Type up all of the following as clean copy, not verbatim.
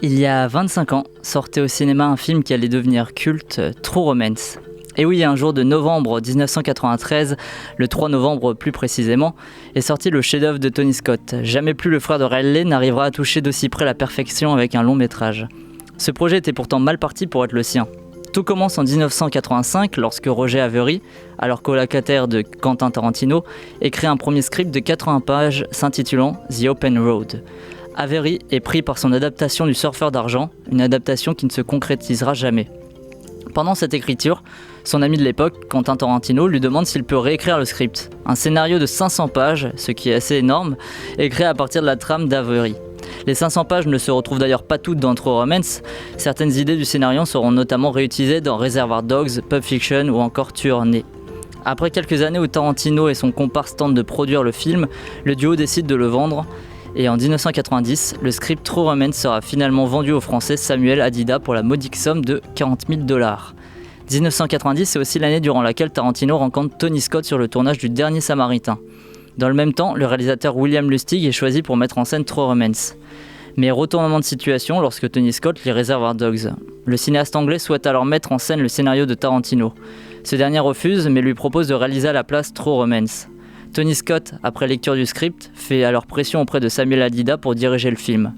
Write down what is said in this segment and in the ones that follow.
Il y a 25 ans, sortait au cinéma un film qui allait devenir culte, True Romance. Et oui, un jour de novembre 1993, le 3 novembre plus précisément, est sorti le chef-d'œuvre de Tony Scott. Jamais plus le frère de Riley n'arrivera à toucher d'aussi près la perfection avec un long métrage. Ce projet était pourtant mal parti pour être le sien. Tout commence en 1985 lorsque Roger Avary, alors colocataire de Quentin Tarantino, écrit un premier script de 80 pages s'intitulant The Open Road. Avary est pris par son adaptation du Surfeur d'argent, une adaptation qui ne se concrétisera jamais. Pendant cette écriture, son ami de l'époque, Quentin Tarantino, lui demande s'il peut réécrire le script. Un scénario de 500 pages, ce qui est assez énorme, est créé à partir de la trame d'Avary. Les 500 pages ne se retrouvent d'ailleurs pas toutes dans True Romance. Certaines idées du scénario seront notamment réutilisées dans Reservoir Dogs, Pulp Fiction ou encore Tueur né. Après quelques années où Tarantino et son comparse tentent de produire le film, le duo décide de le vendre. Et en 1990, le script True Romance sera finalement vendu au français Samuel Hadida pour la modique somme de $40 000. 1990, c'est aussi l'année durant laquelle Tarantino rencontre Tony Scott sur le tournage du Dernier Samaritain. Dans le même temps, le réalisateur William Lustig est choisi pour mettre en scène True Romance. Mais retournement de situation lorsque Tony Scott lit Reservoir Dogs. Le cinéaste anglais souhaite alors mettre en scène le scénario de Tarantino. Ce dernier refuse, mais lui propose de réaliser à la place True Romance. Tony Scott, après lecture du script, fait alors pression auprès de Samuel Hadida pour diriger le film.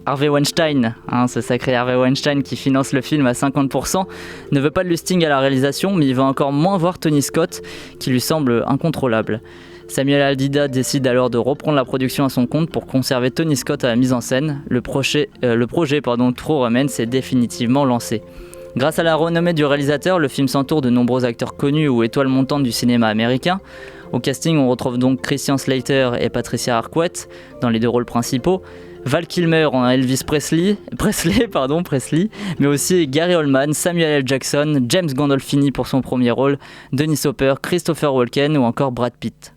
Harvey Weinstein, ce sacré Harvey Weinstein qui finance le film à 50%, ne veut pas de Lustig à la réalisation, mais il va encore moins voir Tony Scott, qui lui semble incontrôlable. Samuel Hadida décide alors de reprendre la production à son compte pour conserver Tony Scott à la mise en scène. Le projet True Romance est définitivement lancé. Grâce à la renommée du réalisateur, le film s'entoure de nombreux acteurs connus ou étoiles montantes du cinéma américain. Au casting, on retrouve donc Christian Slater et Patricia Arquette dans les deux rôles principaux, Val Kilmer en Elvis Presley, mais aussi Gary Oldman, Samuel L. Jackson, James Gandolfini pour son premier rôle, Dennis Hopper, Christopher Walken ou encore Brad Pitt.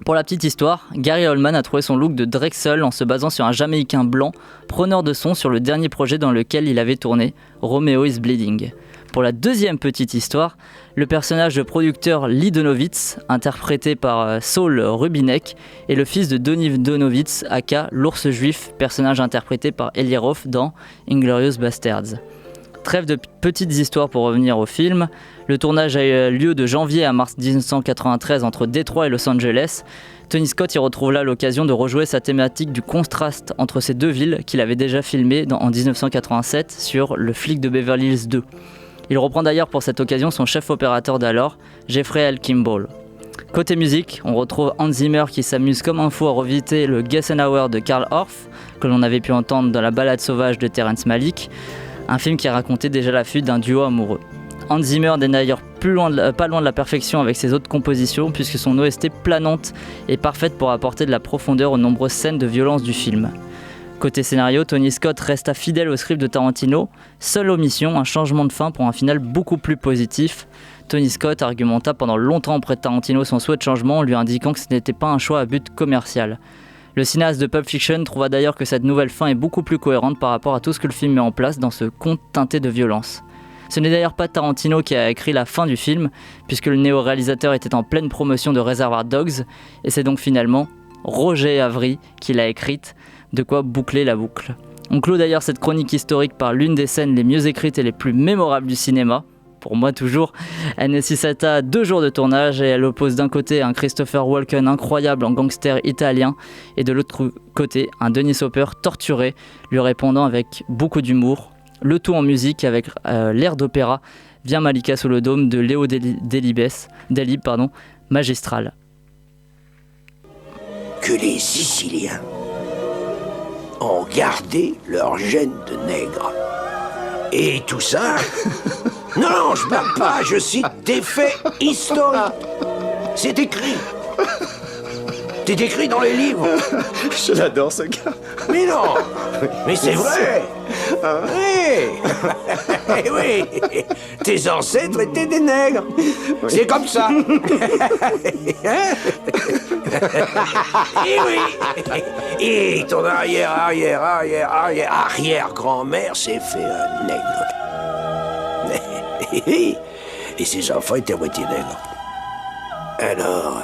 Pour la petite histoire, Gary Oldman a trouvé son look de Drexel en se basant sur un Jamaïcain blanc, preneur de son sur le dernier projet dans lequel il avait tourné, Romeo is Bleeding. Pour la deuxième petite histoire, le personnage de producteur Lee Donowitz, interprété par Saul Rubinek, est le fils de Donny Donowitz, aka l'ours juif, personnage interprété par Eli Roth dans Inglourious Basterds. Trêve de petites histoires pour revenir au film. Le tournage a eu lieu de janvier à mars 1993 entre Détroit et Los Angeles. Tony Scott y retrouve là l'occasion de rejouer sa thématique du contraste entre ces deux villes qu'il avait déjà filmé en 1987 sur Le flic de Beverly Hills 2. Il reprend d'ailleurs pour cette occasion son chef opérateur d'alors, Jeffrey L. Kimball. Côté musique, on retrouve Hans Zimmer qui s'amuse comme un fou à revisiter le Gessenhauer de Karl Orff, que l'on avait pu entendre dans La balade sauvage de Terrence Malick, un film qui racontait déjà la fuite d'un duo amoureux. Hans Zimmer n'est d'ailleurs pas loin de la perfection avec ses autres compositions, puisque son OST planante est parfaite pour apporter de la profondeur aux nombreuses scènes de violence du film. Côté scénario, Tony Scott resta fidèle au script de Tarantino, seule omission, un changement de fin pour un final beaucoup plus positif. Tony Scott argumenta pendant longtemps auprès de Tarantino son souhait de changement, lui indiquant que ce n'était pas un choix à but commercial. Le cinéaste de Pulp Fiction trouva d'ailleurs que cette nouvelle fin est beaucoup plus cohérente par rapport à tout ce que le film met en place dans ce conte teinté de violence. Ce n'est d'ailleurs pas Tarantino qui a écrit la fin du film, puisque le néo-réalisateur était en pleine promotion de Reservoir Dogs, et c'est donc finalement Roger Avary qui l'a écrite, de quoi boucler la boucle. On clôt d'ailleurs cette chronique historique par l'une des scènes les mieux écrites et les plus mémorables du cinéma, pour moi toujours. Elle nécessita 2 jours de tournage et elle oppose d'un côté un Christopher Walken incroyable en gangster italien et de l'autre côté un Dennis Hopper torturé, lui répondant avec beaucoup d'humour. Le tout en musique avec l'air d'opéra Viens Malika sous le dôme de Léo Delibes, magistral. Que les Siciliens ont gardé leur gène de nègre. Et tout ça... Non, je parle pas, je cite des faits historiques. C'est écrit. C'est écrit dans les livres. Je l'adore, ce gars. Mais non. Mais c'est vrai. Oui. Oui. Tes ancêtres étaient des nègres. Oui. C'est comme ça. Et oui. Et ton arrière-grand-mère s'est fait un nègre. Et ses enfants étaient à moitié nègres. Alors,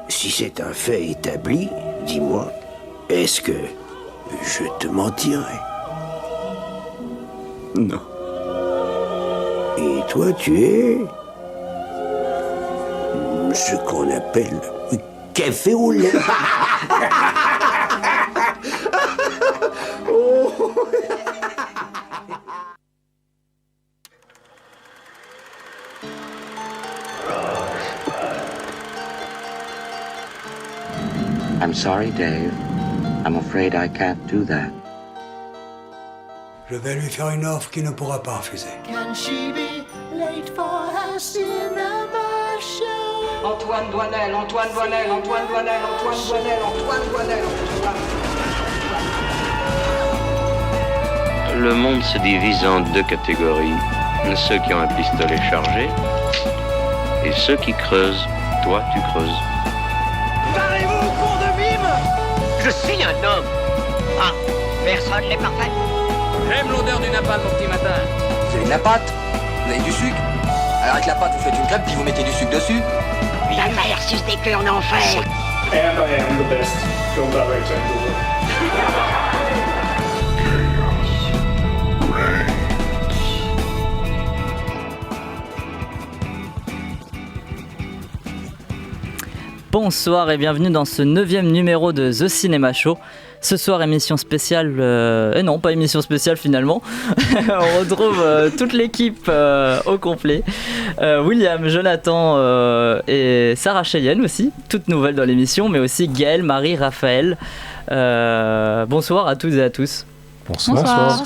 si c'est un fait établi, dis-moi, est-ce que je te mentirais? Non. Et toi, tu es... ce qu'on appelle café au lait. I'm sorry, Dave. I'm afraid I can't do that. Je vais lui faire une offre qu'il ne pourra pas refuser. Can she be late for her cinema show? Antoine Doinel, Antoine Doinel, Antoine Doinel, Antoine Doinel, Antoine Doinel, Le monde se divise en deux catégories. Ceux qui ont un pistolet chargé et ceux qui creusent. Toi, tu creuses. Parlez-vous, cours de mime? Je suis un homme. Ah, personne n'est parfait. J'aime l'odeur du napalm au petit matin. Vous avez de la pâte? Vous avez du sucre? Alors avec la pâte, vous faites une crêpe puis vous mettez du sucre dessus? La versus des cœurs en enfer. And I am the best film director in the world. Bonsoir et bienvenue dans ce 9e numéro de The Cinema Show. Ce soir, émission spéciale, non pas émission spéciale finalement, on retrouve toute l'équipe au complet. William, Jonathan et Sarah Cheyenne aussi, toutes nouvelles dans l'émission, mais aussi Gaël, Marie, Raphaël. Bonsoir à toutes et à tous. Bonsoir.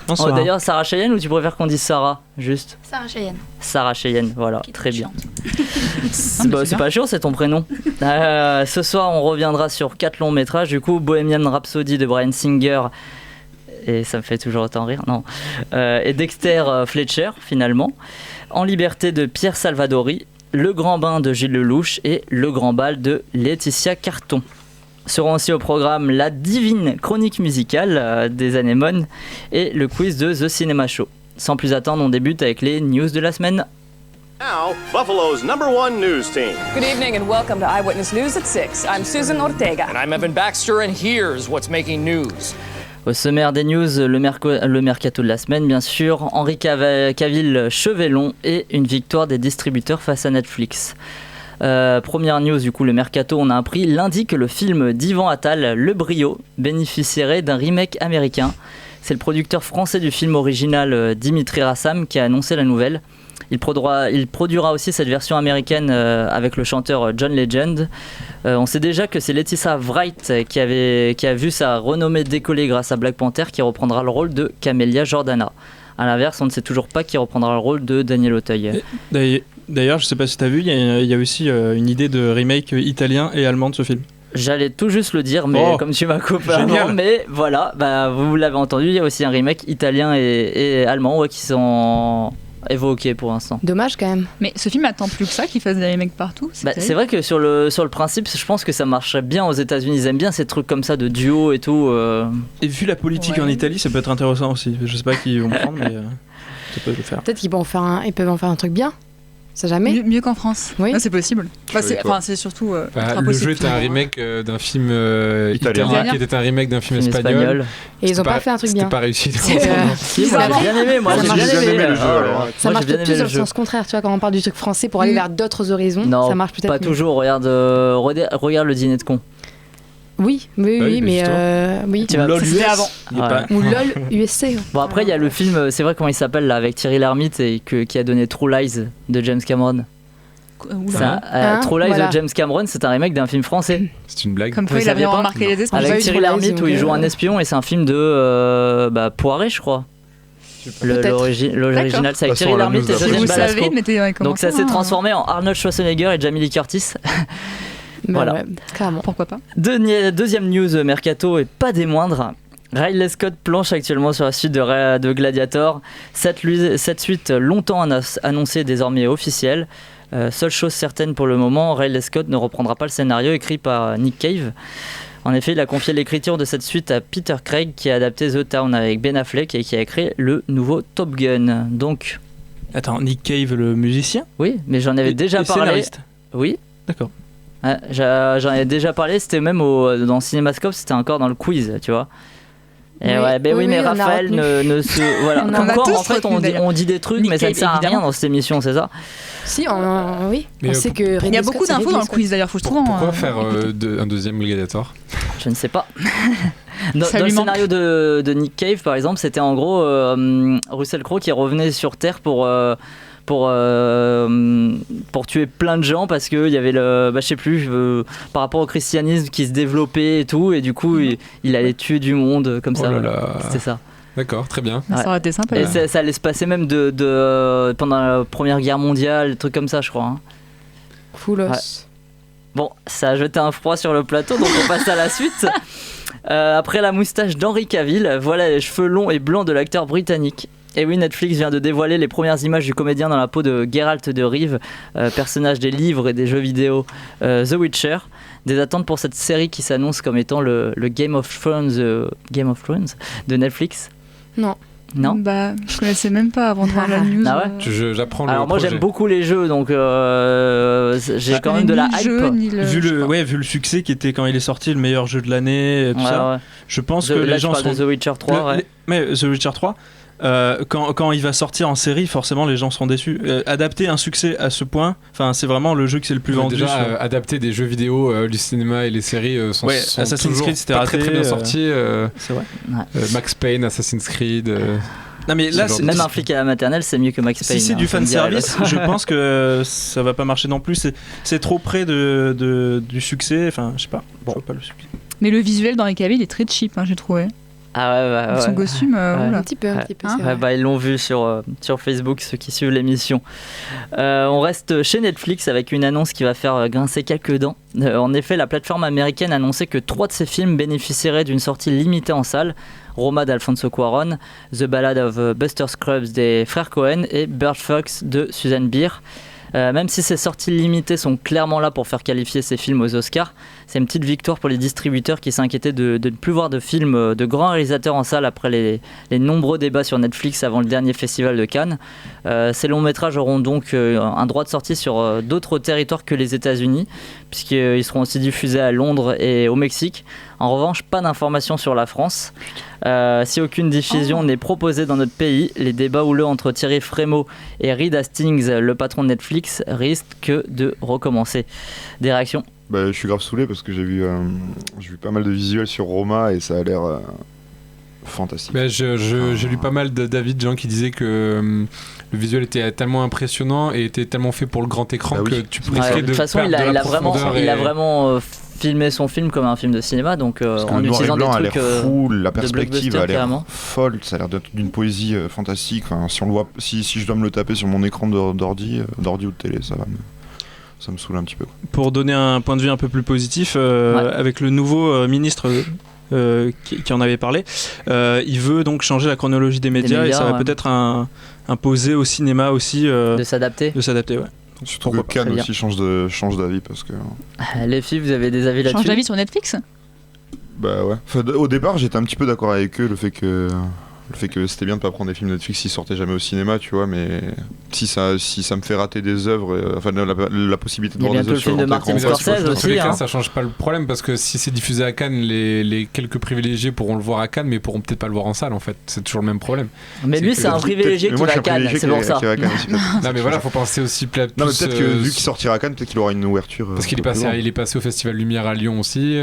Oh, d'ailleurs, Sarah Cheyenne ou tu préfères qu'on dise Sarah, juste? Sarah Cheyenne, voilà, très bien. C'est pas chiant, c'est ton prénom. Ce soir, on reviendra sur 4 longs métrages, du coup, Bohemian Rhapsody de Bryan Singer, et ça me fait toujours autant rire, non. Et Dexter Fletcher, finalement. En liberté de Pierre Salvadori, Le Grand Bain de Gilles Lelouch et Le Grand Bal de Laetitia Carton. Seront aussi au programme la divine chronique musicale des anémones et le quiz de The Cinema Show. Sans plus attendre, on débute avec les news de la semaine. Now, Buffalo's #1 news team. Good evening and welcome to Eyewitness News at 6. I'm Susan Ortega. And I'm Evan Baxter and here's what's making news. Au sommaire des news, le mercato de la semaine, bien sûr, Henry Cavill cheveux longs et une victoire des distributeurs face à Netflix. Première news, du coup, le mercato, on a appris lundi que le film d'Ivan Attal, Le Brio, bénéficierait d'un remake américain. C'est le producteur français du film original, Dimitri Rassam, qui a annoncé la nouvelle. Il produira aussi cette version américaine avec le chanteur John Legend. On sait déjà que c'est Letitia Wright qui a vu sa renommée décoller grâce à Black Panther, qui reprendra le rôle de Camélia Jordana. A l'inverse, on ne sait toujours pas qui reprendra le rôle de Daniel Auteuil. D'ailleurs, je ne sais pas si tu as vu, il y a aussi une idée de remake italien et allemand de ce film. J'allais tout juste le dire, mais comme tu m'as coupé avant, mais voilà, vous l'avez entendu, il y a aussi un remake italien et allemand qui sont évoqués pour l'instant. Dommage quand même. Mais ce film attend plus que ça, qu'il fasse des remakes partout. C'est vrai que sur le principe, je pense que ça marcherait bien aux États-Unis. Ils aiment bien ces trucs comme ça de duo et tout. Et vu la politique en Italie, ça peut être intéressant aussi. Je sais pas qui vont prendre, mais ça peut le faire. Peut-être qu'ils peuvent en faire un truc bien. Ça jamais. Mieux qu'en France. Oui. Là, c'est possible. C'est surtout. Le jeu était un remake d'un film italien qui était un remake d'un film espagnol. Et ils ont pas fait un truc bien. C'était pas réussi. Moi j'ai bien aimé. Ça marche peut-être plus dans le sens contraire. Tu vois, quand on parle du truc français pour aller vers d'autres horizons, ça marche peut-être pas toujours. Regarde le dîner de con. Oui, mais oui. Tu vas c'était avant. Ou LOL USC. Bon, après il y a le film, c'est vrai comment il s'appelle là, avec Thierry Lhermitte et qui a donné True Lies de James Cameron. True Lies de James Cameron, c'est un remake d'un film français. C'est une blague. Comme quoi il avait remarqué les esprits. Avec Thierry Lhermitte où il joue un espion et c'est un film de Poiré, je crois. L'original, c'est avec Thierry Lhermitte et Joseph Balasco. Donc ça s'est transformé en Arnold Schwarzenegger et Jamie Lee Curtis. Voilà. Ouais, clairement. Pourquoi pas. Deuxième news mercato et pas des moindres. Ridley Scott planche actuellement sur la suite de Gladiator. Cette suite longtemps annoncée, désormais officielle. Seule chose certaine pour le moment, Ridley Scott ne reprendra pas le scénario écrit par Nick Cave. En effet, il a confié l'écriture de cette suite à Peter Craig, qui a adapté The Town avec Ben Affleck et qui a écrit le nouveau Top Gun. Donc. Attends, Nick Cave, le musicien ? Oui, mais j'en avais déjà parlé. Scénariste. Oui. D'accord. J'en ai déjà parlé, c'était même dans Cinémascope, c'était encore dans le quiz, tu vois. Et mais Raphaël ne se. Voilà. Comme quoi, en fait, on dit des trucs, mais ça ne sert à rien dans cette émission, c'est ça? Si, oui. On sait que il y a beaucoup d'infos dans le quiz d'ailleurs, faut que je trouve. Pourquoi faire un deuxième Gladiator? Je ne sais pas. Dans le scénario de Nick Cave, par exemple, c'était en gros Russell Crowe qui revenait sur Terre pour tuer plein de gens parce qu'il y avait le, je sais plus, par rapport au christianisme qui se développait et tout, et du coup il allait tuer du monde comme ça. C'était ça. D'accord, très bien. Ça aurait été sympa. Et ça allait se passer même pendant la Première Guerre mondiale, des trucs comme ça, je crois. Hein. Foulos. Ouais. Bon, ça a jeté un froid sur le plateau, donc on passe à la suite. Après la moustache d'Henry Cavill, voilà les cheveux longs et blancs de l'acteur britannique. Et oui, Netflix vient de dévoiler les premières images du comédien dans la peau de Geralt de Rive, personnage des livres et des jeux vidéo The Witcher. Des attentes pour cette série qui s'annonce comme étant le Game of Thrones de Netflix. Non. Je connaissais même pas avant de voir la news. Ah ouais. J'apprends. Alors moi j'aime beaucoup les jeux, donc j'ai quand même de la hype. Vu le succès qui était quand il est sorti, le meilleur jeu de l'année, tout ça. Ouais. Je pense que les gens sont. The Witcher 3. Mais The Witcher 3. Quand il va sortir en série, forcément les gens seront déçus. Adapter un succès à ce point, c'est vraiment le jeu qui est le plus vendu. Déjà, adapter des jeux vidéo, du cinéma et les séries sont Assassin's Creed, c'était très bien sortis. C'est vrai. Max Payne, Assassin's Creed. Non mais là, même un flic à la maternelle, c'est mieux que Max Payne. Si c'est du fan service, je pense que ça va pas marcher non plus. C'est trop près du succès. Enfin, je sais pas. Bon, pas le succès. Mais le visuel dans les Cavill est très cheap, j'ai trouvé. Ah ouais. Son costume, un petit peu. Ils l'ont vu sur Facebook, ceux qui suivent l'émission. On reste chez Netflix avec une annonce qui va faire grincer quelques dents. En effet, la plateforme américaine a annoncé que 3 de ses films bénéficieraient d'une sortie limitée en salle. Roma d'Alfonso Cuarón, The Ballad of Buster Scruggs des frères Cohen et Bird Fox de Susan Beer. Même si ces sorties limitées sont clairement là pour faire qualifier ces films aux Oscars, c'est une petite victoire pour les distributeurs qui s'inquiétaient de ne plus voir de films de grands réalisateurs en salle après les nombreux débats sur Netflix avant le dernier festival de Cannes. Ces longs métrages auront donc un droit de sortie sur d'autres territoires que les États-Unis, puisqu'ils seront aussi diffusés à Londres et au Mexique. En revanche, pas d'informations sur la France. Si aucune diffusion n'est proposée dans notre pays, les débats houleux entre Thierry Frémaux et Reed Hastings, le patron de Netflix, risquent de recommencer. Des réactions ? Je suis grave saoulé parce que j'ai vu pas mal de visuels sur Roma et ça a l'air fantastique. J'ai lu pas mal d'avis de gens qui disaient que le visuel était tellement impressionnant et était tellement fait pour le grand écran que tu risquais de toute façon, il a vraiment filmé son film comme un film de cinéma, donc en utilisant des trucs fou, la perspective a l'air folle, ça a l'air d'une poésie fantastique. Enfin, si on le voit, si je dois me le taper sur mon écran d'ordi ou de télé, ça me saoule un petit peu. Pour donner un point de vue un peu plus positif, avec le nouveau ministre qui en avait parlé, il veut donc changer la chronologie des médias et ça va peut-être imposer au cinéma aussi de s'adapter. Ouais. Surtout que Cannes aussi change d'avis parce que... Les filles, vous avez des avis là-dessus? Change d'avis sur Netflix? Bah ouais. Au départ, j'étais un petit peu d'accord avec eux, le fait que c'était bien de pas prendre des films Netflix qui sortaient jamais au cinéma, tu vois, mais si ça me fait rater des œuvres, la possibilité de voir des œuvres sur le Martin Scorsese aussi, hein. Ça change pas le problème parce que si c'est diffusé à Cannes, les quelques privilégiés pourront le voir à Cannes, mais pourront peut-être pas le voir en salle en fait. C'est toujours le même problème. Mais lui, c'est un privilégié qui va à Cannes, c'est pour ça. Non mais voilà, faut penser aussi. Non mais peut-être que vu qu'il sortira à Cannes, peut-être qu'il aura une ouverture. Parce qu'il est passé au Festival Lumière à Lyon aussi,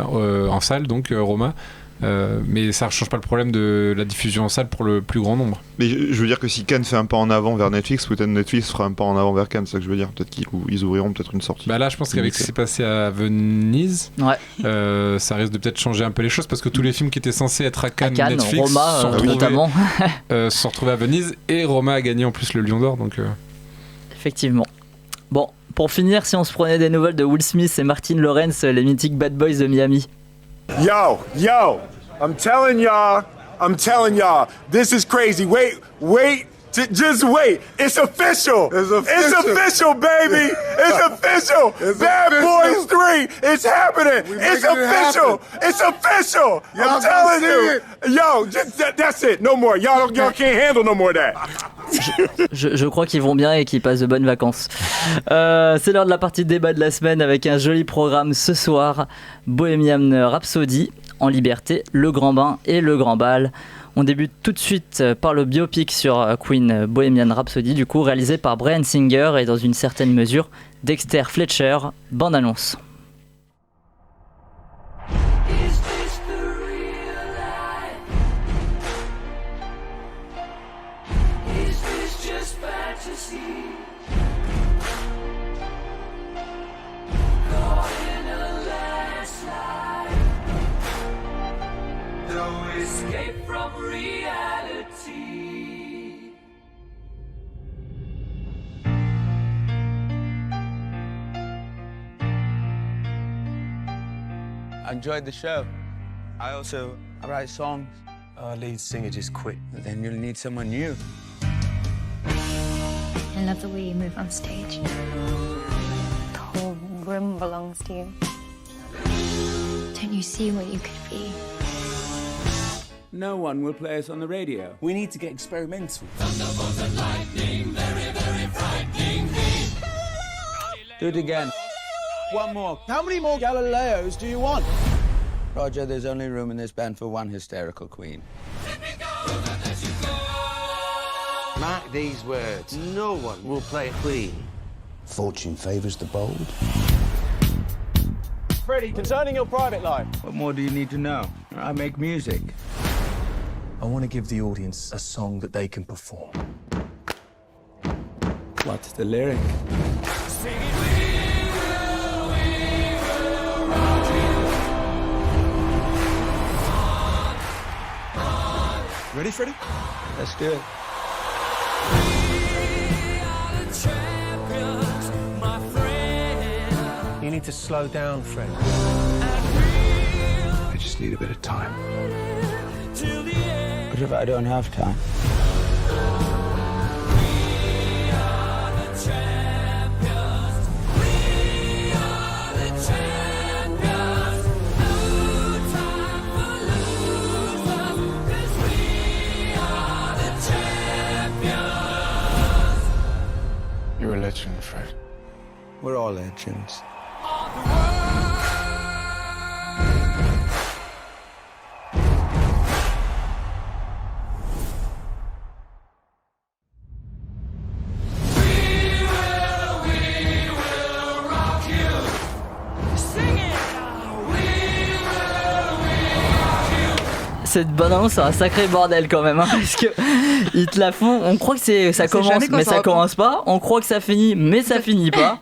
en salle, donc Roma. Mais ça ne change pas le problème de la diffusion en salle pour le plus grand nombre. Mais je veux dire que si Cannes fait un pas en avant vers Netflix, peut-être Netflix fera un pas en avant vers Cannes, c'est ça que je veux dire. Peut-être qu'ils ouvriront peut-être une sortie. Là, je pense qu'avec ce qui s'est passé à Venise, ça risque de peut-être changer un peu les choses parce que tous les films qui étaient censés être à Cannes, Netflix, Roma, notamment, sont retrouvés à Venise et Roma a gagné en plus le Lion d'Or. Donc, effectivement. Bon, pour finir, si on se prenait des nouvelles de Will Smith et Martin Lawrence, les mythiques Bad Boys de Miami. Yo, I'm telling y'all, this is crazy. Wait, just wait. It's official. It's official, baby. It's official. Bad Boys 3. It's happening. It's official. I'm telling you. Yo, that's it. No more. Y'all can't handle no more of that. Je crois qu'ils vont bien et qu'ils passent de bonnes vacances. C'est l'heure de la partie débat de la semaine avec un joli programme ce soir. Bohemian Rhapsody. En liberté, Le Grand Bain et Le Grand Bal. On débute tout de suite par le biopic sur Queen, Bohemian Rhapsody, du coup réalisé par Bryan Singer et dans une certaine mesure Dexter Fletcher. Bande annonce. I enjoyed the show. I write songs. Our lead singer just quit. Then you'll need someone new. I love the way you move on stage. The whole room belongs to you. Don't you see what you could be? No one will play us on the radio. We need to get experimental. Thunderbolt and lightning, very, very frightening me. Do it again. One more. How many more Galileos do you want? Roger, there's only room in this band for one hysterical queen. Mark these words. No one will play Queen. Fortune favours the bold. Freddie, concerning your private life. What more do you need to know? I make music. I want to give the audience a song that they can perform. What's the lyric? Ready, Freddie? Let's do it. You need to slow down, Fred. I just need a bit of time. What if I don't have time? You're a legend, Fred. We're all legends. Cette bande annonce, c'est un sacré bordel quand même, hein, parce que ils te la font. On croit que ça commence, mais ça commence pas. On croit que ça finit, mais ça finit pas.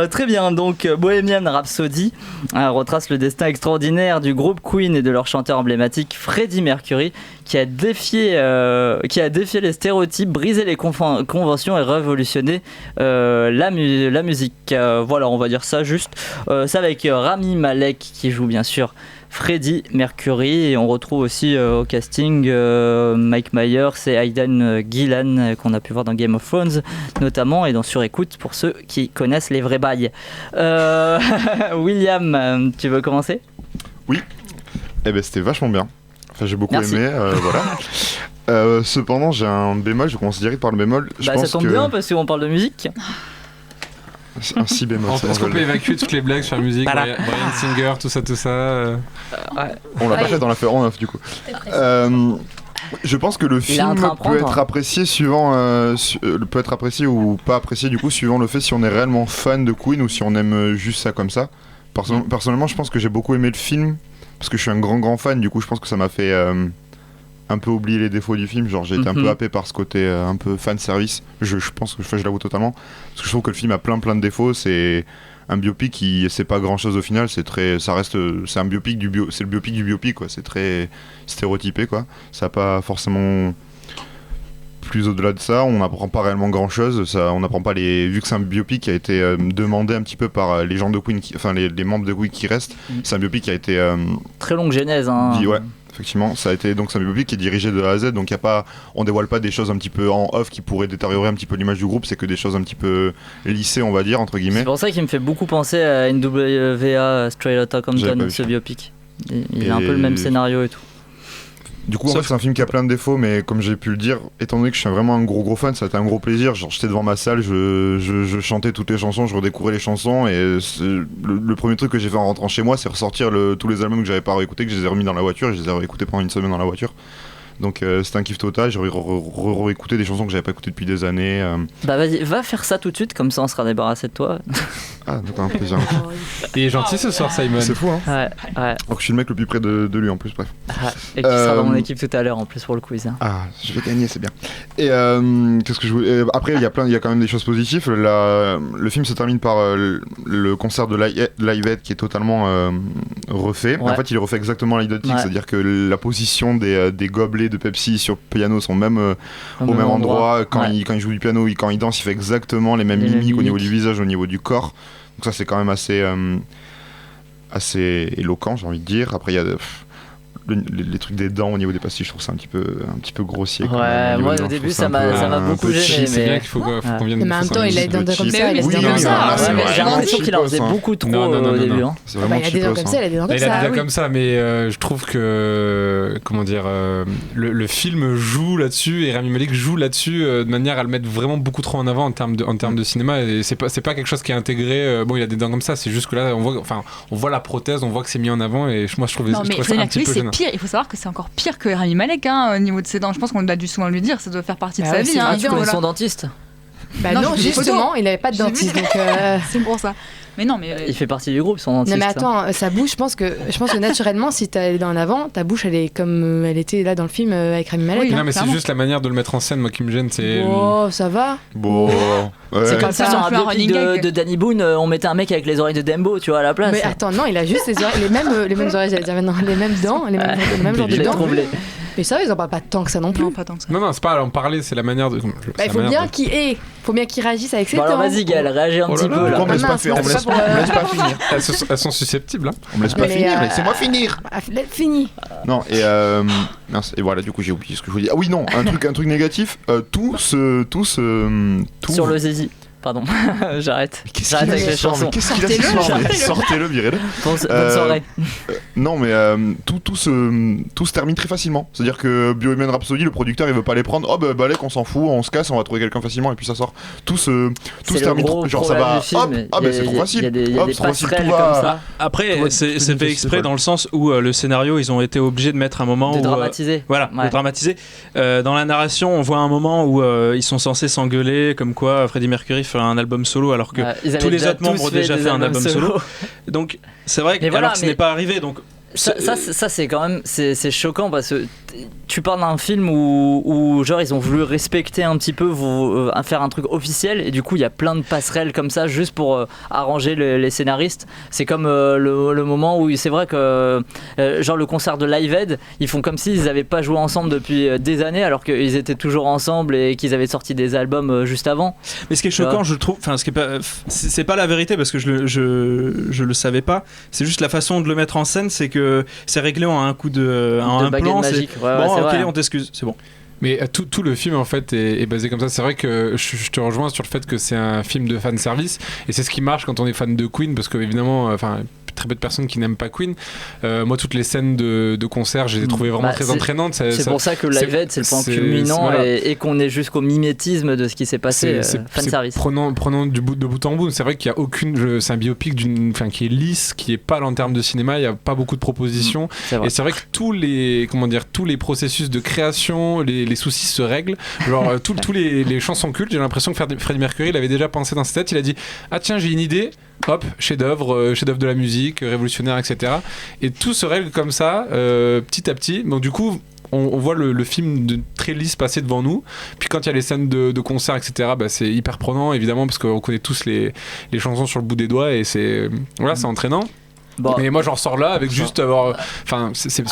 Très bien, donc Bohemian Rhapsody retrace le destin extraordinaire du groupe Queen et de leur chanteur emblématique Freddie Mercury, qui a défié les stéréotypes, brisé les conventions et révolutionné la musique. Voilà, on va dire ça juste. C'est avec Rami Malek qui joue bien sûr Freddie Mercury, et on retrouve aussi au casting Mike Myers et Aidan Gillan qu'on a pu voir dans Game of Thrones notamment, et dans Sur Écoute pour ceux qui connaissent les vrais bails. William, tu veux commencer ? Oui, c'était vachement bien. Enfin, j'ai beaucoup aimé, voilà. Cependant, j'ai un bémol, je commence direct par le bémol. Ça tombe bien parce qu'on parle de musique. Un si bémol. Est-ce qu'on peut évacuer toutes les blagues sur la musique, Bryan Singer, tout ça On l'a pas fait dans l'affaire en off du coup. Je pense que le film peut être apprécié peut être apprécié ou pas apprécié du coup suivant le fait si on est réellement fan de Queen ou si on aime juste ça comme ça. Personnellement, je pense que j'ai beaucoup aimé le film parce que je suis un grand fan, du coup je pense que ça m'a fait un peu oublier les défauts du film, genre j'ai été un peu happé par ce côté un peu fan service. Je pense que je l'avoue totalement parce que je trouve que le film a plein de défauts. C'est un biopic qui c'est pas grand chose au final, c'est un biopic c'est le biopic du biopic quoi, c'est très stéréotypé quoi. Ça a pas forcément plus au-delà de ça, on n'apprend pas réellement grand chose, on n'apprend pas vu que c'est un biopic qui a été demandé un petit peu par les gens de Queen, les membres de Queen qui restent. C'est un biopic qui a été très longue genèse hein. Ouais. Effectivement, c'est un biopic qui est dirigé de A à Z, donc on dévoile pas des choses un petit peu en off qui pourraient détériorer un petit peu l'image du groupe, c'est que des choses un petit peu lissées, on va dire, entre guillemets. C'est pour ça qu'il me fait beaucoup penser à NWA Straight Outta Compton, ce biopic. Il a un peu le même scénario et tout. Du coup, en fait, c'est un film qui a plein de défauts, mais comme j'ai pu le dire, étant donné que je suis vraiment un gros fan, ça a été un gros plaisir. Genre, j'étais devant ma salle, je chantais toutes les chansons, je redécouvrais les chansons, et le premier truc que j'ai fait en rentrant chez moi, c'est ressortir tous les albums que j'avais pas réécoutés, que je les ai remis dans la voiture, et je les ai réécoutés pendant une semaine dans la voiture. Donc c'était un kiff total, j'ai réécouté des chansons que j'avais pas écoutées depuis des années. Bah vas-y, va faire ça tout de suite, comme ça on sera débarrassé de toi. Ah, d'accord, un plaisir. Il est gentil ce soir, Simon. C'est fou, hein. Ouais. Donc je suis le mec le plus près de lui en plus, bref. Et qui sera dans mon équipe tout à l'heure en plus pour le quiz. Ah, je vais gagner, c'est bien. Et qu'est-ce que je voulais... Après, il y a quand même des choses positives. Le film se termine par le concert de Live Aid qui est totalement refait. Ouais. En fait, il est refait exactement à l'identique, c'est-à-dire que la position des gobelets de Pepsi sur piano sont même au même endroit. Quand il joue du piano, quand il danse, il fait exactement les mêmes mimiques au niveau du visage, au niveau du corps. Donc ça, c'est quand même assez éloquent, j'ai envie de dire. Après, il y a les trucs des dents au niveau des pastilles, je trouve ça un petit peu grossier. Ouais, moi au début ça m'a beaucoup gêné. C'est bien qu'il faut qu'on vienne. Mais en même temps, il a des dents comme ça. J'ai l'impression qu'il en faisait beaucoup trop au début. Il a des dents comme ça, il a des dents comme ça. Il a des dents comme ça, mais je trouve que comment dire, le film joue là-dessus et Rami Malek joue là-dessus de manière à le mettre vraiment beaucoup trop en avant en termes de cinéma. Et c'est pas quelque chose qui est intégré. Bon, il a des dents comme ça, c'est juste que là on voit la prothèse, on voit que c'est mis en avant et moi je trouve ça un petit peu gênant. Pire, il faut savoir que c'est encore pire que Rami Malek au niveau de ses dents. Je pense qu'on a dû souvent lui dire, ça doit faire partie de sa vie. Tu connais son dentiste? Bah non, justement, il avait pas de dentiste, donc c'est pour ça. Mais non, mais il fait partie du groupe, son dentiste. Non, mais attends, sa bouche, je pense que naturellement, si t'as les dents en avant, ta bouche, elle est comme elle était là dans le film avec Rami Malek. Oui, non, mais c'est juste la manière de le mettre en scène, moi qui me gêne. Oh, ça va. Bon. C'est comme ça, sur un biopic de Danny Boone, on mettait un mec avec les oreilles de Dembo, tu vois, à la place. Mais attends, non, il a juste les mêmes oreilles, j'allais dire maintenant, les mêmes dents, les mêmes genres de dents. Mais ça, ils en parlent pas tant que ça non plus. Non, pas tant que ça. Non, c'est pas à en parler, c'est la manière de. Il faut bien qu'il réagisse avec ses dents. Alors vas-y, Gaël, réagis un petit peu. On me laisse pas faire, on me laisse pas finir. Elles sont susceptibles. On me laisse pas finir, laissez-moi finir. Fini. Non, et voilà, du coup, j'ai oublié ce que je voulais dire. Ah oui, non, un truc négatif, tout sur le zizi. Pardon, j'arrête avec les chansons. Qu'est-ce qu'il a fait? Sortez-le, virez-le. Bonne soirée. Non, mais tout se termine très facilement. C'est-à-dire que Bohemian Rhapsody, le producteur, il veut pas les prendre. Oh, bah, on s'en fout, on se casse, on va trouver quelqu'un facilement, et puis ça sort. Tout se termine trop. Genre, ça va. Hop, c'est trop facile. Il y a des passerelles comme ça. Après, c'est fait exprès dans le sens où le scénario, ils ont été obligés de mettre un moment de dramatiser. De dramatiser. Dans la narration, on voit un moment où ils sont censés s'engueuler, comme quoi Freddie Mercury fait un album solo alors que tous les autres membres ont déjà fait un album solo. Donc c'est vrai que alors que ce n'est pas arrivé. Donc ça c'est quand même c'est choquant parce que tu parles d'un film où genre ils ont voulu respecter un petit peu faire un truc officiel et du coup il y a plein de passerelles comme ça juste pour arranger les scénaristes. C'est comme le moment où c'est vrai que genre le concert de Live Aid, ils font comme s'ils n'avaient pas joué ensemble depuis des années alors qu'ils étaient toujours ensemble et qu'ils avaient sorti des albums juste avant. Mais ce qui est choquant, je trouve, enfin c'est pas la vérité parce que je le savais pas, c'est juste la façon de le mettre en scène, c'est que c'est réglé en un coup un plan magique. Bon, ok, on t'excuse, c'est bon. Mais tout le film en fait est basé comme ça. C'est vrai que je te rejoins sur le fait que c'est un film de fan service et c'est ce qui marche quand on est fan de Queen parce que évidemment, très peu de personnes qui n'aiment pas Queen. Moi, toutes les scènes de concert, je les ai trouvées vraiment très entraînantes. C'est pour ça que Live Aid, c'est le point culminant et qu'on est jusqu'au mimétisme de ce qui s'est passé. Fanservice. Prenant de bout en bout. C'est vrai qu'il y a aucune. C'est un biopic qui est lisse, qui est pâle en termes de cinéma. Il n'y a pas beaucoup de propositions. Et c'est vrai que tous les processus de création, les soucis se règlent. Genre, tous les chansons cultes, j'ai l'impression que Freddie Mercury l'avait déjà pensé dans sa tête. Il a dit ah tiens, j'ai une idée. Hop, chef-d'œuvre de la musique, révolutionnaire, etc. Et tout se règle comme ça, petit à petit. Donc du coup, on voit le film très lisse passer devant nous. Puis quand il y a les scènes de concert, etc., c'est hyper prenant, évidemment, parce qu'on connaît tous les chansons sur le bout des doigts et c'est entraînant. Bon. Mais moi j'en ressors là avec juste avoir. Enfin, j'ai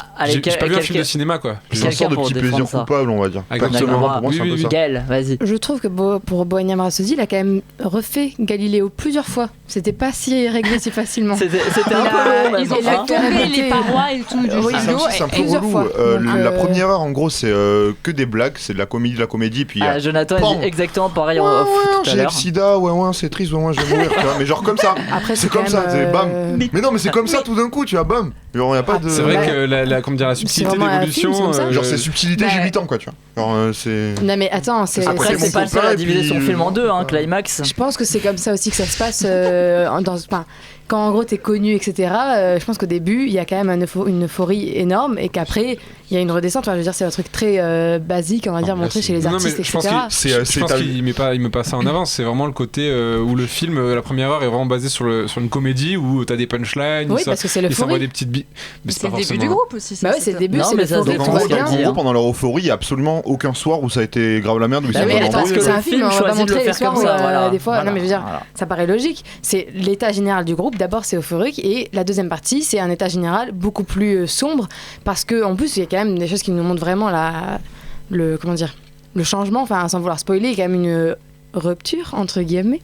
pas vu un film de cinéma quoi. J'en sors de petits plaisirs coupables, on va dire. Personnellement, pour moi, c'est un peu ça. Gaël, vas-y. Je trouve que pour Bohemian Rhapsody, il a quand même refait Galiléo plusieurs fois. C'était pas si réglé si facilement. C'était un peu long. Ils ont tombé les parois et tout du studio. C'est un peu relou. La première heure, en gros, c'est que des blagues, c'est de la comédie. Puis Jonathan a dit exactement pareil tout à l'heure. J'ai le sida, c'est triste, je vais mourir. Mais genre comme ça. C'est comme ça, c'est bam. Mais non, mais c'est comme ça tout d'un coup, tu vois, bam. Genre, y a pas de... C'est vrai que la subtilité d'évolution. Genre, c'est subtilité, j'ai 8 ans, quoi, tu vois. Genre, c'est. Non, mais attends, c'est. Après, c'est pas le seul à diviser son film en deux, hein, Climax. Je pense que c'est comme ça aussi que ça se passe quand en gros t'es connu, etc. Je pense qu'au début, il y a quand même une euphorie énorme et qu'après, il y a une redescente. Enfin, je veux dire, c'est un truc très basique, on va dire, montré chez les artistes, etc. Je pense qu'il met pas ça en avance. C'est vraiment le côté où le film, la première heure, est vraiment basé sur une comédie où t'as des punchlines. Oui, parce que c'est l'euphorie. Des petites mais c'est le début du groupe aussi. Bah ouais, c'est le début, c'est l'euphorie. Donc en gros, pendant leur euphorie, il y a absolument aucun soir où ça a été grave la merde. Mais attends, c'est un film, on va pas montrer les soirs où des fois. Voilà, non, mais je veux dire, ça paraît logique. C'est l'état général du groupe. D'abord, c'est euphorique, et la deuxième partie, c'est un état général beaucoup plus sombre, parce que en plus, il y a quand même des choses qui nous montrent vraiment le changement. Enfin, sans vouloir spoiler, il y a quand même une rupture entre guillemets.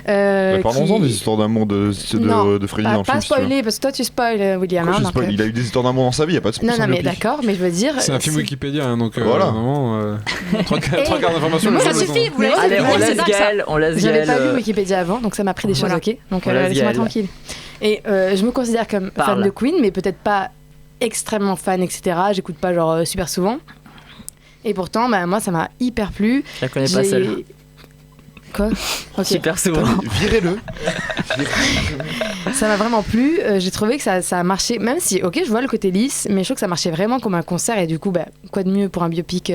Parlons-en des histoires d'amour de Freddy dans le film. Pas spoiler, parce que toi tu spoil William. Il a eu des histoires d'amour dans sa vie, il n'y a pas de spoil. Non, mais d'accord, mais je veux dire. C'est un film Wikipédia, donc voilà. Vraiment. 3 quarts d'informations. Ça suffit, vous allez, on laisse Gaël. J'avais pas vu Wikipédia avant, donc ça m'a appris des choses, ok. Donc laissez-moi tranquille. Et je me considère comme fan de Queen, mais peut-être pas extrêmement fan, etc. J'écoute pas genre super souvent. Et pourtant, moi ça m'a hyper plu. Je la connais pas celle-là. Quoi ? Okay. Super souvent. Virez-le. Ça m'a vraiment plu. J'ai trouvé que ça a marché, même si, ok, je vois le côté lisse, mais je trouve que ça marchait vraiment comme un concert. Et du coup, quoi de mieux pour un biopic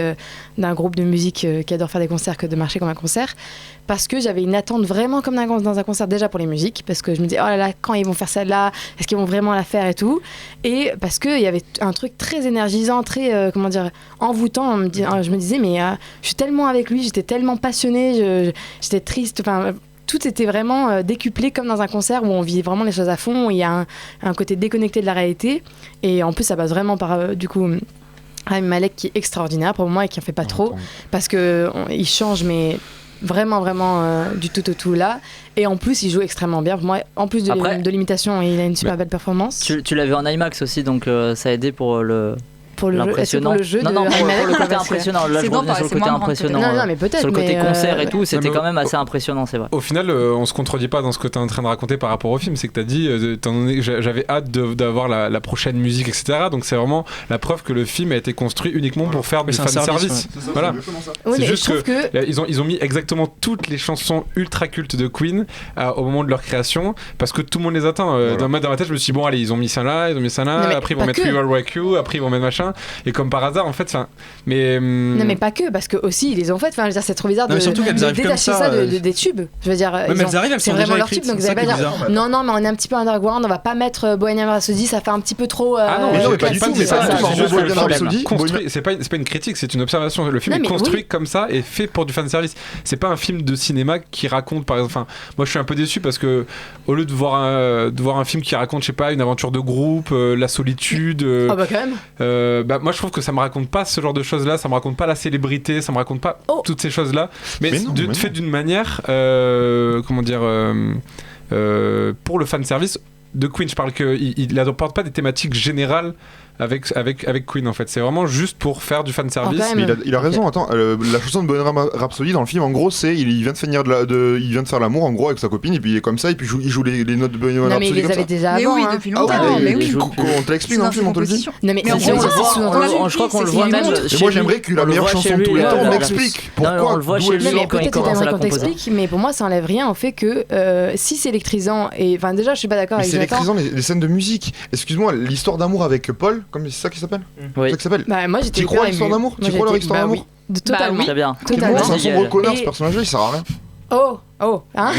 d'un groupe de musique qui adore faire des concerts que de marcher comme un concert. Parce que j'avais une attente vraiment comme dans un concert, déjà pour les musiques, parce que je me disais, oh là là, quand ils vont faire celle-là, est-ce qu'ils vont vraiment la faire et tout. Et parce qu'il y avait un truc très énergisant, très, envoûtant. Je me disais, mais je suis tellement avec lui, j'étais tellement passionnée, j'étais triste, enfin tout était vraiment décuplé comme dans un concert où on vit vraiment les choses à fond, où il y a un côté déconnecté de la réalité, et en plus ça passe vraiment par du coup Rami Malek qui est extraordinaire pour moi et qui en fait pas trop, parce que il change mais vraiment du tout au tout là, et en plus il joue extrêmement bien pour moi, en plus de l'imitation, il a une super belle performance. Tu l'as vu en IMAX aussi, donc ça a aidé pour l'impressionnant. Pour le jeu non, pour le côté impressionnant. Là, je reviens sur le côté impressionnant. Non, mais peut-être. Sur le côté concert et tout, c'était quand même assez impressionnant, c'est vrai. Au final, on se contredit pas dans ce que tu es en train de raconter par rapport au film. C'est que tu as dit, étant donné que j'avais hâte d'avoir la prochaine musique, etc. Donc c'est vraiment la preuve que le film a été construit uniquement pour faire du fan service. Voilà. C'est juste que ils ont mis exactement toutes les chansons ultra cultes de Queen au moment de leur création, parce que tout le monde les attend. Dans ma tête, je me suis dit, bon, allez, ils ont mis ça là, après ils vont mettre We Will Rock You, après ils vont mettre machin. Et comme par hasard, en fait, non, mais pas que, parce que aussi ils les ont fait. Enfin, je veux dire, c'est trop bizarre de détacher ça des tubes. Je veux dire, c'est vraiment leur tube, donc vous allez pas dire non, mais on est un petit peu underground, on va pas mettre Bohemian Rhapsody, ça fait un petit peu trop. Non, mais pas du tout. C'est pas une critique, c'est une observation. Le film est construit comme ça et fait pour du fan service. C'est pas un film de cinéma qui raconte, par exemple. Enfin, moi, je suis un peu déçu parce que au lieu de voir un film qui raconte, je sais pas, une aventure de groupe, la solitude. Ah bah quand même. Moi je trouve que ça me raconte pas ce genre de choses là, ça me raconte pas la célébrité, ça me raconte pas toutes ces choses là, mais fait d'une manière pour le fan service de Queen. Je parle qu'il n'apporte pas des thématiques générales avec Queen, en fait. C'est vraiment juste pour faire du fan service. Mais il a raison. Attends, la chanson de Bohemian Rhapsody dans le film, en gros, c'est il vient de faire l'amour en gros avec sa copine, et puis il est comme ça, et puis il joue les notes de Bohemian Rhapsody. Non, mais il les avait déjà avant. Mais oui, depuis longtemps. Mais oui. On te l'explique dans le film, on te le dit. Non, mais je crois qu'on le voit même. Et moi, j'aimerais que la meilleure chanson de tous les temps, on m'explique pourquoi. On le voit chez lui quand il commence à la composer. Mais pour moi, ça enlève rien au fait que si c'est électrisant, et enfin déjà, je suis pas d'accord avec Jonathan. C'est électrisant les scènes de musique. Excuse-moi, l'histoire d'amour avec Paul, comme c'est ça qui s'appelle. Oui. C'est ça qui s'appelle. Moi, j'étais. Tu crois à l'histoire d'amour ? Tu crois à leur histoire d'amour ? Totalement. Très bien. C'est un sombre connard, ce personnage-là, il sert à rien. Oh, hein.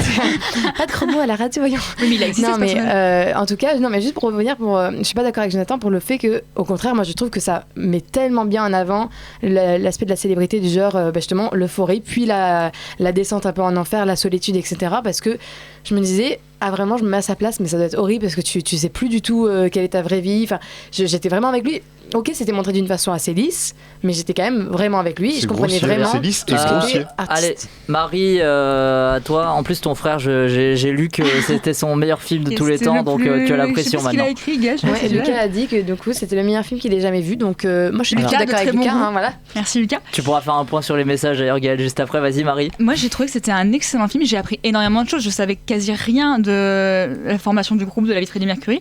Pas de chromo à la radio, voyons. Oui, mais il a existé. Non, mais en tout cas, mais juste pour revenir, je suis pas d'accord avec Jonathan pour le fait que, au contraire, moi je trouve que ça met tellement bien en avant l'aspect de la célébrité, du genre justement l'euphorie, puis la descente un peu en enfer, la solitude, etc. Parce que je me disais, vraiment, je me mets à sa place, mais ça doit être horrible parce que tu sais plus du tout quelle est ta vraie vie. Enfin, j'étais vraiment avec lui. Ok, c'était montré d'une façon assez lisse, mais j'étais quand même vraiment avec lui. Je comprenais vraiment. C'est lisse et grossier. Allez, Marie, à toi. En plus, ton frère, j'ai lu que c'était son meilleur film de tous les temps, donc tu as la pression maintenant. Je sais pas ce qu'il a écrit, gars. Lucas a dit que du coup, c'était le meilleur film qu'il ait jamais vu, donc moi je suis d'accord avec Lucas. Voilà. Merci Lucas. Tu pourras faire un point sur les messages d'ailleurs, Gaël, juste après. Vas-y, Marie. Moi, j'ai trouvé que c'était un excellent film. J'ai appris énormément de choses. Je savais quasi rien de de la formation du groupe, de la vie de Freddie Mercury.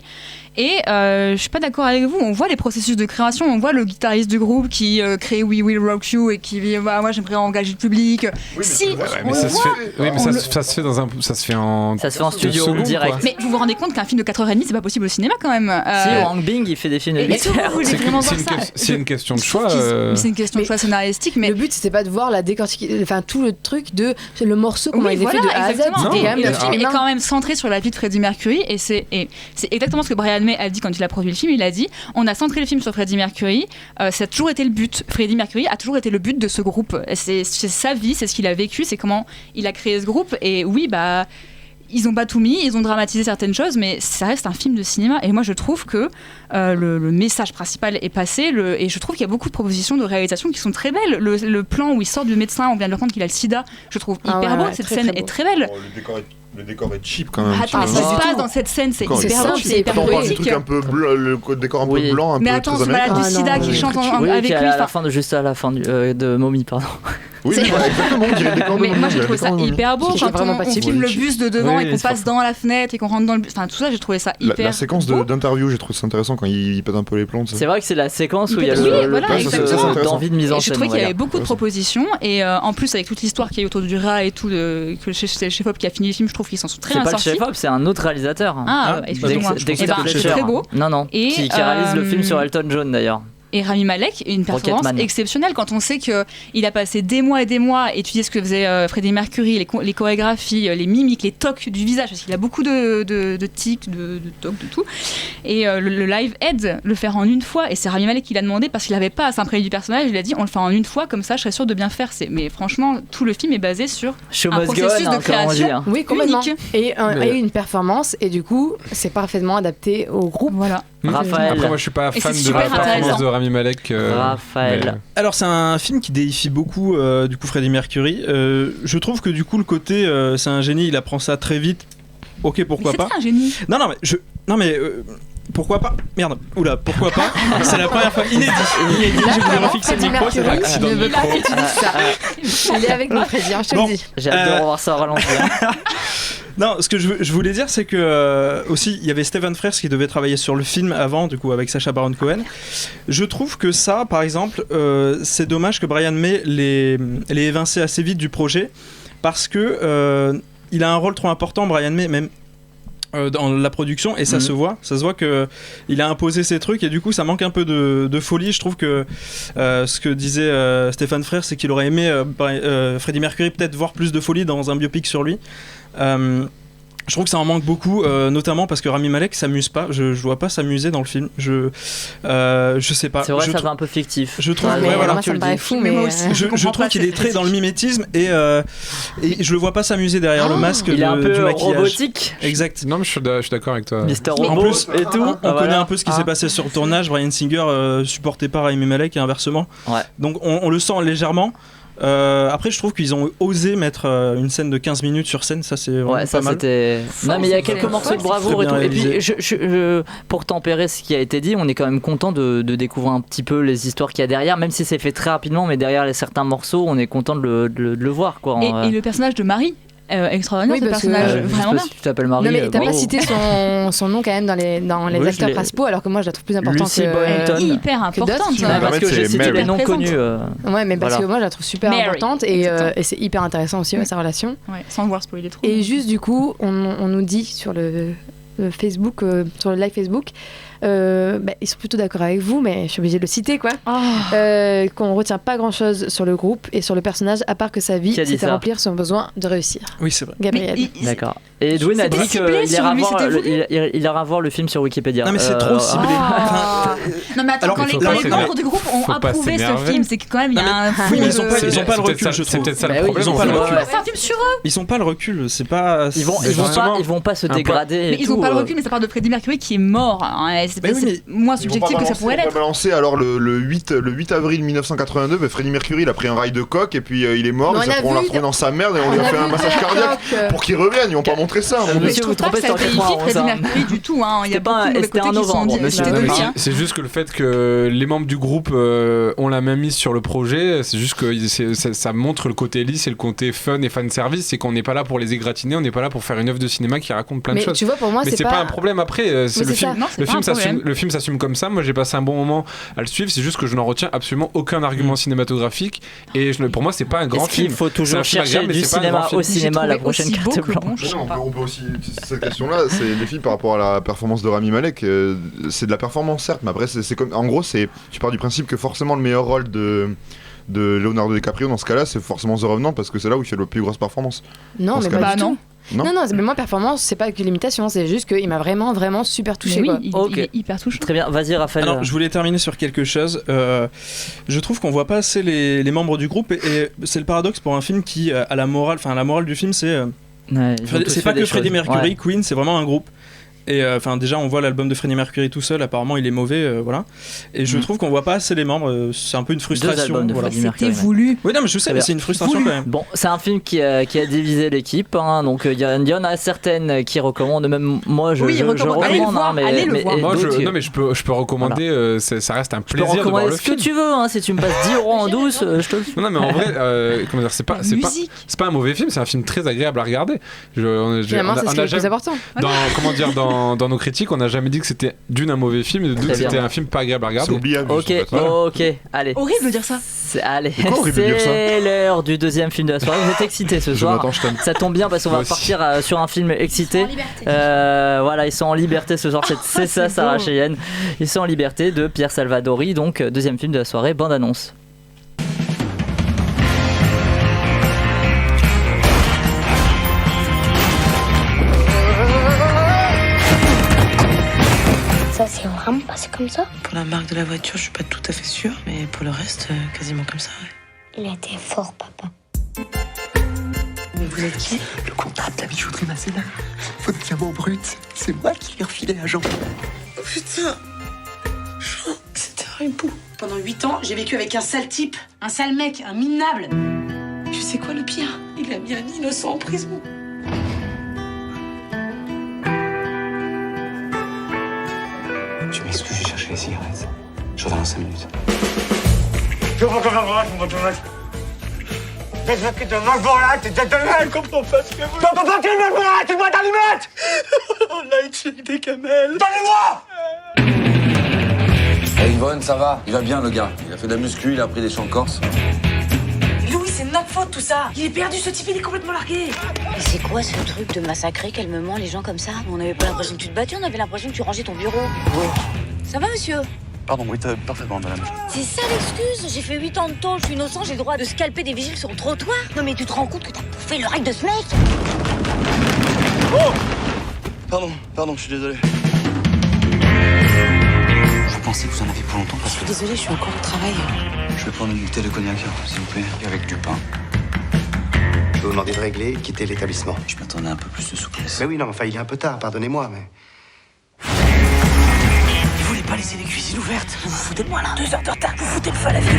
Et je suis pas d'accord avec vous. On voit les processus de création. On voit le guitariste du groupe qui crée We Will Rock You et qui dit moi j'aimerais engager le public. Mais ça se fait en studio secondes, direct. quoi. Mais vous vous rendez compte qu'un film de 4h30 c'est pas possible au cinéma quand même. Si Wang Bing il fait des films de 8 heures. C'est une question de choix. C'est une question de choix scénaristique. Mais le but c'était pas de voir la décortiquer, enfin tout le truc de le morceau comment il est fait de A à Z. Le film est quand même centré sur la vie de Freddie Mercury et c'est exactement ce que Brian May a dit quand il a produit le film. Il a dit on a centré le film sur Freddie Mercury, ça a toujours été le but. Freddie Mercury a toujours été le but de ce groupe. C'est sa vie, c'est ce qu'il a vécu, c'est comment il a créé ce groupe. Et oui, ils ont pas tout mis, ils ont dramatisé certaines choses, mais ça reste un film de cinéma. Et moi, je trouve que le message principal est passé. Et je trouve qu'il y a beaucoup de propositions de réalisation qui sont très belles. Le plan où il sort du médecin, on vient de le prendre qu'il a le sida, je trouve hyper beau. Cette scène est très belle. Le décor est cheap quand même. Attends, ça se passe dans cette scène, c'est hyper beau, c'est hyper poétique. Le truc un peu blanc, le décor un peu blanc, un peu. Mais attends, ce malade du sida qui chante avec lui. Juste à la fin de Mommy, pardon. Oui, exactement, on dirait des corps de Mais moi j'ai trouvé ça hyper beau quand on filme le bus de devant et qu'on passe dans la fenêtre et qu'on rentre dans le bus. Enfin, tout ça, j'ai trouvé ça hyper. La séquence d'interview, j'ai trouvé ça intéressant quand il pète un peu les plombs. C'est vrai que c'est la séquence où il y a l'envie de mise en scène. Je trouvais qu'il y avait beaucoup de propositions et en plus, avec toute l'histoire qu'il y a autour du rat et tout, que c'est le chef-op qui a fini le film, je trouve qu'ils s'en sont très bien sortis. C'est pas le chef-op, c'est un autre réalisateur. Ah, excusez-moi. C'est très beau. Non. Qui réalise le film sur Elton John d'ailleurs. Et Rami Malek, une performance exceptionnelle quand on sait qu'il a passé des mois et des mois à étudier ce que faisait Freddie Mercury, les chorégraphies, les mimiques, les tocs du visage, parce qu'il a beaucoup de tics, de tocs, de tout. Et le live aide le faire en une fois. Et c'est Rami Malek qui l'a demandé parce qu'il n'avait pas à s'imprégner du personnage. Il a dit on le fait en une fois, comme ça je serais sûr de bien faire. Mais franchement, tout le film est basé sur un processus de création unique. Et une performance. Et du coup, c'est parfaitement adapté au groupe. Voilà. Raphaël. Après moi je suis pas fan de la performance de Rami Malek. Raphaël. Alors c'est un film qui déifie beaucoup du coup Freddie Mercury. Je trouve que du coup le côté c'est un génie, il apprend ça très vite. Ok, pourquoi pas. C'est un génie. Non mais pourquoi pas. Merde. Oula, pourquoi pas. C'est la première fois inédit. Je voulais refixer le micro, c'est l'accident de micro. Il est avec nous, Freddy, je te le dis. J'ai hâte de revoir ça au ralenti. Non, ce que je voulais dire, c'est que aussi il y avait Stephen Frears qui devait travailler sur le film avant, du coup avec Sacha Baron Cohen. Je trouve que ça, par exemple, c'est dommage que Brian May l'ait évincé assez vite du projet, parce que il a un rôle trop important, Brian May, même dans la production, et ça se voit que il a imposé ses trucs et du coup ça manque un peu de folie. Je trouve que ce que disait Stephen Frears, c'est qu'il aurait aimé Freddie Mercury peut-être voir plus de folie dans un biopic sur lui. Je trouve que ça en manque beaucoup, notamment parce que Rami Malek s'amuse pas. Je vois pas s'amuser dans le film. Je sais pas. C'est vrai, ça fait un peu fictif. Je trouve. Moi, ça me paraît fou, mais je trouve qu'il est très dans le mimétisme et je le vois pas s'amuser derrière le masque il est un peu du maquillage. Robotique. Exact. Non, mais je suis d'accord avec toi. Mister En Robot plus, et tout. On connaît un peu ce qui s'est passé sur le tournage. Bryan Singer supportait pas Rami Malek et inversement. Ouais. Donc on le sent légèrement. Après je trouve qu'ils ont osé mettre une scène de 15 minutes sur scène, ça c'est vraiment pas mal. Non mais il y a quelques morceaux de bravoure et tout. Et puis pour tempérer ce qui a été dit, on est quand même content de découvrir un petit peu les histoires qu'il y a derrière, même si c'est fait très rapidement, mais derrière certains morceaux on est content de le voir quoi. Et le personnage de Marie extraordinaire, ce personnage, vraiment bien. Si tu t'appelles Marie. Non mais t'as pas cité son nom quand même dans les acteurs principaux, alors que moi je la trouve plus importante que hyper importante. Parce que j'ai cité les noms connus. Ouais, mais parce que moi je la trouve super importante et c'est hyper intéressant aussi sa relation. Ouais, sans voir spoiler trop. Et juste du coup, on nous dit sur le Facebook, sur le live Facebook, ils sont plutôt d'accord avec vous, mais je suis obligée de le citer quoi. Qu'on retient pas grand chose sur le groupe et sur le personnage, à part que sa vie c'était remplir son besoin de réussir. Oui, c'est vrai. Gabriel. D'accord. Et Edwin a dit qu'il ira voir le film sur Wikipédia. Non mais c'est trop ciblé. Non mais attends, quand les membres du groupe ont approuvé ce film, c'est que quand même il y a un fond. Ils ont pas le recul, je trouve. C'est peut-être ça le problème. C'est un film sur eux. Ils ont pas le recul, c'est pas. Ils vont pas se dégrader. Mais ils ont pas le recul, mais ça part de Freddie Mercury qui est mort. c'est moins subjectif que ça pourrait l'être. On va balancer alors le 8 avril 1982, Freddie Mercury il a pris un rail de coke et puis il est mort, et on l'a retrouvé dans sa merde et on lui a fait un massage cardiaque pour qu'il revienne, ils n'ont pas montré ça. Mais je trouve pas que ça qualifie Freddie Mercury du tout, il y a beaucoup de côtés qui sont dit. C'est juste que le fait que les membres du groupe ont la main mise sur le projet, c'est juste que ça montre le côté lisse et le côté fun et fan service, c'est qu'on n'est pas là pour les égratiner, on n'est pas là pour faire une œuvre de cinéma qui raconte plein de choses. Tu vois, pour moi, mais c'est pas un problème après, le film s'assume comme ça. Moi j'ai passé un bon moment à le suivre, c'est juste que je n'en retiens absolument aucun argument cinématographique et pour moi c'est pas un grand film. Il faut toujours chercher du cinéma au cinéma la prochaine carte blanche. On peut aussi, cette question-là, c'est les films par rapport à la performance de Rami Malek, c'est de la performance certes, mais après c'est comme, en gros tu pars du principe que forcément le meilleur rôle de Leonardo DiCaprio dans ce cas-là c'est forcément The Revenant parce que c'est là où il fait la plus grosse performance. Non mais pas du tout. Non, mais moi performance c'est pas que l'imitation, c'est juste qu'il m'a vraiment super touché. Oui, il est hyper touchant. Très bien, vas-y Raphaël. Alors je voulais terminer sur quelque chose. Je trouve qu'on voit pas assez les membres du groupe et c'est le paradoxe pour un film qui a la morale du film c'est pas que Freddie Mercury, Queen, c'est vraiment un groupe. Et déjà on voit l'album de Freddie Mercury tout seul, apparemment il est mauvais, voilà. Et je trouve qu'on voit pas assez les membres, c'est un peu une frustration. C'était voulu. Oui non mais je sais, mais c'est une frustration quand même. Bon, c'est un film qui a divisé l'équipe, donc il y en a certaines qui recommandent, même moi je recommande. Allez le voir. Non mais je peux recommander, ça reste un plaisir de voir le film. Ce que tu veux, si tu me passes 10 € en douce, je te le fais. Non mais en vrai, comment dire, c'est pas un mauvais film, c'est un film très agréable à regarder. Finalement c'est ce qui est le plus important. Dans nos critiques, on n'a jamais dit que c'était un mauvais film, et que c'était un film pas agréable à regarder. C'est oubliable. Ok, allez. Horrible de dire ça. C'est l'heure du deuxième film de la soirée. Vous êtes excités ce soir. Ça tombe bien parce qu'on va partir sur un film excité. Voilà, ils sont en liberté ce soir. C'est ça, Sarah Cheyenne. Ils sont en liberté de Pierre Salvadori. Donc deuxième film de la soirée, bande annonce. Ça s'est vraiment passé comme ça? Pour la marque de la voiture, je suis pas tout à fait sûre, mais pour le reste, quasiment comme ça, ouais. Il était fort, papa. Mais vous êtes qui? Le comptable de la bijouterie Masséna. Votre diamant brut, c'est moi qui lui ai refilé à Jean. Oh putain! Jean, c'était un hibou. Pendant 8 ans, j'ai vécu avec un sale type, un sale mec, un minable. Tu sais quoi le pire? Il a mis un innocent en prison. Tu m'excuses, j'ai cherché les cigarettes. Je reviens dans 5 minutes. Je vois comme un vrai, je me tourne. Qu'est-ce que tu me voilà, t'es de mal, comprends pas ce que vous... T'entends pas, tu me voilà, tu dois t'allumer. On a utilisé des camels. Donnez-moi. Hey Yvonne, ça va? Il va bien le gars. Il a fait de la muscu, il a pris des chants corse. Louis, c'est notre faute tout ça. Il est perdu, ce type, il est complètement largué. Mais c'est quoi ce truc de massacrer calmement les gens comme ça? On n'avait pas l'impression que tu te battais, on avait l'impression que tu rangeais ton bureau. Ça va, monsieur? Pardon, oui, parfaitement, madame. C'est ça l'excuse? J'ai fait 8 ans de tôle, je suis innocent, j'ai le droit de scalper des vigiles sur le trottoir. Non mais tu te rends compte que t'as bouffé le règle de ce mec? Oh! Pardon, je suis désolé. Je pensais que vous en avez pour longtemps. Je suis désolée, je suis encore au travail. Je vais prendre une bouteille de cognac, s'il vous plaît, et avec du pain. Je vais vous demander de régler et quitter l'établissement. Je m'attendais à un peu plus de souplesse. Mais oui, non, enfin, il est un peu tard, pardonnez-moi, mais... Vous voulez pas laisser les cuisines ouvertes? Vous vous foutez de moi, là? 2 heures de retard, vous foutez le feu à la ville.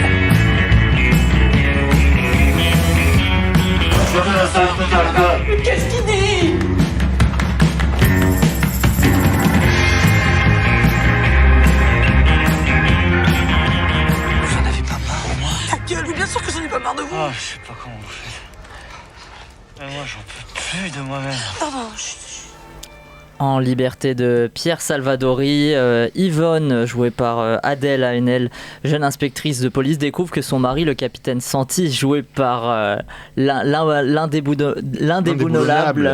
Qu'est-ce qu'il dit? Vous en avez pas marre de moi? Ta gueule, mais bien sûr que j'en ai pas marre de vous. Ah, je sais pas comment vous faites. Mais moi, j'en peux plus de moi-même. Pardon, En liberté de Pierre Salvadori, Yvonne, jouée par Adèle Haenel, jeune inspectrice de police, découvre que son mari, le capitaine Santi, joué par l'indéboulonnable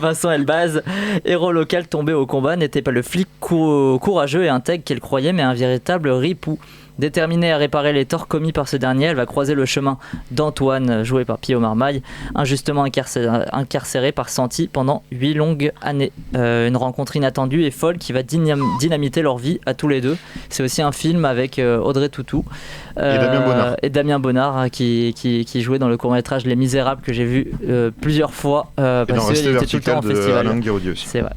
Vincent Elbaz, héros local tombé au combat, n'était pas le flic courageux et intègre qu'elle croyait, mais un véritable ripou. Déterminée à réparer les torts commis par ce dernier, elle va croiser le chemin d'Antoine, joué par Pio Marmaille, injustement incarcéré par Santi pendant 8 longues années. Une rencontre inattendue et folle qui va dynamiter leur vie à tous les deux. C'est aussi un film avec Audrey Tautou et Damien Bonnard qui jouait dans le court-métrage Les Misérables que j'ai vu plusieurs fois parce qu'il était tout le temps en festival. Alain Guiraudier aussi. C'est vrai.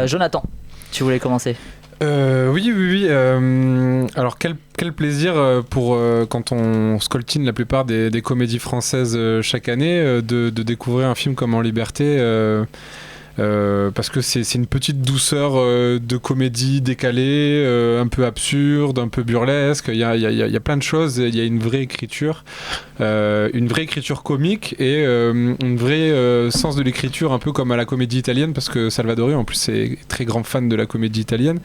Jonathan, tu voulais commencer? Oui. Alors quel plaisir pour quand on scoltine la plupart des comédies françaises chaque année de découvrir un film comme En Liberté. Parce que c'est une petite douceur de comédie décalée, un peu absurde, un peu burlesque. Il y a plein de choses. Il y a une vraie écriture comique et une vraie sens de l'écriture, un peu comme à la comédie italienne, parce que Salvadori en plus est très grand fan de la comédie italienne.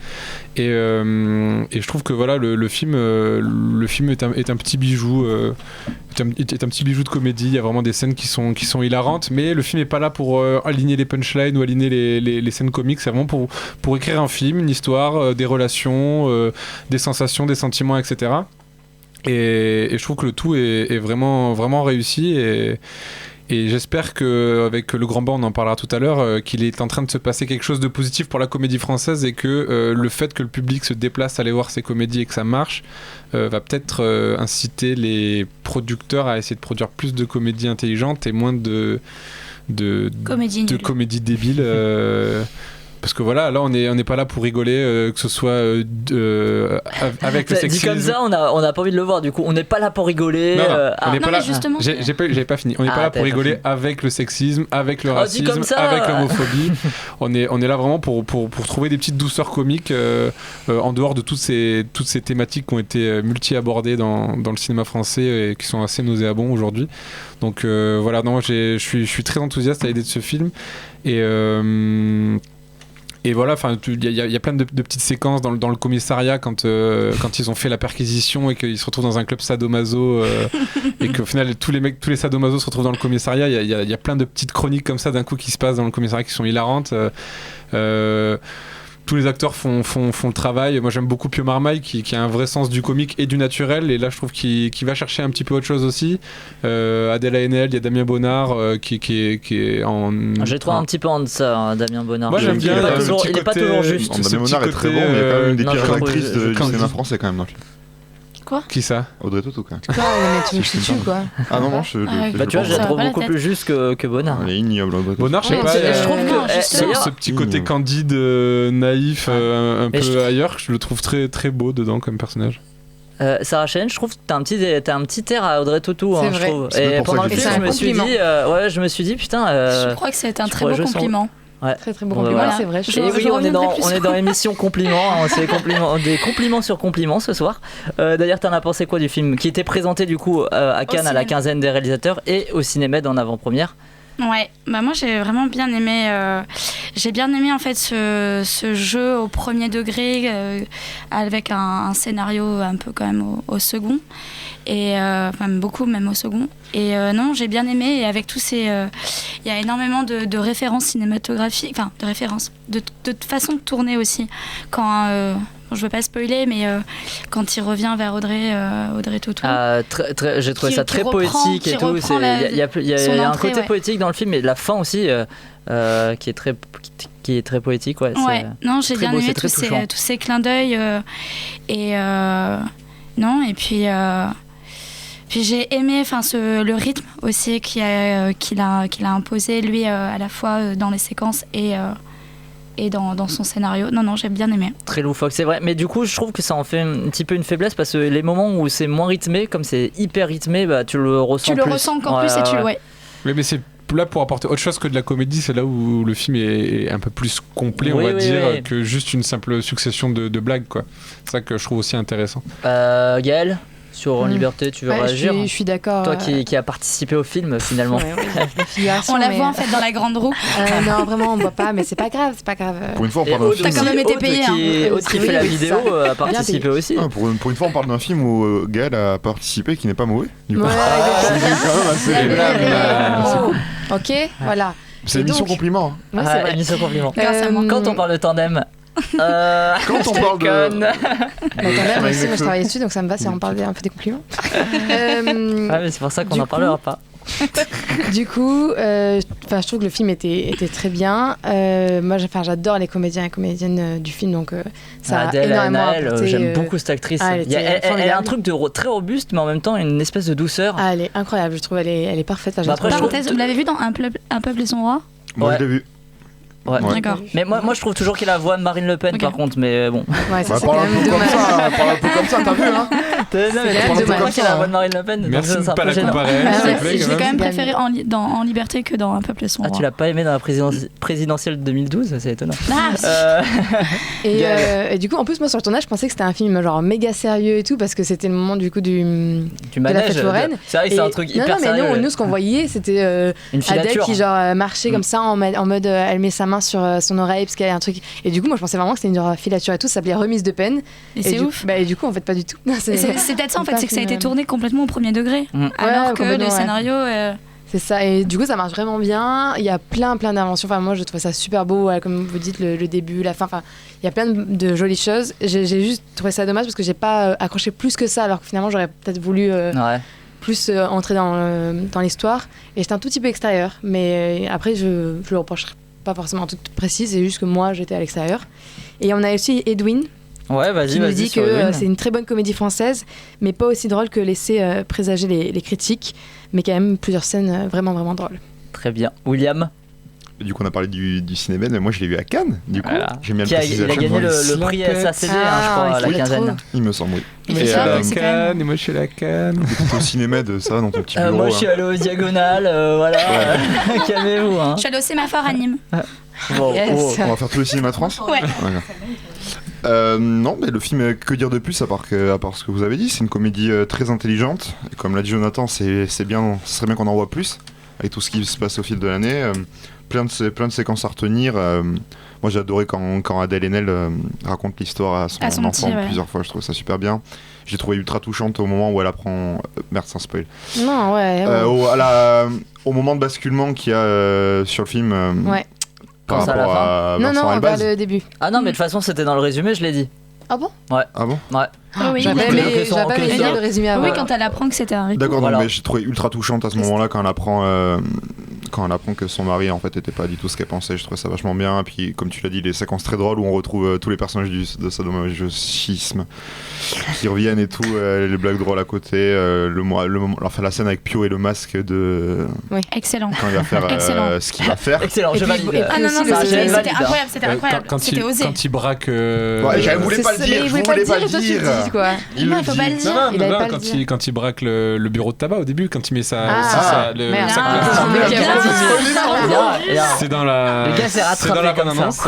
Et je trouve que voilà, le film est un petit bijou. Est un petit bijou de comédie. Il y a vraiment des scènes qui sont hilarantes, mais le film n'est pas là pour aligner les punchlines ou aligner les scènes comiques. C'est vraiment pour écrire un film, une histoire, des relations, des sensations, des sentiments, etc. Et je trouve que le tout est vraiment, vraiment réussi. Et j'espère qu'avec Le Grand Banc, on en parlera tout à l'heure, qu'il est en train de se passer quelque chose de positif pour la comédie française et que le fait que le public se déplace à aller voir ces comédies et que ça marche va peut-être inciter les producteurs à essayer de produire plus de comédies intelligentes et moins de comédies débiles. Parce que voilà, là on n'est pas là pour rigoler, que ce soit avec le sexisme. Dit comme ça, on n'a pas envie de le voir. Du coup, on n'est pas là pour rigoler. On n'est pas là. Justement. J'avais pas fini. On n'est pas là pour rigoler avec le sexisme, avec le racisme, avec l'homophobie. on est là vraiment pour trouver des petites douceurs comiques en dehors de toutes ces thématiques qui ont été multi-abordées dans le cinéma français et qui sont assez nauséabonds aujourd'hui. Donc voilà, non, je suis très enthousiaste à l'idée de ce film et voilà, il y a plein de petites séquences dans le commissariat quand ils ont fait la perquisition et qu'ils se retrouvent dans un club sadomaso et qu'au final tous les sadomasos se retrouvent dans le commissariat. Il y a plein de petites chroniques comme ça d'un coup qui se passent dans le commissariat qui sont hilarantes. Tous les acteurs font le travail. Moi j'aime beaucoup Pio Marmaille qui a un vrai sens du comique et du naturel, et là je trouve qu'il va chercher un petit peu autre chose aussi. Adèle Haenel, il y a Damien Bonnard qui est en... J'ai trouvé un petit peu en deçà, Damien Bonnard. Moi j'aime bien, il n'est pas toujours juste. Damien Bonnard est très bon, mais il y a quand même une des pires actrices du cinéma français quand même dans le film. Quoi ? Qui ça ? Audrey Tautou quand même. Quoi, mais tu me chies dessus quoi. Ah non, tu vois, je la trouve beaucoup plus juste que Bonnard. Elle est ignoble, Audrey Tautou. Bonnard, je sais pas, je trouve que ce petit côté candide, naïf, un peu ailleurs, je le trouve très, très beau dedans comme personnage. Sarah Cheyenne, je trouve que t'as un petit air à Audrey Tautou, je trouve. Et pendant le film, je me suis dit putain. Je crois que c'est un très beau compliment. Ouais. Très très bon compliment, c'est vrai. Oui, on est dans l'émission compliments, c'est des compliments sur compliments ce soir. D'ailleurs, t'en as pensé quoi du film qui était présenté du coup à Cannes à la quinzaine des réalisateurs et au Cinémed en avant-première? Ouais, moi j'ai vraiment bien aimé. J'ai bien aimé en fait ce jeu au premier degré avec un scénario un peu quand même au second. Et beaucoup même au second. Et non, j'ai bien aimé, et avec tous ces il y a énormément de références cinématographiques, enfin de références de façon de tourner aussi quand je veux pas spoiler, mais quand il revient vers Audrey Tautou, j'ai trouvé ça très poétique et tout. Il y a un côté poétique dans le film, et la fin aussi qui est très poétique. Ouais, non, j'ai bien aimé tous ces clins d'œil et puis j'ai aimé le rythme aussi qu'il a imposé lui à la fois dans les séquences et dans son scénario. Non, j'ai bien aimé. Très loufoque, c'est vrai. Mais du coup, je trouve que ça en fait un petit peu une faiblesse, parce que les moments où c'est moins rythmé, comme c'est hyper rythmé, tu le ressens plus. Tu le ressens encore plus et tu le... Oui, mais c'est là pour apporter autre chose que de la comédie. C'est là où le film est un peu plus complet, on va dire, que juste une simple succession de blagues, quoi. C'est ça que je trouve aussi intéressant. Gaëlle, sur En Liberté, tu veux réagir? Je suis d'accord. Toi qui as participé au film finalement. On la voit en fait dans la grande roue. Non, vraiment on voit pas, mais c'est pas grave. Pour une fois on parle d'un film. T'as quand même été payé. Autre qui fait la vidéo a participé aussi. Pour une fois on parle d'un film où Gaël a participé qui n'est pas mauvais. Du coup. C'est quand même assez. Ok, voilà. C'est émission compliment. Émission compliment. Quand on parle de tandem. Quand on parle de... Tandem aussi, moi je travaillais dessus, donc ça me va si on parle un peu des compliments. Mais c'est pour ça qu'on n'en parlera pas. Du coup, je trouve que le film était très bien. Moi, j'adore les comédiens et comédiennes du film, donc ça a énormément apporté. J'aime beaucoup cette actrice. Elle a un truc très robuste, mais en même temps une espèce de douceur. Elle est incroyable, je trouve. Elle est parfaite. Parenthèse, vous l'avez vu dans Un peuple et son roi? Moi, je l'ai vu. Ouais. D'accord. Mais moi je trouve toujours qu'il a la voix de Marine Le Pen par contre, mais bon. Ouais, ça c'est quand même dommage. Parle un peu comme ça, t'as vu hein. Je crois qu'il a la voix de Marine Le Pen. Merci de pas la comparer. Je l'ai quand même préféré en Liberté que dans Un peuple et son roi. Ah, tu l'as pas aimé dans la présidentielle de 2012, c'est étonnant. Et du coup, en plus, moi sur le tournage, je pensais que c'était un film genre méga sérieux et tout, parce que c'était le moment du coup de la fête foraine. C'est vrai que c'est un truc hyper sérieux. Non, mais nous, ce qu'on voyait, c'était Adèle qui genre marchait comme ça en mode elle met sa main sur son oreille parce qu'il y a un truc. Et du coup, moi, je pensais vraiment que c'était une filature et tout. Ça s'appelait Remise de peine. Et c'est ouf. Et du coup, en fait, pas du tout. C'est peut-être ça en fait, c'est que ça a été tourné complètement au premier degré, alors que le scénario. C'est ça, et du coup ça marche vraiment bien. Il y a plein d'inventions. Enfin, moi je trouve ça super beau, comme vous dites, le début, la fin. Enfin, il y a plein de jolies choses. J'ai juste trouvé ça dommage parce que j'ai pas accroché plus que ça, alors que finalement j'aurais peut-être voulu plus entrer dans l'histoire. Et j'étais un tout petit peu extérieur, mais après je le reprocherai pas forcément tout précis, c'est juste que moi j'étais à l'extérieur. Et on a aussi Edwin. Ouais, qui nous dit que c'est une très bonne comédie française, mais pas aussi drôle que laisser présager les critiques, mais quand même plusieurs scènes vraiment drôles. Très bien. William? Du coup, on a parlé du cinéma, mais moi je l'ai vu à Cannes. Du coup, j'ai bien précisé. Il a gagné le prix SACD, je crois, à la quinzaine. Il me semble, oui. Et je suis à la Cannes, et moi je suis à la Cannes. T'es au cinéma de ça dans ton petit bureau. Moi je suis allé aux Diagonales, voilà. Calmez-vous. Je suis allé au Sémaphore à Nîmes. On va faire tous les cinémas de France. Ouais. Non, mais le film, que dire de plus à part ce que vous avez dit, c'est une comédie très intelligente. Et comme l'a dit Jonathan, ce serait bien qu'on en voit plus avec tout ce qui se passe au fil de l'année. Plein de séquences à retenir. Moi j'ai adoré quand Adèle Haenel raconte l'histoire à son enfant plusieurs fois, je trouve ça super bien. J'ai trouvé ultra touchante au moment où elle apprend... Merde, sans spoil. Non, au moment de basculement qu'il y a sur le film. Par rapport à Vincent on parle le début. Ah non, mais de toute façon c'était dans le résumé, je l'ai dit. Ah bon? Ouais. Ah bon? Ouais. Oui, j'avais aimé le résumé avant. Oui, quand elle apprend que c'était un ricou. D'accord, mais j'ai trouvé ultra touchante à ce moment-là quand elle apprend que son mari en fait était pas du tout ce qu'elle pensait. Je trouvais ça vachement bien. Et puis comme tu l'as dit, les séquences très drôles où on retrouve tous les personnages de sadomasochisme qui reviennent et tout, les blagues drôles à côté, la scène avec Pio et le masque de. Oui, excellent. Quand il va faire ce qu'il va faire. Excellent, je valide. Ah non, c'était incroyable, c'était osé. Quand il braque. Je voulais pas le dire, je voulais pas le dire. Il faut pas le dire. Quand il braque le bureau de tabac au début, quand il met sa. C'est dans la bonne annonce.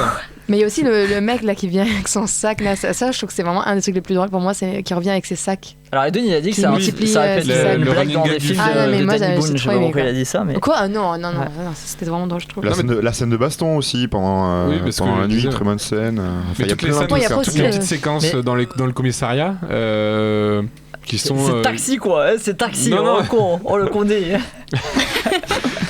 Mais il y a aussi le mec là qui vient avec son sac là, ça je trouve que c'est vraiment un des trucs les plus drôles pour moi, c'est qui revient avec ses sacs. Alors Edwin il a dit que ça répète une blague dans des films de Danny Boone, je sais pas pourquoi il a dit ça mais... Quoi non, c'était vraiment drôle je trouve. La scène de baston aussi pendant la nuit, très bonne scène. Il y a toutes les petites séquences dans le commissariat qui sont... C'est taxi quoi, c'est taxi, le condé.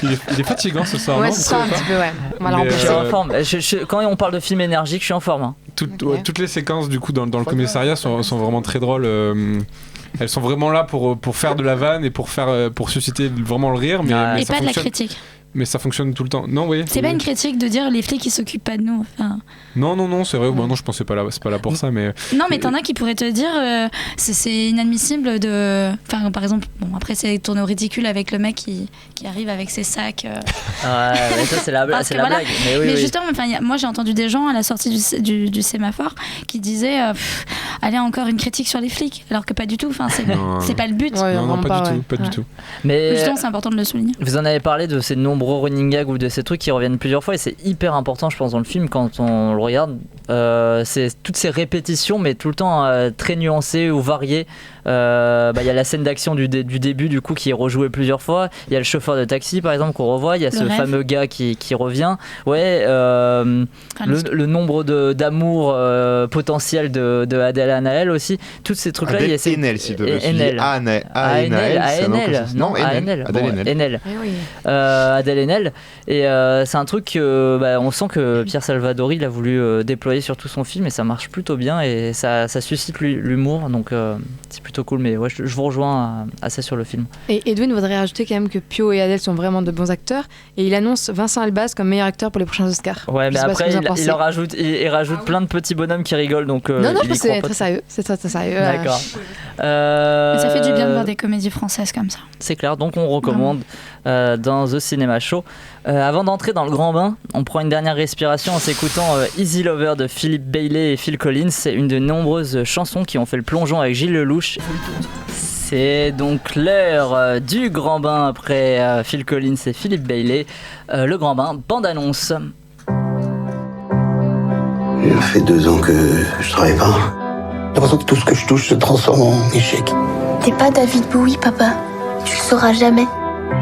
Il est fatigant ce soir, non? Ouais, ce soir un petit peu, ouais. On va la remplacer. Je suis en forme. Quand on parle de film énergique, je suis en forme. Hein. Toutes les séquences du coup dans le commissariat sont vraiment très drôles. Elles sont vraiment là pour faire de la vanne et pour susciter vraiment le rire. Mais et pas de la critique. Mais ça fonctionne tout le temps. Non, oui. C'est pas une critique de dire les flics ils s'occupent pas de nous. Enfin... Non, c'est vrai. Ouais. Non, je pensais pas là. C'est pas là pour ça, mais. Non, mais t'en as qui pourraient te dire c'est inadmissible de. Enfin, par exemple, bon après c'est tourné au ridicule avec le mec qui arrive avec ses sacs. Ouais, mais ça c'est la blague. Mais justement, moi j'ai entendu des gens à la sortie du sémaphore qui disaient allez encore une critique sur les flics, alors que pas du tout. Enfin, c'est pas le but. Ouais, non, pas du tout. Mais justement, c'est important de le souligner. Vous en avez parlé de ces nombreux running gags ou de ces trucs qui reviennent plusieurs fois et c'est hyper important je pense dans le film quand on le regarde, c'est toutes ces répétitions mais tout le temps très nuancées ou variées. Il y a la scène d'action du début du coup qui est rejouée plusieurs fois, il y a le chauffeur de taxi par exemple qu'on revoit, il y a ce fameux gars qui revient, le nombre d'amour potentiel de Adèle Haenel aussi, tous ces trucs là. Adèle Haenel s'il te plaît. Adèle Haenel et c'est un truc on sent que Pierre Salvadori l'a voulu déployer sur tout son film et ça marche plutôt bien et ça suscite l'humour donc c'est plutôt cool mais je vous rejoins assez sur le film. Et Edwin voudrait rajouter quand même que Pio et Adèle sont vraiment de bons acteurs et il annonce Vincent Elbaz comme meilleur acteur pour les prochains Oscars. Ouais mais après il rajoute plein de petits bonhommes qui rigolent donc non je pense que c'est très sérieux. D'accord. Ça fait du bien de voir des comédies françaises comme ça. C'est clair, donc on recommande dans The Cinema Show. Avant d'entrer dans le grand bain, on prend une dernière respiration en s'écoutant Easy Lover de Philippe Bailey et Phil Collins. C'est une de nombreuses chansons qui ont fait le plongeon avec Gilles Lelouch. C'est donc l'heure du grand bain après Phil Collins et Philippe Bailey. Le grand bain, bande-annonce. Ça fait 2 ans que je travaille pas. J'ai l'impression que tout ce que je touche se transforme en échec. T'es pas David Bowie, papa. Tu le sauras jamais.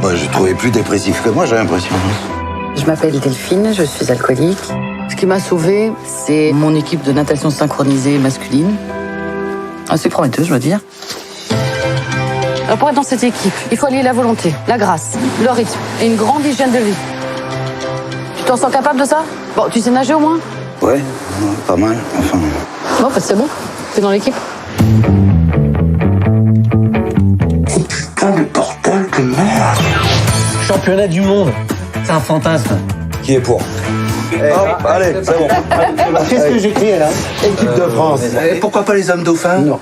Moi, je trouvais plus dépressif que moi, j'ai l'impression. Je m'appelle Delphine, je suis alcoolique. Ce qui m'a sauvée, c'est mon équipe de natation synchronisée masculine. Assez prometteuse, je dois dire. Alors pour être dans cette équipe, il faut allier la volonté, la grâce, le rythme et une grande hygiène de vie. Tu t'en sens capable de ça? Bon, tu sais nager au moins? Ouais, pas mal, enfin... Bon, bah c'est bon, t'es dans l'équipe. Putain de bordel de merde. Championnat du monde, c'est un fantasme. Qui est pour? Hop, allez, c'est bon. Qu'est-ce que j'écris là? Équipe de France. Et pourquoi pas les hommes dauphins? Non.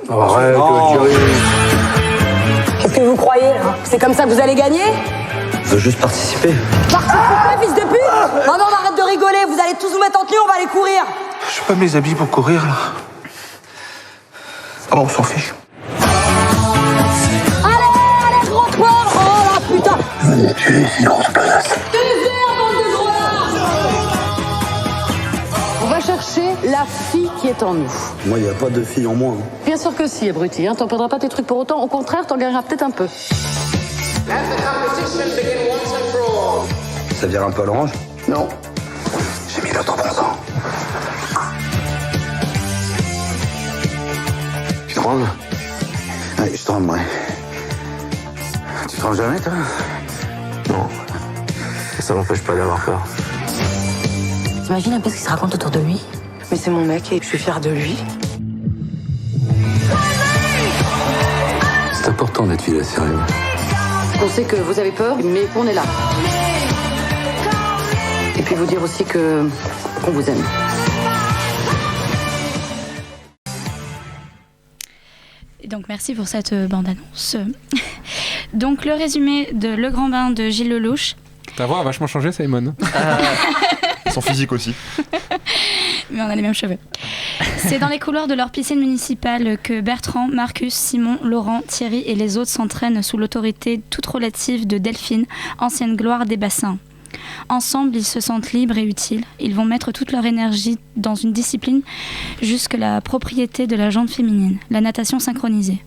Arrête, Qu'est-ce que vous croyez là? C'est comme ça que vous allez gagner? Je veux juste participer. Participer, fils de pute! Oh non, arrête de rigoler, vous allez tous vous mettre en tenue, on va aller courir! Je suis pas mes habits pour courir, là. Ah bon, on s'en fiche. Allez, gros porc! Oh la putain! Vous me tuez, c'est une grosse connasse. On va chercher la fille qui est en nous. Moi, il n'y a pas de fille en moi. Bien sûr que si, abruti, hein. T'en perdras pas tes trucs pour autant, au contraire, t'en gagneras peut-être un peu. Ça vire un peu à l'orange? Non. J'ai mis l'autre bon sang. Tu trembles? Ouais, je tremble, ouais. Tu trembles jamais, toi? Non. Ça m'empêche pas d'avoir peur. T'imagines un peu ce qui se raconte autour de lui? Mais c'est mon mec et je suis fière de lui. C'est important d'être fille à sérieux. On sait que vous avez peur, mais qu'on est là. Et puis vous dire aussi qu'on vous aime. Et donc merci pour cette bande-annonce. Donc le résumé de Le Grand Bain de Gilles Lelouch. Ta voix a vachement changé, Simon. Son physique aussi. Mais on a les mêmes cheveux. C'est dans les couloirs de leur piscine municipale que Bertrand, Marcus, Simon, Laurent, Thierry et les autres s'entraînent sous l'autorité toute relative de Delphine, ancienne gloire des bassins. Ensemble, ils se sentent libres et utiles. Ils vont mettre toute leur énergie dans une discipline jusque la propriété de la jante féminine, la natation synchronisée.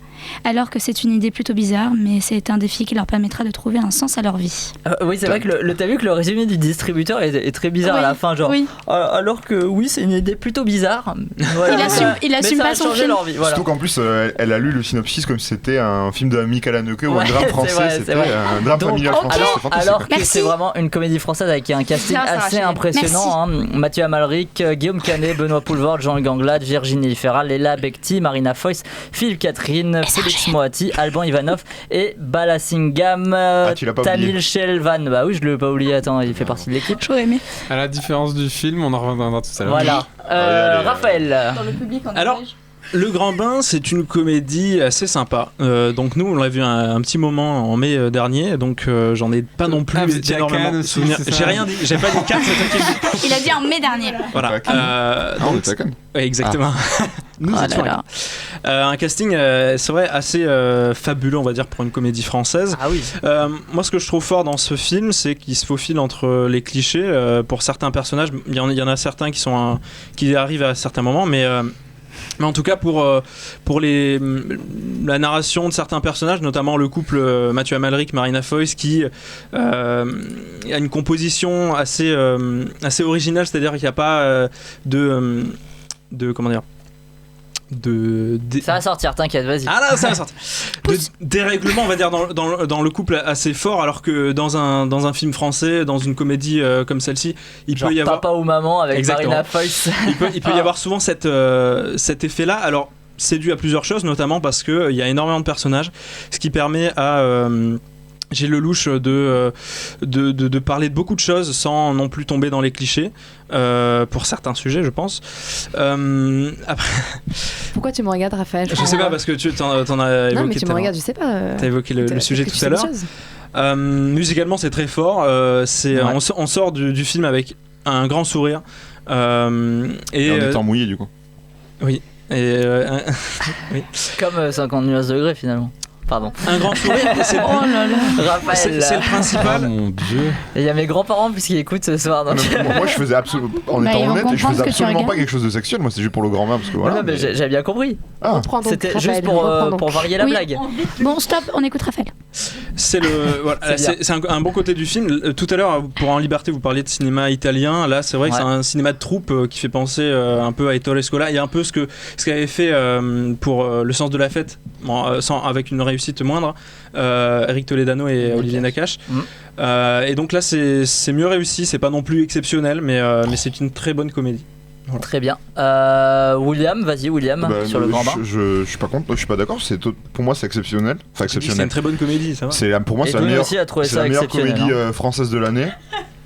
Alors que c'est une idée plutôt bizarre, mais c'est un défi qui leur permettra de trouver un sens à leur vie. Oui, c'est vrai que t'as vu que le résumé du distributeur est très bizarre à la fin, genre. Oui. Alors que oui, c'est une idée plutôt bizarre. Voilà, il assume pas son film. Leur vie, voilà. Surtout qu'en plus, elle a lu le synopsis comme si c'était un film de Michael Haneke ou un drame français. C'était un drame familial français. Alors que c'est vraiment une comédie française avec un casting assez impressionnant. Hein. Mathieu Amalric, Guillaume Canet, Benoît Poulvord, Jean Ganglade, Virginie Ferral, Léla Becti, Marina Foïs, Philippe Catherine, Félix Moati, Alban Ivanov et Balasingam Tamil Shelvan. Bah oui, je l'ai pas oublié, attends, il fait partie de l'équipe. J'aurais aimé. À la différence du film, on en reviendra tout à l'heure. Voilà. Raphaël. Dans le public, on Alors, Le Grand Bain, c'est une comédie assez sympa. Donc nous, on l'a vu un petit moment en mai dernier, donc j'en ai pas non plus énormément souvenir. J'ai rien dit, j'ai pas dit Cannes, c'est toi qui le dis. Il a dit en mai dernier. Voilà. On était à Cannes. Ouais, exactement. Nous étions là. Un casting, c'est vrai, assez fabuleux, on va dire, pour une comédie française. Ah oui. Moi, ce que je trouve fort dans ce film, c'est qu'il se faufile entre les clichés. Pour certains personnages, il y en a certains qui arrivent à certains moments, mais en tout cas pour la narration de certains personnages, notamment le couple Mathieu Amalric, Marina Foïs, qui a une composition assez originale, c'est-à-dire qu'il n'y a pas de comment dire, ça va sortir, t'inquiète, vas-y. Ah là, ça va sortir. De dérèglement, on va dire, dans le couple assez fort, alors que dans un film français, dans une comédie comme celle-ci, il peut y avoir papa ou maman avec Exactement. Marina Foïs. Il peut y avoir souvent cet effet-là. Alors, c'est dû à plusieurs choses, notamment parce qu'il y a énormément de personnages, ce qui permet à Gilles Lelouch de parler de beaucoup de choses sans non plus tomber dans les clichés, pour certains sujets, je pense. Après... Pourquoi tu me regardes, Raphaël? Je sais pas, parce que tu t'en as évoqué. Non, mais tu me regardes, je sais pas. T'as évoqué le sujet tout à l'heure. Musicalement, c'est très fort. On sort du film avec un grand sourire. Et en étant mouillé, du coup. Oui. Oui. Comme 50 nuances de degrés, finalement. Pardon. Un grand sourire, c'est Raphaël, c'est le principal. Oh mon Dieu. Et il y a mes grands-parents puisqu'ils écoutent ce soir. Donc... Moi, je faisais absolument, en étant honnête, je faisais absolument pas quelque chose de sexuel. Moi, c'est juste pour le grand-mère parce que voilà. Non, mais j'avais bien compris. Ah. C'était juste pour varier la blague. Bon, stop, on écoute Raphaël. C'est un bon côté du film. Tout à l'heure, pour En Liberté, vous parliez de cinéma italien. Là, c'est vrai que c'est un cinéma de troupe qui fait penser un peu à Ettore Scola. Il y a un peu ce qu'avait fait pour Le Sens de la Fête, avec une réussite moindre, Eric Toledano et Olivier Nakache. Et donc là, c'est mieux réussi. C'est pas non plus exceptionnel, mais c'est une très bonne comédie. Voilà. Très bien. William, vas-y William, sur le grand bain. Je suis pas contre, je suis pas d'accord. Pour moi, c'est exceptionnel. Enfin, exceptionnel. C'est une très bonne comédie, ça va. Pour moi, c'est la meilleure comédie française de l'année.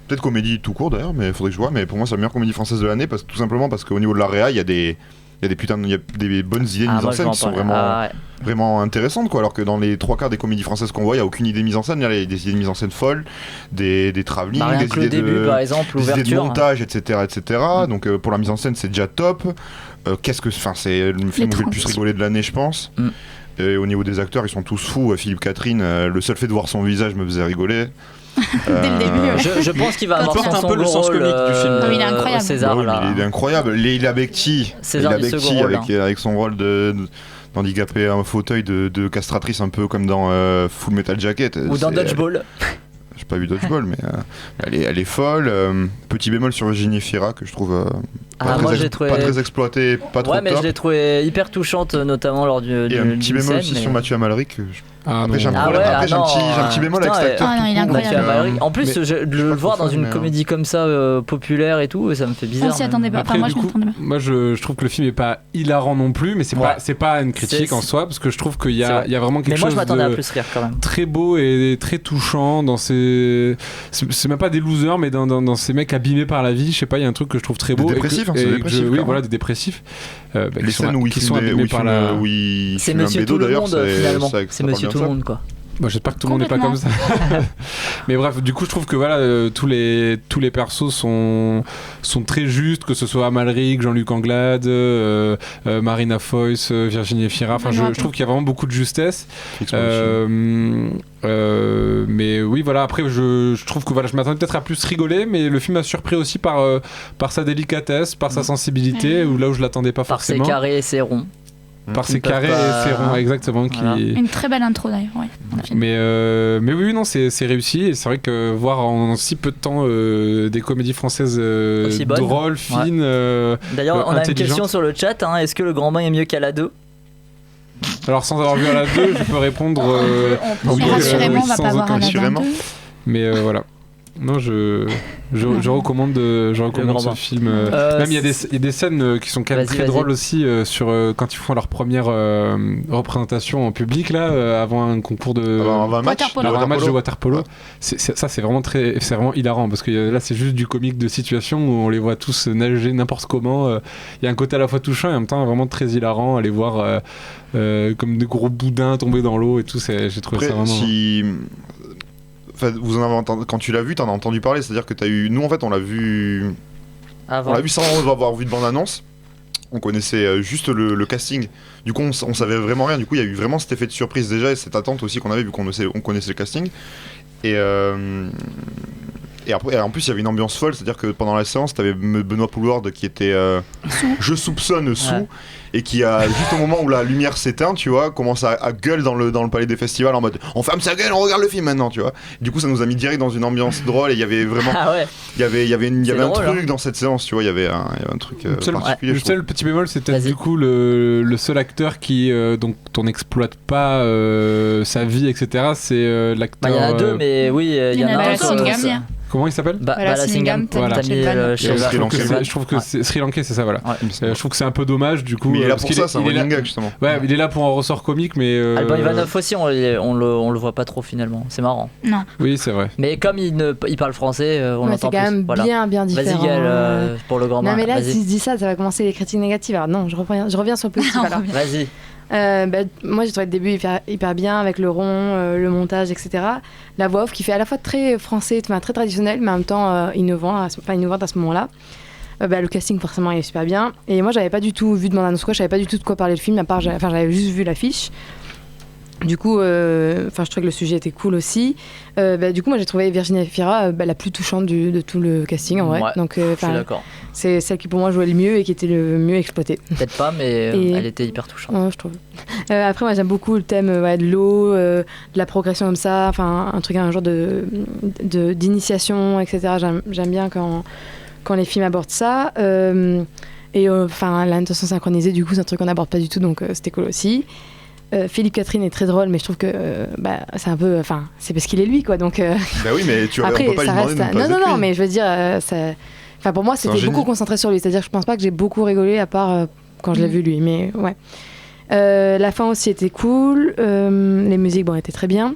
Peut-être comédie tout court d'ailleurs, mais il faudrait que je vois. Mais pour moi, c'est la meilleure comédie française de l'année, tout simplement parce qu'au niveau de la réa, il y a des bonnes idées de mise en scène qui sont vraiment intéressantes, quoi. Alors que dans les 3/4 des comédies françaises qu'on voit, il n'y a aucune idée de mise en scène. Il y a des idées de mise en scène folles, des travelling, des idées de montage, etc. Donc pour la mise en scène, c'est déjà top. C'est le film où j'ai le plus rigolé de l'année, je pense. Et au niveau des acteurs, ils sont tous fous. Philippe Catherine, le seul fait de voir son visage me faisait rigoler. Dès le début. Je pense qu'il va avoir un peu le sens comique du film. Il est incroyable. César, il est incroyable. Leila Bekti, avec son rôle d'handicapé à un fauteuil de castratrice, un peu comme dans Full Metal Jacket. Ou dans Dodgeball. J'ai pas vu Dodgeball, mais elle est folle. Petit bémol sur Virginie Fira que je trouve pas très exploité, pas trop top. Ouais, mais je l'ai trouvé hyper touchante, notamment lors du. Et un petit bémol aussi sur Mathieu Amalric. Après, j'ai un petit bémol avec cet acteur. Il est incroyable. En plus, de le voir dans une comédie comme ça, populaire et tout, ça me fait bizarre. On s'y attendait pas. Moi, je m'attendais pas. Moi, je trouve que le film est pas hilarant non plus, mais c'est pas une critique en soi, parce que je trouve qu'il y a vraiment quelque chose de très beau et très touchant dans ces. C'est même pas des losers, mais dans ces mecs abîmés par la vie. Je sais pas, il y a un truc que je trouve très beau. Des dépressifs, oui, voilà, des dépressifs. Les scènes où il c'est Monsieur Tout le Monde, finalement. C'est Monsieur Tout le Monde, quoi. Bon, j'espère que tout le monde n'est pas comme ça. Mais bref, du coup, je trouve que voilà, tous les persos sont très justes, que ce soit Amalric, Jean-Luc Anglade, Marina Foïs, Virginie Fira. Enfin, je trouve qu'il y a vraiment beaucoup de justesse. Mais oui, voilà. Après, je trouve que voilà, je m'attendais peut-être à plus rigoler, mais le film m'a surpris aussi par sa délicatesse, par sa sensibilité, là où je l'attendais pas forcément. Par ses carrés et ses ronds. Par ses carrés et ses ronds, exactement. Voilà. Une très belle intro d'ailleurs, ouais. Mais oui, non, c'est réussi. Et c'est vrai que voir en si peu de temps des comédies françaises drôles, fines. D'ailleurs, on a une question sur le chat. Est-ce que Le Grand Bain est mieux qu'à la 2 ? Alors, sans avoir vu à la 2, je peux répondre. Rassurément, on va pas voir à la 2. Mais voilà. Non, je recommande ce film. Même il y a des scènes qui sont quand même très drôles aussi sur quand ils font leur première représentation en public là, avant un concours avant un match de water-polo. C'est vraiment hilarant parce que là c'est juste du comique de situation où on les voit tous nager n'importe comment. Il y a un côté à la fois touchant et en même temps vraiment très hilarant à les voir comme des gros boudins tomber dans l'eau et tout. J'ai trouvé ça vraiment. Enfin, quand tu l'as vu, t'en as entendu parler, c'est-à-dire que nous en fait on l'a vu avant. On l'a vu sans avoir vu de bande-annonce. On connaissait juste le casting. Du coup, on savait vraiment rien. Du coup, il y a eu vraiment cet effet de surprise déjà et cette attente aussi qu'on avait vu qu'on connaissait le casting. Et après, en plus, il y avait une ambiance folle, c'est-à-dire que pendant la séance, t'avais Benoît Poulvord qui était, je soupçonne, sous, et qui a juste au moment où la lumière s'éteint, tu vois, commence à gueule dans le palais des festivals en mode on ferme sa gueule, on regarde le film maintenant, tu vois. Du coup, ça nous a mis direct dans une ambiance drôle et il y avait vraiment, il y avait un truc dans cette séance, tu vois, il y avait un truc particulier. Le seul petit bémol, c'était du coup le seul acteur qui donc on n'exploite pas sa vie, etc. C'est l'acteur. Il y en a deux, mais oui, il y en a un. Comment il s'appelle Balasingham Je trouve que c'est Sri Lankais, c'est ça, voilà. Je trouve que c'est un peu dommage, du coup. Mais il est là pour ça, c'est un running gag, justement. Ouais, il est là pour un ressort comique, mais. Alban Ivanov aussi, on le voit pas trop finalement. C'est marrant. Non. Oui, c'est vrai. Mais comme il parle français, on l'entend plus. C'est quand même bien différent. Vas-y, Gaël, pour le grand bain. Non, mais là, si je dis ça va commencer les critiques négatives. Alors non, je reviens sur le positif. Alors. Vas-y. Moi j'ai trouvé le début hyper bien avec le rond, le montage, etc. La voix off qui fait à la fois très français, très traditionnel, mais en même temps innovante à ce moment-là. Le casting forcément il est super bien. Et moi j'avais pas du tout vu de bande-annonce, je savais pas du tout de quoi parlait le film, à part j'avais juste vu l'affiche. Du coup, je trouvais que le sujet était cool aussi. Du coup, moi j'ai trouvé Virginie Efira la plus touchante de tout le casting en vrai. Ouais, donc, je suis d'accord. C'est celle qui pour moi jouait le mieux et qui était le mieux exploitée. Peut-être pas, mais elle était hyper touchante. Ouais, je trouve. Après, moi j'aime beaucoup le thème de l'eau, de la progression comme ça, un genre d'initiation, etc. J'aime bien quand les films abordent ça. L'intention synchronisée, du coup, c'est un truc qu'on n'aborde pas du tout, donc c'était cool aussi. Philippe Catherine est très drôle, mais je trouve que c'est un peu, c'est parce qu'il est lui, quoi. Donc. Bah oui, mais on peut pas lui demander de ne pas être non, lui. mais je veux dire, pour moi, c'était beaucoup concentré sur lui. C'est-à-dire que je pense pas que j'ai beaucoup rigolé à part quand je l'ai vu lui, mais ouais. La fin aussi était cool. Les musiques, étaient très bien.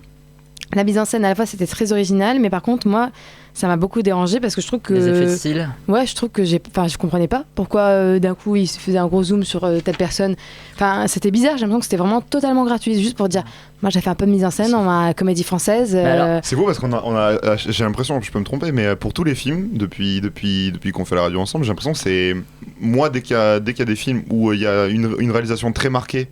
La mise en scène, à la fois, c'était très original, mais par contre, moi, ça m'a beaucoup dérangé parce que je trouve que... Les effets de style. Ouais, je trouve que je comprenais pas pourquoi d'un coup, il se faisait un gros zoom sur telle personne. C'était bizarre, j'ai l'impression que c'était vraiment totalement gratuit, juste pour dire, moi, j'ai fait un peu de mise en scène dans ma comédie française. C'est beau parce qu'on a j'ai l'impression, je peux me tromper, mais pour tous les films, depuis qu'on fait la radio ensemble, j'ai l'impression que c'est... Moi, dès qu'il y a des films où il y a une réalisation très marquée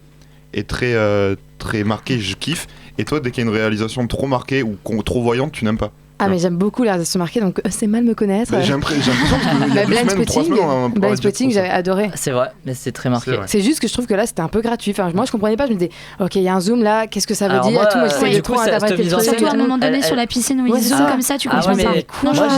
et très marquée, je kiffe. Et toi, dès qu'il y a une réalisation trop marquée ou trop voyante, tu n'aimes pas. Ah, mais j'aime beaucoup les réalisations marquées, donc c'est mal me connaître. J'ai l'impression qu'il y a 2 semaines ou 3 semaines, Blind Spotting, j'avais adoré. C'est vrai, mais c'est très marqué. C'est juste que je trouve que là, c'était un peu gratuit. Moi, je comprenais pas. Je me disais, ok, il y a un zoom là, qu'est-ce que ça veut dire? Du coup, surtout à un moment donné sur la piscine où ils zoom comme ça, tu comprends ça. Moi,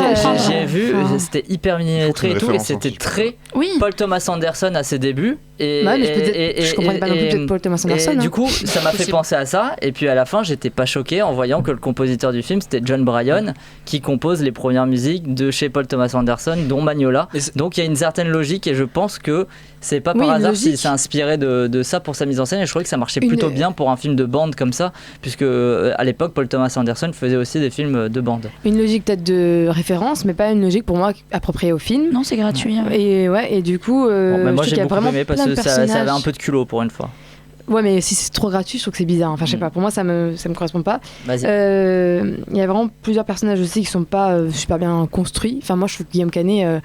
j'ai vu, c'était hyper millimétré et tout, et c'était très Paul Thomas Anderson à ses débuts. Je comprenais pas non plus peut-être Paul Thomas Anderson. Du coup, ça m'a fait penser à ça. Et puis à la fin, j'étais pas choqué en voyant que le compositeur du film, c'était John Bryan, qui compose les premières musiques de chez Paul Thomas Anderson, dont Magnolia. Donc il y a une certaine logique et je pense que c'est pas par hasard s'il s'est inspiré de ça pour sa mise en scène. Et je trouvais que ça marchait plutôt bien pour un film de bande comme ça, puisque à l'époque, Paul Thomas Anderson faisait aussi des films de bande. Une logique peut-être de référence, mais pas une logique pour moi appropriée au film. Non, c'est gratuit. Et du coup, moi j'ai beaucoup aimé parce que ça avait un peu de culot pour une fois. Ouais, mais si c'est trop gratuit, je trouve que c'est bizarre. Je sais pas, pour moi, ça me correspond pas. Il y a vraiment plusieurs personnages aussi qui sont pas super bien construits. Moi, je trouve que Guillaume Canet...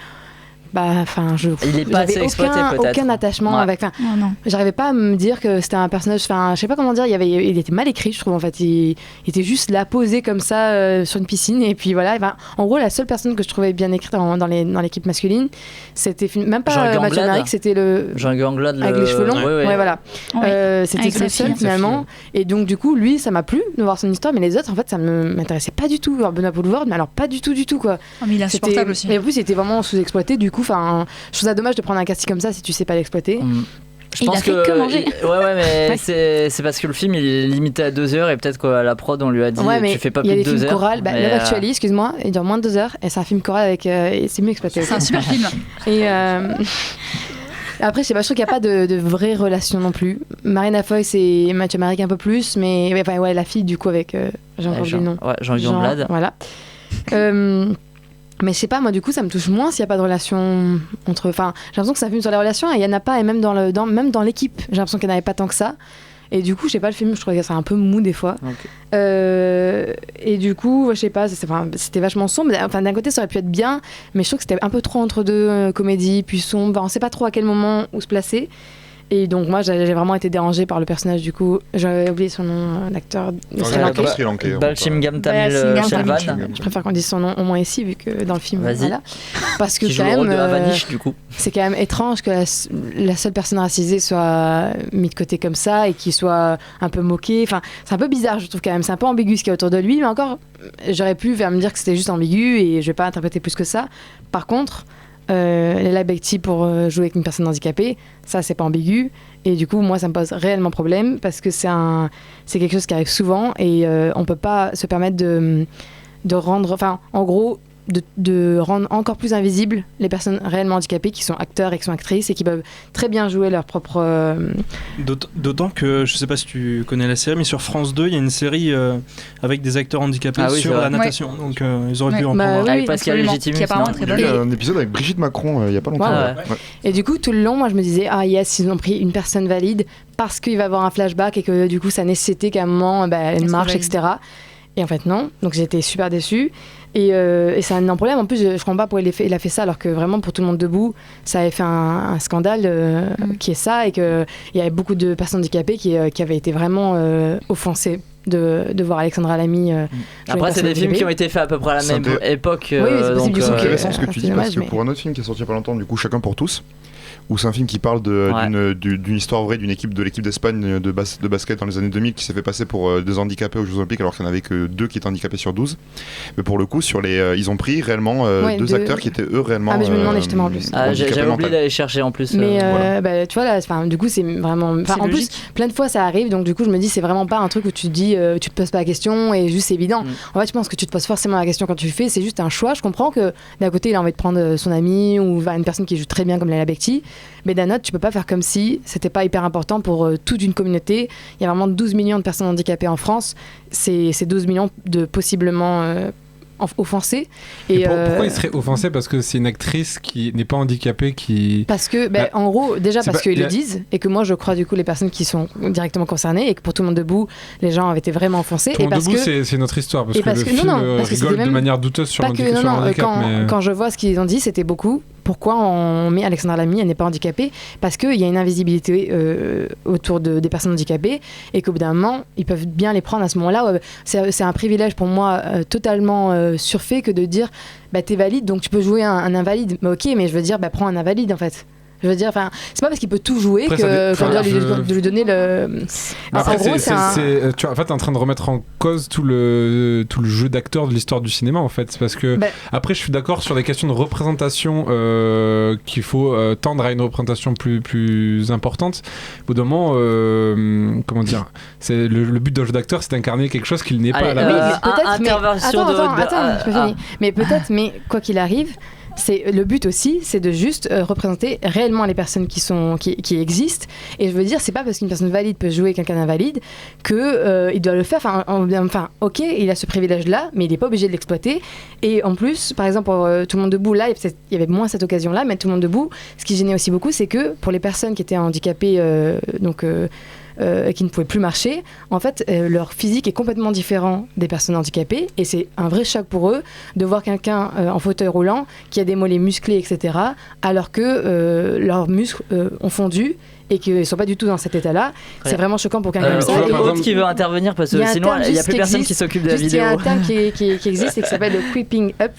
il est pas assez exploité peut-être. Aucun attachement avec. Non. J'arrivais pas à me dire que c'était un personnage. Je sais pas comment dire. Il était mal écrit, je trouve. En fait, il était juste là posé comme ça sur une piscine. Et puis voilà. En gros, la seule personne que je trouvais bien écrite dans l'équipe masculine, c'était même pas Mathieu Amalric, c'était le. Jean-Hugues Anglade avec les cheveux longs. Ouais, voilà. C'était le seul finalement. Et donc du coup, lui, ça m'a plu de voir son histoire, mais les autres, en fait, ça m'intéressait pas du tout. Benoît Poulvord, mais alors pas du tout quoi. Mais il est insupportable aussi. Et en plus, c'était vraiment sous-exploité. Du coup, je trouve ça dommage de prendre un casting comme ça si tu sais pas l'exploiter. Je pense que manger. Mais c'est parce que le film il est limité à 2 heures et peut-être qu'à la prod on lui a dit tu fais pas plus de 2 heures. Il y a des films chorales, Love Actually, excuse-moi, il dure moins de 2 heures et c'est un film choral avec c'est mieux exploité. C'est un super film. Et après je sais pas, je trouve qu'il n'y a pas de vraie relation non plus. Marina Foïs et Mathieu Amalric un peu plus, mais la fille du coup avec Jean-Hugues Anglade. Voilà. Mais je sais pas, moi du coup ça me touche moins s'il n'y a pas de relation entre... J'ai l'impression que c'est un film sur les relations et il n'y en a pas, et même dans l'équipe, j'ai l'impression qu'il n'y en avait pas tant que ça. Et du coup, je sais pas, le film, je trouvais que c'est un peu mou des fois. Et du coup, je sais pas, c'était vachement sombre. D'un côté, ça aurait pu être bien, mais je trouve que c'était un peu trop entre deux, comédie, puis sombre. On sait pas trop à quel moment où se placer. Et donc moi j'ai vraiment été dérangée par le personnage, du coup j'avais oublié son nom, l'acteur Sri Lankais. Balshingham Tamil Shelvan. Je préfère qu'on dise son nom au moins ici vu que dans le film voilà. Parce que qui quand joue même le rôle de Avanish, du coup. C'est quand même étrange que la seule personne racisée soit mise de côté comme ça et qu'il soit un peu moqué. C'est un peu bizarre, je trouve quand même. C'est un peu ambigu ce qu'il y a autour de lui, mais encore j'aurais pu me dire que c'était juste ambigu et je vais pas interpréter plus que ça. Par contre Leila Bekti pour jouer avec une personne handicapée, ça c'est pas ambigu, et du coup moi ça me pose réellement problème parce que c'est quelque chose qui arrive souvent et on peut pas se permettre de rendre, en gros de rendre encore plus invisibles les personnes réellement handicapées qui sont acteurs et qui sont actrices et qui peuvent très bien jouer leur propre... D'autant que, je sais pas si tu connais la série, mais sur France 2, il y a une série avec des acteurs handicapés sur la natation. Ouais. Donc ils auraient pu en prendre avec Pascal Légitime. Il y a eu un épisode avec Brigitte Macron il y a pas longtemps. Ouais. Et du coup, tout le long, moi je me disais, yes, ils ont pris une personne valide parce qu'il va avoir un flashback et que du coup ça nécessitait qu'à un moment elle marche, etc. Et en fait non, donc j'étais super déçue. Et c'est un énorme problème. En plus, je comprends pas pourquoi il a fait ça, alors que vraiment, pour Tout le monde debout, ça avait fait un scandale qui est ça, et qu'il y avait beaucoup de personnes handicapées qui avaient été vraiment offensées de voir Alexandra Lamy. Après, c'est des films qui ont été faits à peu près à la même époque. Oui, c'est possible. C'est intéressant ce que tu dis, parce que pour un autre film qui est sorti il y a pas longtemps, du coup, Chacun pour tous, où c'est un film qui parle d'une histoire vraie d'une équipe d'Espagne de basket dans les années 2000 qui s'est fait passer pour des handicapés aux Jeux Olympiques alors qu'il n'y en avait que 2 qui étaient handicapés sur 12. Mais pour le coup, ils ont pris réellement 2 acteurs qui étaient eux réellement. Ah, mais je me demandais justement en plus. J'avais oublié d'aller chercher en plus. Mais tu vois, là, du coup, c'est vraiment. En plus, plein de fois ça arrive, donc du coup, je me dis, c'est vraiment pas un truc où tu te dis, tu te poses pas la question et juste c'est évident. En fait, je pense que tu te poses forcément la question quand tu le fais, c'est juste un choix. Je comprends que d'un côté, il a envie de prendre son ami ou une personne qui joue très bien comme Lala Bekti. Mais d'un autre, tu peux pas faire comme si c'était pas hyper important pour toute une communauté. Il y a vraiment 12 millions de personnes handicapées en France. C'est 12 millions de possiblement offensés. Et pourquoi il serait offensé? Parce que c'est une actrice qui n'est pas handicapée qui... Parce que, en gros, déjà parce qu'ils le disent, et que moi je crois du coup les personnes qui sont directement concernées, et que pour Tout le monde debout, les gens avaient été vraiment offensés. Tout le monde debout, c'est notre histoire, parce que le film rigole de manière douteuse sur le handicap. Quand je vois ce qu'ils ont dit, c'était beaucoup. Pourquoi on met Alexandra Lamy, elle n'est pas handicapée? Parce qu'il y a une invisibilité autour des personnes handicapées et qu'au bout d'un moment, ils peuvent bien les prendre à ce moment-là. C'est un privilège pour moi totalement surfait que de dire t'es valide, donc tu peux jouer un invalide. Mais ok, mais je veux dire, prends un invalide en fait. Je veux dire, c'est pas parce qu'il peut tout jouer qu'on doit lui donner le. Après, en gros, tu vois, en fait, t'es en train de remettre en cause tout le jeu d'acteurs de l'histoire du cinéma, en fait. Parce que, après, je suis d'accord sur des questions de représentation qu'il faut tendre à une représentation plus importante. Au bout d'un moment, comment dire, le but d'un jeu d'acteur, c'est d'incarner quelque chose qu'il n'est pas à la base. Attends, mais peut-être, mais quoi qu'il arrive. Le but aussi, c'est de juste représenter réellement les personnes qui existent. Et je veux dire, c'est pas parce qu'une personne valide peut jouer quelqu'un d'invalide qu'il doit le faire. Enfin, ok, il a ce privilège-là, mais il n'est pas obligé de l'exploiter. Et en plus, par exemple, pour Tout le monde debout, là, il y avait moins cette occasion-là, mais Tout le monde debout, ce qui gênait aussi beaucoup, c'est que pour les personnes qui étaient handicapées, qui ne pouvaient plus marcher, en fait, leur physique est complètement différent des personnes handicapées, et c'est un vrai choc pour eux de voir quelqu'un en fauteuil roulant qui a des mollets musclés, etc., alors que leurs muscles ont fondu et qu'ils ne sont pas du tout dans cet état-là. C'est vraiment choquant pour quelqu'un comme ça. Et l'autre qui veut intervenir, parce que sinon, il n'y a plus personne qui s'occupe de la vidéo. Il y a un terme qui existe et qui s'appelle le creeping up.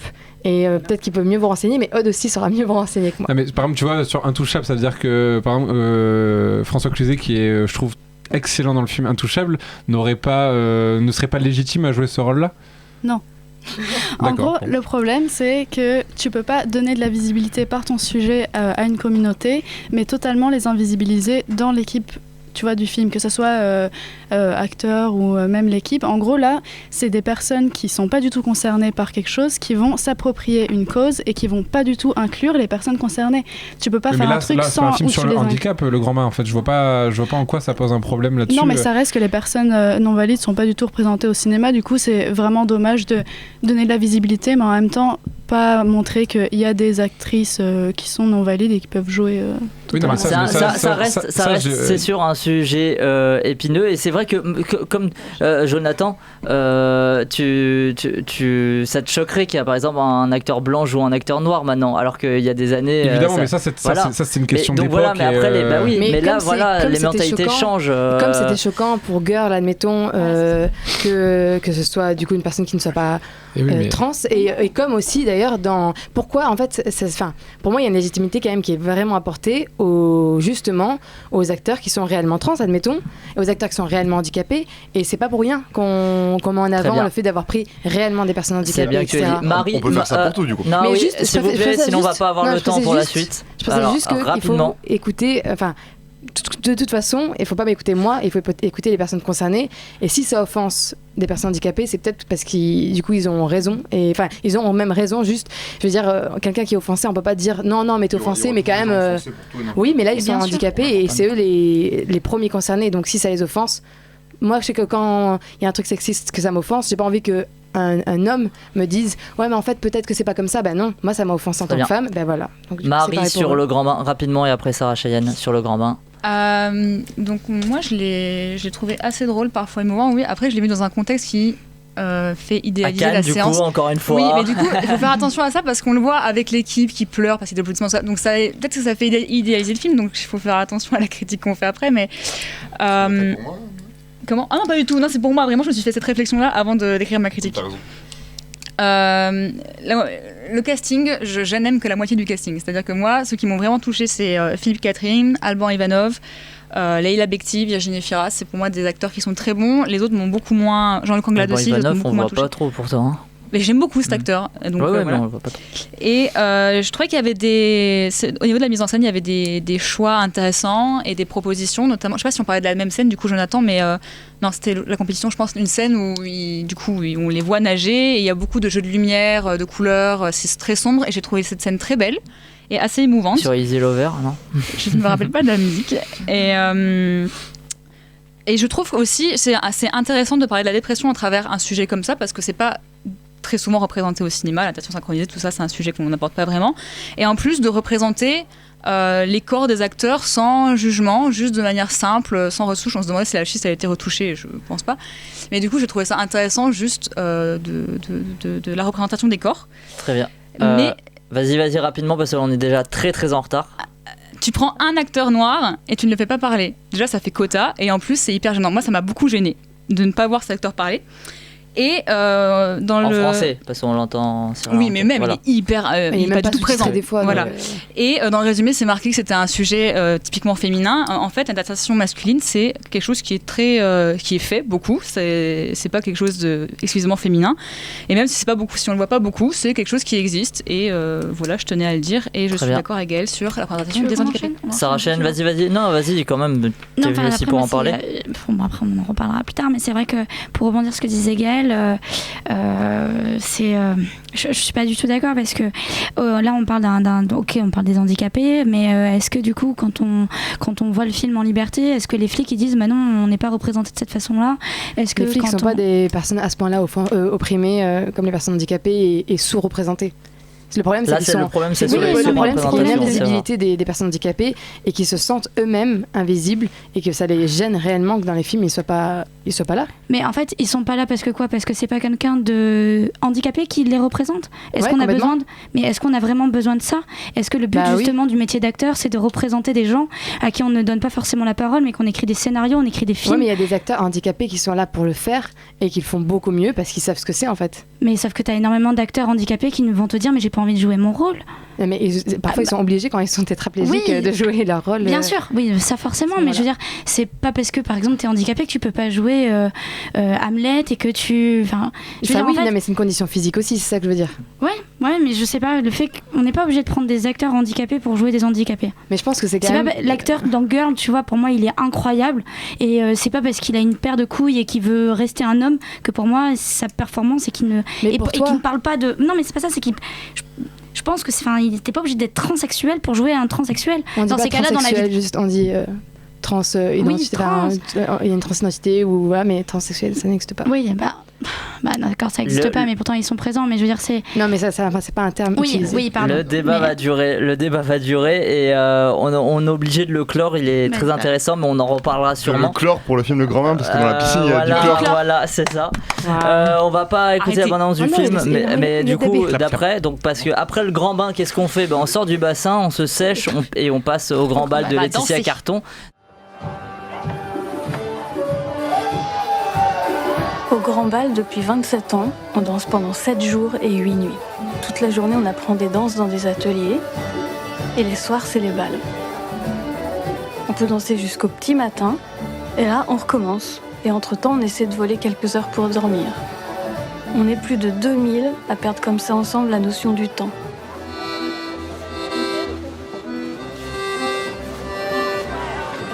Et peut-être qu'il peut mieux vous renseigner, mais Aude aussi saura mieux vous renseigner que moi. Non, mais par exemple, tu vois, sur Intouchable, ça veut dire que par exemple, François Cluzet, qui est, je trouve, excellent dans le film Intouchable, ne serait pas légitime à jouer ce rôle-là? Non. En gros, le problème, c'est que tu peux pas donner de la visibilité par ton sujet à une communauté, mais totalement les invisibiliser dans l'équipe, tu vois, du film, que ce soit acteur ou même l'équipe. En gros, là, c'est des personnes qui sont pas du tout concernées par quelque chose, qui vont s'approprier une cause et qui vont pas du tout inclure les personnes concernées. Tu peux pas faire un truc sans... c'est un film sur le handicap, Le Grand Bain, en fait. Je vois pas en quoi ça pose un problème là-dessus. Non, mais ça reste que les personnes non valides sont pas du tout représentées au cinéma. Du coup, c'est vraiment dommage de donner de la visibilité, mais en même temps, pas montrer qu'il y a des actrices qui sont non valides et qui peuvent jouer. Oui, non, ça reste, c'est sûr, un sujet épineux, et c'est vrai que comme Jonathan, ça te choquerait qu'il y a par exemple un acteur blanc joue un acteur noir maintenant, alors qu'il y a des années. Évidemment, mais ça c'est une question d'époque. Voilà, mais après, mais là voilà, les mentalités changent. Comme c'était choquant pour Girl, admettons, que ce soit du coup une personne qui ne soit pas trans, et comme aussi d'ailleurs pourquoi en fait, pour moi il y a une légitimité quand même qui est vraiment apportée justement aux acteurs qui sont réellement trans, admettons, et aux acteurs qui sont réellement handicapés, et c'est pas pour rien qu'on met en avant le fait d'avoir pris réellement des personnes handicapées. C'est bien que tu dis. Marie, on peut faire ça pour tout du coup. Non, mais juste, s'il vous plaît, sinon on va pas avoir le temps pour la suite. Je pensais juste qu'il faut écouter, de toute façon, il faut pas m'écouter moi, il faut écouter les personnes concernées. Et si ça offense des personnes handicapées, c'est peut-être parce qu'ils ont raison. Et enfin, ils ont même raison. Juste, je veux dire, quelqu'un qui est offensé, on peut pas dire non, mais t'es offensé, mais quand même. Oui, mais là ils sont handicapés et c'est eux les premiers concernés. Donc si ça les offense, moi je sais que quand il y a un truc sexiste que ça m'offense, j'ai pas envie que un homme me dise ouais mais en fait peut-être que c'est pas comme ça. Ben non, moi ça m'a offensé en tant que femme. Ben voilà. Donc, Marie sur le grand bain rapidement et après Sarah Cheyenne sur le grand bain. Donc moi je l'ai trouvé assez drôle, parfois émouvant. Oui, après je l'ai mis dans un contexte qui fait idéaliser Cannes, la du séance. Coup, encore une fois. Oui, mais du coup il faut faire attention à ça parce qu'on le voit avec l'équipe qui pleure parce qu'il y a des applaudissements. Donc ça, peut-être que ça fait idéaliser le film, donc il faut faire attention à la critique qu'on fait après. Mais comment ? Ah non, pas du tout. Non, c'est pour moi. Vraiment, je me suis fait cette réflexion-là avant d'écrire ma critique. Le casting, je n'aime que la moitié du casting. C'est-à-dire que moi, ceux qui m'ont vraiment touché, c'est Philippe Catherine, Alban Ivanov, Leïla Bekti, Virginie Fira. C'est pour moi des acteurs qui sont très bons. Les autres m'ont beaucoup moins. Jean-Luc Anglade aussi. Alban Ivanov, on voit pas trop pourtant. Hein. Mais j'aime beaucoup cet acteur. Donc, ouais, voilà. on le voit pas trop. Et je trouvais qu'il y avait au niveau de la mise en scène, il y avait des choix intéressants et des propositions, notamment. Je sais pas si on parlait de la même scène, du coup, Jonathan, mais non, c'était la compétition, je pense, une scène où on les voit nager et il y a beaucoup de jeux de lumière, de couleurs, c'est très sombre et j'ai trouvé cette scène très belle et assez émouvante. Sur Easy Lover, non ? Je ne me rappelle pas de la musique. Et je trouve aussi c'est assez intéressant de parler de la dépression à travers un sujet comme ça parce que c'est pas très souvent représenté au cinéma, l'attention synchronisée, tout ça, c'est un sujet qu'on n'aborde pas vraiment. Et en plus de représenter les corps des acteurs sans jugement, juste de manière simple, sans retouche. On se demandait si la schiste a été retouchée, je pense pas. Mais du coup, j'ai trouvé ça intéressant juste de la représentation des corps. Très bien. Mais vas-y rapidement parce qu'on est déjà très très en retard. Tu prends un acteur noir et tu ne le fais pas parler. Déjà, ça fait quota et en plus, c'est hyper gênant. Moi, ça m'a beaucoup gênée de ne pas voir cet acteur parler. Et en français, parce qu'on l'entend sur oui, mais même, voilà. Il est hyper. Il n'est pas du tout présent. Des fois, voilà. Et dans le résumé, c'est marqué que c'était un sujet typiquement féminin. En fait, l'adaptation masculine, c'est quelque chose qui est qui est fait beaucoup. C'est pas quelque chose exclusivement féminin. Et même si c'est pas beaucoup, si on le voit pas beaucoup, c'est quelque chose qui existe. Et voilà, je tenais à le dire. Et je suis d'accord avec Gaëlle sur la représentation des handicapés. Sarah Cheyenne, vas-y. Non, vas-y, quand même. T'es venu aussi pour en parler. Après, on en reparlera plus tard. Mais c'est vrai que pour rebondir sur ce que disait Gaëlle, je suis pas du tout d'accord parce que là on parle on parle des handicapés, mais est-ce que du coup quand on voit le film en liberté, est-ce que les flics ils disent bah non, on n'est pas représenté de cette façon-là? Est-ce que les flics ne sont pas des personnes à ce point-là opprimées comme les personnes handicapées et sous-représentées? Le problème, c'est qu'il y a une visibilité des personnes handicapées et qu'ils se sentent eux-mêmes invisibles et que ça les gêne réellement que dans les films ils soient pas là. Mais en fait, ils sont pas là parce que quoi ? Parce que c'est pas quelqu'un de handicapé qui les représente. Est-ce qu'on a besoin mais est-ce qu'on a vraiment besoin de ça ? Est-ce que le but justement du métier d'acteur, c'est de représenter des gens à qui on ne donne pas forcément la parole, mais qu'on écrit des scénarios, on écrit des films ? Oui, mais il y a des acteurs handicapés qui sont là pour le faire et qui le font beaucoup mieux parce qu'ils savent ce que c'est en fait. Mais sauf que tu as énormément d'acteurs handicapés qui vont te dire mais j'ai pas envie de jouer mon rôle. Mais parfois ils sont obligés quand ils sont tétraplégiques de jouer leur rôle. Bien sûr, oui, ça forcément, mais je veux dire, c'est pas parce que par exemple tu es handicapé que tu peux pas jouer Hamlet et que tu. Non, mais c'est une condition physique aussi, c'est ça que je veux dire. Ouais, mais je sais pas, le fait qu'on n'est pas obligé de prendre des acteurs handicapés pour jouer des handicapés. Mais je pense que c'est quand même. L'acteur dans Girl, tu vois, pour moi il est incroyable et c'est pas parce qu'il a une paire de couilles et qu'il veut rester un homme que pour moi sa performance c'est qu'il ne. Mais et qu'il ne parle pas de. Non, mais c'est pas ça, c'est qu'il. Je pense que il n'était pas obligé d'être transsexuel pour jouer un transsexuel. On dit dans ces cas-là, dans la vie, juste on dit trans identité. Il y a une transidentité ou voilà, mais transsexuel, ça n'existe pas. Oui, d'accord, ça n'existe pas, mais pourtant ils sont présents. Mais je veux dire, c'est. Non, mais ça c'est pas un terme utilisé. Oui, pardon. Le débat va durer et on est obligé de le clore. Il est très intéressant, mais on en reparlera sûrement. Le clore pour le film Le Grand Bain, parce que dans la piscine il y a du chlore. Voilà, c'est ça. On va pas écouter la bande-annonce du film, mais du coup d'après, donc parce que après le Grand Bain, qu'est-ce qu'on fait ? On sort du bassin, on se sèche et on passe au grand bal de Laetitia Carton. Au Grand Bal, depuis 27 ans, on danse pendant 7 jours et 8 nuits. Toute la journée, on apprend des danses dans des ateliers. Et les soirs, c'est les bals. On peut danser jusqu'au petit matin. Et là, on recommence. Et entre-temps, on essaie de voler quelques heures pour dormir. On est plus de 2000 à perdre comme ça ensemble la notion du temps.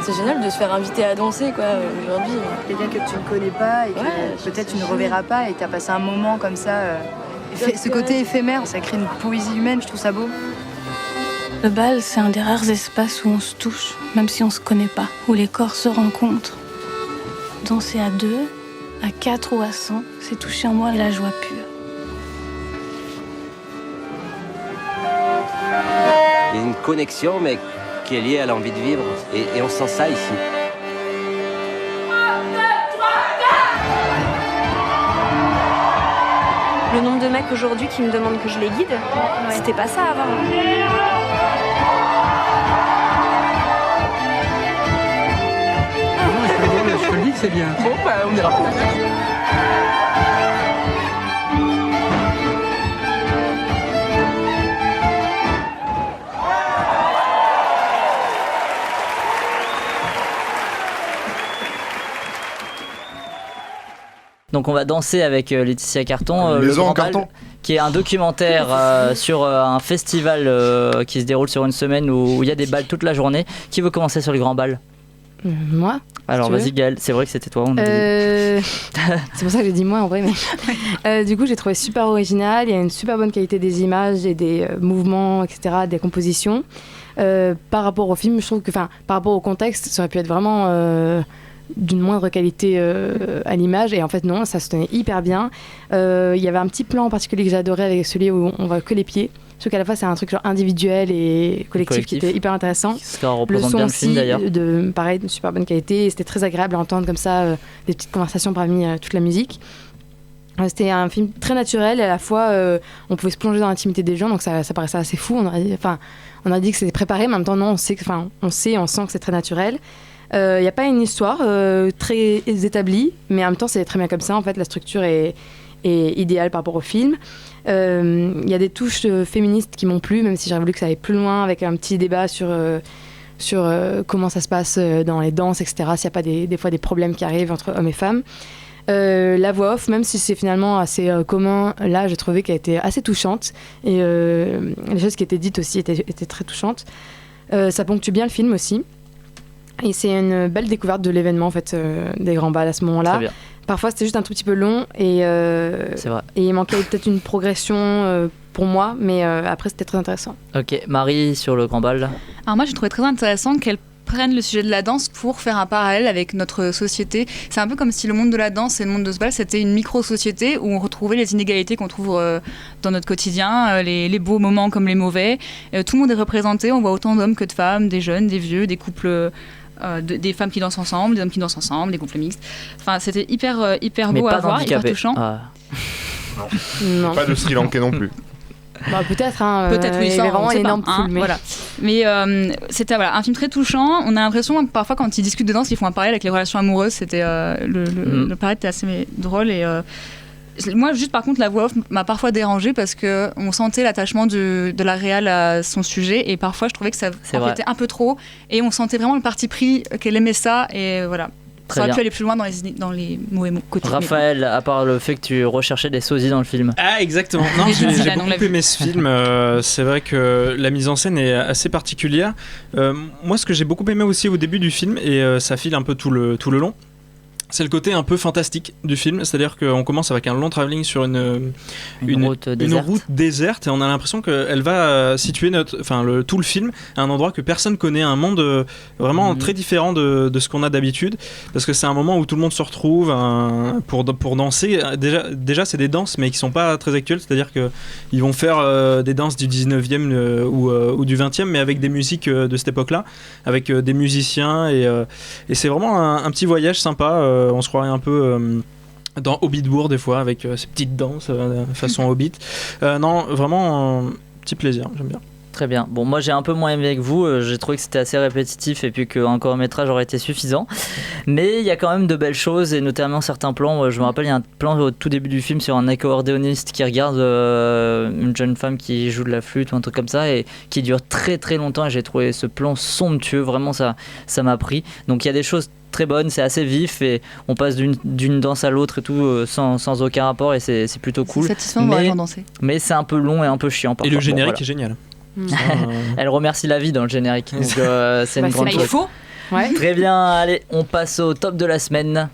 C'est génial de se faire inviter à danser, quoi, aujourd'hui. Quelqu'un que tu ne connais pas et que peut-être tu ne reverras pas et tu as passé un moment comme ça. Ce côté éphémère, ça crée une poésie humaine, je trouve ça beau. Le bal, c'est un des rares espaces où on se touche, même si on se connaît pas, où les corps se rencontrent. Danser à 2, à 4 ou à 100, c'est toucher en moi la joie pure. Il y a une connexion, mais qui est liée à l'envie de vivre. Et on sent ça ici. Le nombre de mecs aujourd'hui qui me demandent que je les guide, c'était pas ça avant. Je te le dis que c'est bien. Bon, on ira. Donc on va danser avec Laetitia Carton, Le Maison en Grand Bal, carton. qui est un documentaire sur un festival qui se déroule sur une semaine où il y a des balles toute la journée. Qui veut commencer sur le Grand Bal ? Moi. Alors vas-y Gaëlle, c'est vrai que c'était toi. C'est pour ça que j'ai dit moi en vrai. Mais... du coup j'ai trouvé super original, il y a une super bonne qualité des images et des mouvements, etc., des compositions. Par rapport au film, je trouve que, par rapport au contexte, ça aurait pu être vraiment... d'une moindre qualité à l'image, et en fait non, ça se tenait hyper bien. Il y avait un petit plan en particulier que j'adorais avec celui où on voit que les pieds. Je trouve qu'à la fois c'est un truc genre individuel et collectif qui était hyper intéressant. Ça représente bien le film d'ailleurs. Pareil, de super bonne qualité, et c'était très agréable à entendre comme ça des petites conversations parmi toute la musique. C'était un film très naturel, et à la fois on pouvait se plonger dans l'intimité des gens, donc ça paraissait assez fou. On a dit que c'était préparé, mais en même temps non, on sent que c'est très naturel. Il n'y a pas une histoire très établie, mais en même temps c'est très bien comme ça. En fait, la structure est idéale par rapport au film. Il y a des touches féministes qui m'ont plu, même si j'aurais voulu que ça aille plus loin, avec un petit débat sur comment ça se passe dans les danses, etc. S'il n'y a pas des fois des problèmes qui arrivent entre hommes et femmes. La voix off, même si c'est finalement assez commun, là j'ai trouvé qu'elle était assez touchante, et les choses qui étaient dites aussi étaient très touchantes. Ça ponctue bien le film aussi. Et c'est une belle découverte de l'événement en fait, des grands bals à ce moment-là. Parfois c'était juste un tout petit peu long, et il manquait peut-être une progression pour moi, mais après c'était très intéressant. Ok, Marie sur le grand bal. Alors moi j'ai trouvé très intéressant qu'elle prenne le sujet de la danse pour faire un parallèle avec notre société. C'est un peu comme si le monde de la danse et le monde de ce bal, c'était une micro-société où on retrouvait les inégalités qu'on trouve dans notre quotidien, les beaux moments comme les mauvais. Tout le monde est représenté, on voit autant d'hommes que de femmes, des jeunes, des vieux, des couples... des femmes qui dansent ensemble, des hommes qui dansent ensemble, des couples mixtes. Enfin, c'était hyper beau à voir, hyper touchant. Non. Pas de Sri Lankais non plus. Peut-être, oui, il y avait vraiment une énorme foule. Mais... Voilà. Mais c'était un film très touchant. On a l'impression, parfois, quand ils discutent de danse, ils font un parallèle avec les relations amoureuses. C'était, le parallèle était assez drôle. Et moi, juste par contre, la voix off m'a parfois dérangée parce qu'on sentait l'attachement de la réal à son sujet. Et parfois, je trouvais que ça était un peu trop. Et on sentait vraiment le parti pris qu'elle aimait ça. Et voilà. Ça aurait pu aller plus loin dans les mauvais côtés. Raphaël, à part le fait que tu recherchais des sosies dans le film. Ah, exactement. Non, j'ai beaucoup aimé ce film. C'est vrai que la mise en scène est assez particulière. Moi, ce que j'ai beaucoup aimé aussi au début du film, et ça file un peu tout le long, c'est le côté un peu fantastique du film, c'est-à-dire qu'on commence avec un long travelling sur une route déserte, et on a l'impression qu'elle va situer tout le film à un endroit que personne connaît, un monde vraiment très différent de ce qu'on a d'habitude, parce que c'est un moment où tout le monde se retrouve pour danser. Déjà c'est des danses mais qui sont pas très actuelles, c'est-à-dire qu'ils vont faire des danses du 19e ou du 20e, mais avec des musiques de cette époque-là, avec des musiciens, et c'est vraiment un petit voyage sympa. On se croirait un peu dans Hobbitbourg des fois, avec ces petites danses façon Hobbit. Non, vraiment un petit plaisir, j'aime bien. Très bien. Bon, moi j'ai un peu moins aimé que vous. J'ai trouvé que c'était assez répétitif, et puis qu'un court-métrage aurait été suffisant. Mais il y a quand même de belles choses, et notamment certains plans. Je me rappelle, il y a un plan au tout début du film sur un accordéoniste qui regarde une jeune femme qui joue de la flûte ou un truc comme ça, et qui dure très très longtemps. Et j'ai trouvé ce plan somptueux. Vraiment, ça m'a pris. Donc il y a des choses très bonnes, c'est assez vif, et on passe d'une danse à l'autre et tout sans aucun rapport, et c'est plutôt cool. C'est satisfaisant de voir les gens danser. Mais c'est un peu long et un peu chiant parfois. Et le générique est génial. Elle remercie la vie dans le générique. Donc, c'est une grande chose. Il faut. Ouais. Très bien, allez, on passe au top de la semaine.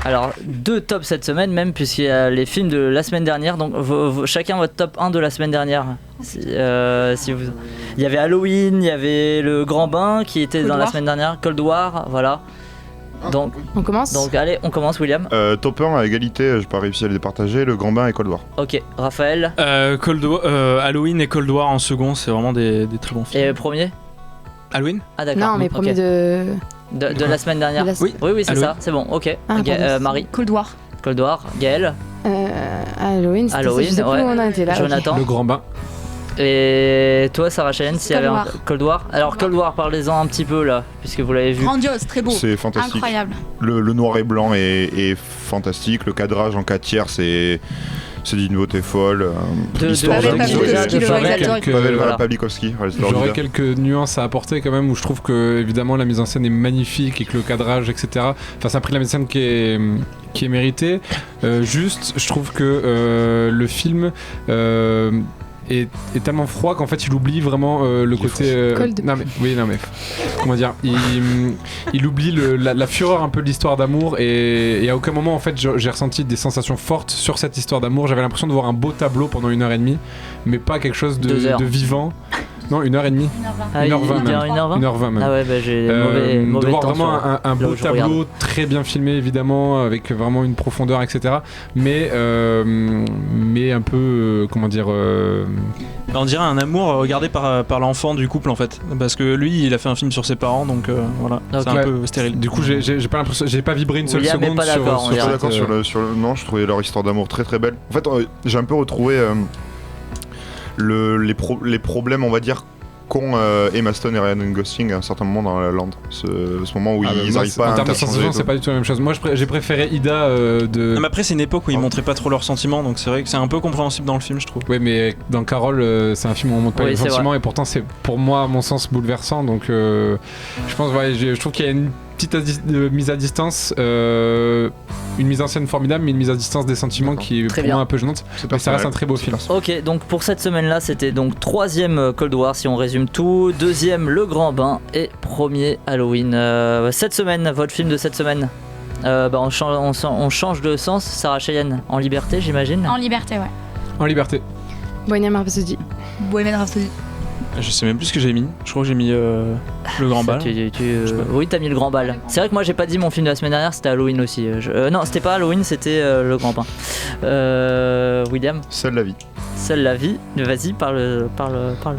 Alors, 2 tops cette semaine même, puisqu'il y a les films de la semaine dernière. Donc, chacun votre top 1 de la semaine dernière. Si vous... Il y avait Halloween, il y avait Le Grand Bain qui était dans la semaine dernière, Cold War, voilà. Donc, on commence. Donc, allez, on commence, William. Top 1 à égalité, j'ai pas réussi à les départager, Le Grand Bain et Cold War. Ok, Raphaël. Halloween et Cold War en second, c'est vraiment des très bons films. Et premier Halloween. Ah, d'accord. Non, mais premier de la semaine dernière. Oui, c'est ça, c'est bon, ok. Marie. Cold War. Cold War, Gaël. Halloween, je sais plus où on a été là. Jonathan. Le Grand Bain. Et toi, Sarah Cheyenne, s'il y avait Cold War. Alors, Cold War, parlez-en un petit peu là, puisque vous l'avez vu. Grandiose, très beau. C'est fantastique. Incroyable. Le noir et blanc est fantastique. Le cadrage en 4 tiers, c'est d'une beauté folle. L'histoire de Pawlikowski. J'aurais quelques nuances à apporter quand même, où je trouve que évidemment la mise en scène est magnifique et que le cadrage, etc. Enfin, c'est un prix de la mise en scène qui est mérité. Juste, je trouve que le film est tellement froid qu'en fait il oublie vraiment le côté non mais comment dire, il oublie la fureur un peu de l'histoire d'amour, et à aucun moment en fait j'ai ressenti des sensations fortes sur cette histoire d'amour. J'avais l'impression de voir un beau tableau pendant 1h30, mais pas quelque chose de vivant. Non, 1h30. 1h20 même. 1h20 même. Ah ouais, bah j'ai mauvais de voir temps vraiment un beau tableau, très bien filmé évidemment, avec vraiment une profondeur, etc. Mais un peu, comment dire... On dirait un amour regardé par l'enfant du couple en fait. Parce que lui, il a fait un film sur ses parents, donc voilà, c'est un peu stérile. Du coup, j'ai pas l'impression, j'ai pas vibré une seule seconde pas d'accord, sur d'accord sur le... Non, je trouvais leur histoire d'amour très très belle. En fait, j'ai un peu retrouvé... les problèmes, on va dire, qu'ont Emma Stone et Ryan Gosling à un certain moment dans La La Land. Ce moment où ils n'arrivent pas à interchanger. En termes de sensation, c'est pas du tout la même chose. Moi, j'ai préféré Ida de... Mais après, c'est une époque où ils montraient pas trop leurs sentiments, donc c'est vrai que c'est un peu compréhensible dans le film, je trouve. Oui, mais dans Carole, c'est un film où on montre pas les sentiments, et pourtant, c'est pour moi, à mon sens, bouleversant. Donc, je pense, je trouve qu'il y a une petite mise à distance, une mise en scène formidable, mais une mise à distance des sentiments qui est pour moi un peu gênante. Mais ça reste un très beau film. Ok, donc pour cette semaine-là, c'était donc 3e Cold War si on résume tout, 2e Le Grand Bain et 1er Halloween. Cette semaine, votre film de cette semaine, on change de sens. Sarah Cheyenne, En liberté, j'imagine. En liberté, ouais. En liberté. Bohemian Rhapsody. Bohemian Rhapsody. Je sais même plus ce que j'ai mis. Je crois que j'ai mis Le Grand Bal. Oui, t'as mis Le Grand Bal. C'est vrai que moi j'ai pas dit mon film de la semaine dernière, c'était Halloween aussi. Non, c'était pas Halloween, c'était Le Grand Bain. William. Seule la vie. Seule la vie. Vas-y, parle.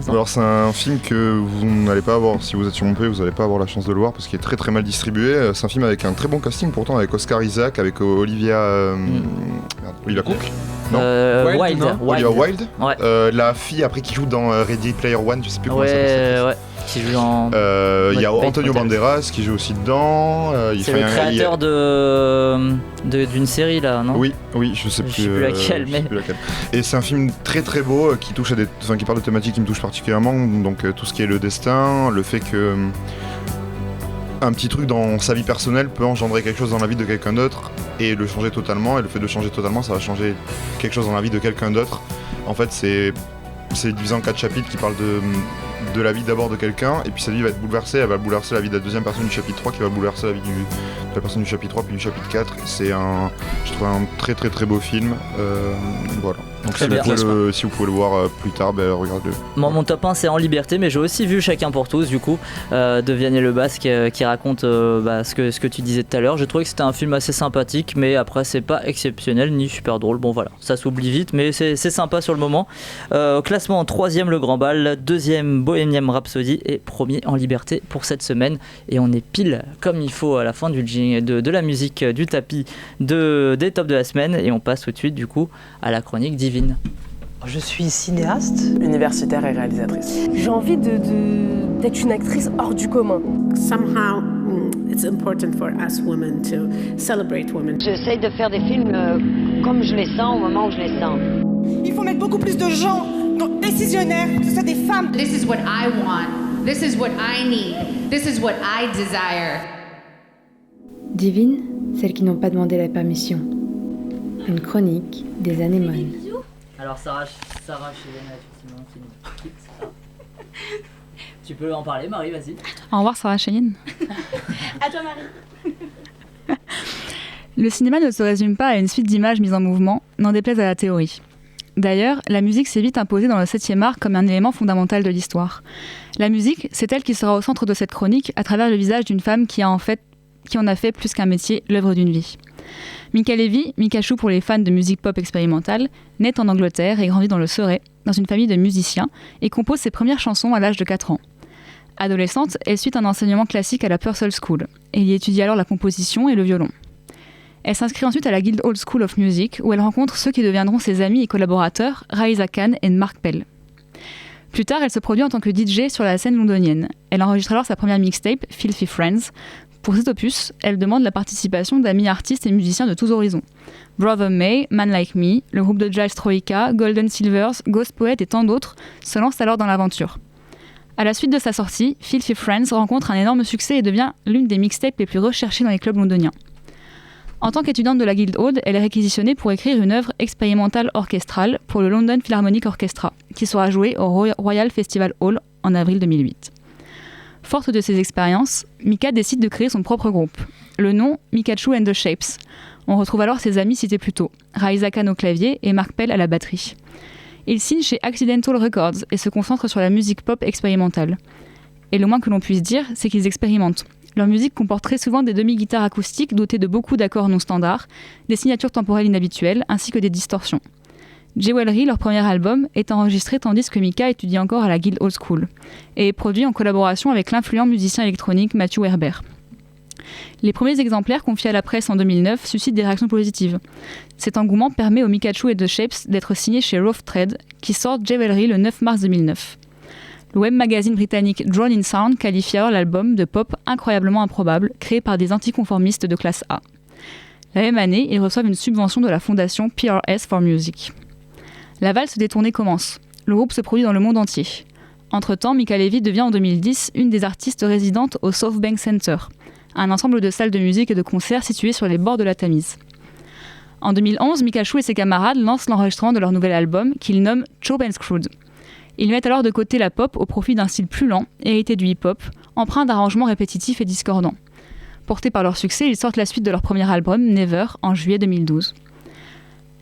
Alors c'est un film que vous n'allez pas avoir, si vous êtes sur Montpellier, vous n'allez pas avoir la chance de le voir parce qu'il est très très mal distribué. C'est un film avec un très bon casting pourtant, avec Oscar Isaac, avec Olivia Cook. Wilde. Olivia Wilde. Ouais. La fille après qui joue dans Ready Player One, je sais plus comment ça s'appelle. Ouais. Qui joue dans... Il y a Antonio Banderas qui joue aussi dedans. C'est le créateur d'une série là, non? Oui, je sais plus laquelle, mais... Et c'est un film très très beau qui touche qui parle de thématiques qui me touchent particulièrement, donc tout ce qui est le destin, le fait que un petit truc dans sa vie personnelle peut engendrer quelque chose dans la vie de quelqu'un d'autre et le changer totalement, et le fait de changer totalement, ça va changer quelque chose dans la vie de quelqu'un d'autre. En fait, c'est divisé en 4 chapitres qui parlent de la vie d'abord de quelqu'un, et puis sa vie va être bouleversée, elle va bouleverser la vie de la deuxième personne du chapitre 3 qui va bouleverser la vie de la personne du chapitre 3 puis du chapitre 4. C'est je trouve un très très très beau film. Voilà. Donc si vous pouvez le voir plus tard, regardez-le. Mon top 1 c'est En liberté, mais j'ai aussi vu Chacun pour tous du coup, de Vianney Le Basque qui raconte ce que tu disais tout à l'heure. J'ai trouvé que c'était un film assez sympathique, mais après c'est pas exceptionnel ni super drôle. Bon voilà, ça s'oublie vite, mais c'est sympa sur le moment. Classement en 3e Le Grand Bal, 2e Bohemian Rhapsody et 1er En liberté pour cette semaine. Et on est pile comme il faut à la fin de la musique du tapis des tops de la semaine, et on passe tout de suite du coup à la chronique Divine. Je suis cinéaste, universitaire et réalisatrice. J'ai envie d'être une actrice hors du commun. Somehow, it's important for us women to celebrate women. J'essaye de faire des films comme je les sens au moment où je les sens. Il faut mettre beaucoup plus de gens décisionnaires, que ce soit des femmes. This is what I want. This is what I need. This is what I desire. Divine, celles qui n'ont pas demandé la permission. Une chronique des anémones. Alors Sarah Sarah Chélienne, effectivement, film. Tu peux en parler, Marie, vas-y. Au revoir, Sarah Chélienne. À toi, Marie. Le cinéma ne se résume pas à une suite d'images mises en mouvement, n'en déplaise à la théorie. D'ailleurs, la musique s'est vite imposée dans le 7e art comme un élément fondamental de l'histoire. La musique, c'est elle qui sera au centre de cette chronique à travers le visage d'une femme qui en a fait plus qu'un métier, l'œuvre d'une vie. Mika Levy, Mika Chou pour les fans de musique pop expérimentale, naît en Angleterre et grandit dans le Surrey, dans une famille de musiciens, et compose ses premières chansons à l'âge de 4 ans. Adolescente, elle suit un enseignement classique à la Purcell School, et y étudie alors la composition et le violon. Elle s'inscrit ensuite à la Guildhall School of Music, où elle rencontre ceux qui deviendront ses amis et collaborateurs, Raisa Khan et Mark Pell. Plus tard, elle se produit en tant que DJ sur la scène londonienne. Elle enregistre alors sa première mixtape, Filthy Friends. Pour cet opus, elle demande la participation d'amis artistes et musiciens de tous horizons. Brother May, Man Like Me, le groupe de jazz Troika, Golden Silvers, Ghost Poet et tant d'autres se lancent alors dans l'aventure. À la suite de sa sortie, Filthy Friends rencontre un énorme succès et devient l'une des mixtapes les plus recherchées dans les clubs londoniens. En tant qu'étudiante de la Guildhall, elle est réquisitionnée pour écrire une œuvre expérimentale orchestrale pour le London Philharmonic Orchestra, qui sera jouée au Royal Festival Hall en avril 2008. Forte de ces expériences, Mika décide de créer son propre groupe. Le nom, Mika Chou and the Shapes. On retrouve alors ses amis cités plus tôt, Raisa Khan au clavier et Mark Pell à la batterie. Il signe chez Accidental Records et se concentre sur la musique pop expérimentale. Et le moins que l'on puisse dire, c'est qu'ils expérimentent. Leur musique comporte très souvent des demi-guitares acoustiques dotées de beaucoup d'accords non standards, des signatures temporelles inhabituelles, ainsi que des distorsions. Jewelry, leur premier album, est enregistré tandis que Mika étudie encore à la Guildhall School, et est produit en collaboration avec l'influent musicien électronique Matthew Herbert. Les premiers exemplaires confiés à la presse en 2009 suscitent des réactions positives. Cet engouement permet au Mika Chou et The Shapes d'être signé chez Rough Trade, qui sort Jewelry le 9 mars 2009. Le web magazine britannique Drawn in Sound qualifie alors l'album de pop incroyablement improbable, créé par des anticonformistes de classe A. La même année, ils reçoivent une subvention de la fondation PRS for Music. La valse détournée commence. Le groupe se produit dans le monde entier. Entre-temps, Mika Levy devient en 2010 une des artistes résidentes au Southbank Center, un ensemble de salles de musique et de concerts situées sur les bords de la Tamise. En 2011, Mika Chou et ses camarades lancent l'enregistrement de leur nouvel album qu'ils nomment Chopped and Screwed. Ils mettent alors de côté la pop au profit d'un style plus lent, hérité du hip-hop, empreint d'arrangements répétitifs et discordants. Portés par leur succès, ils sortent la suite de leur premier album, Never, en juillet 2012.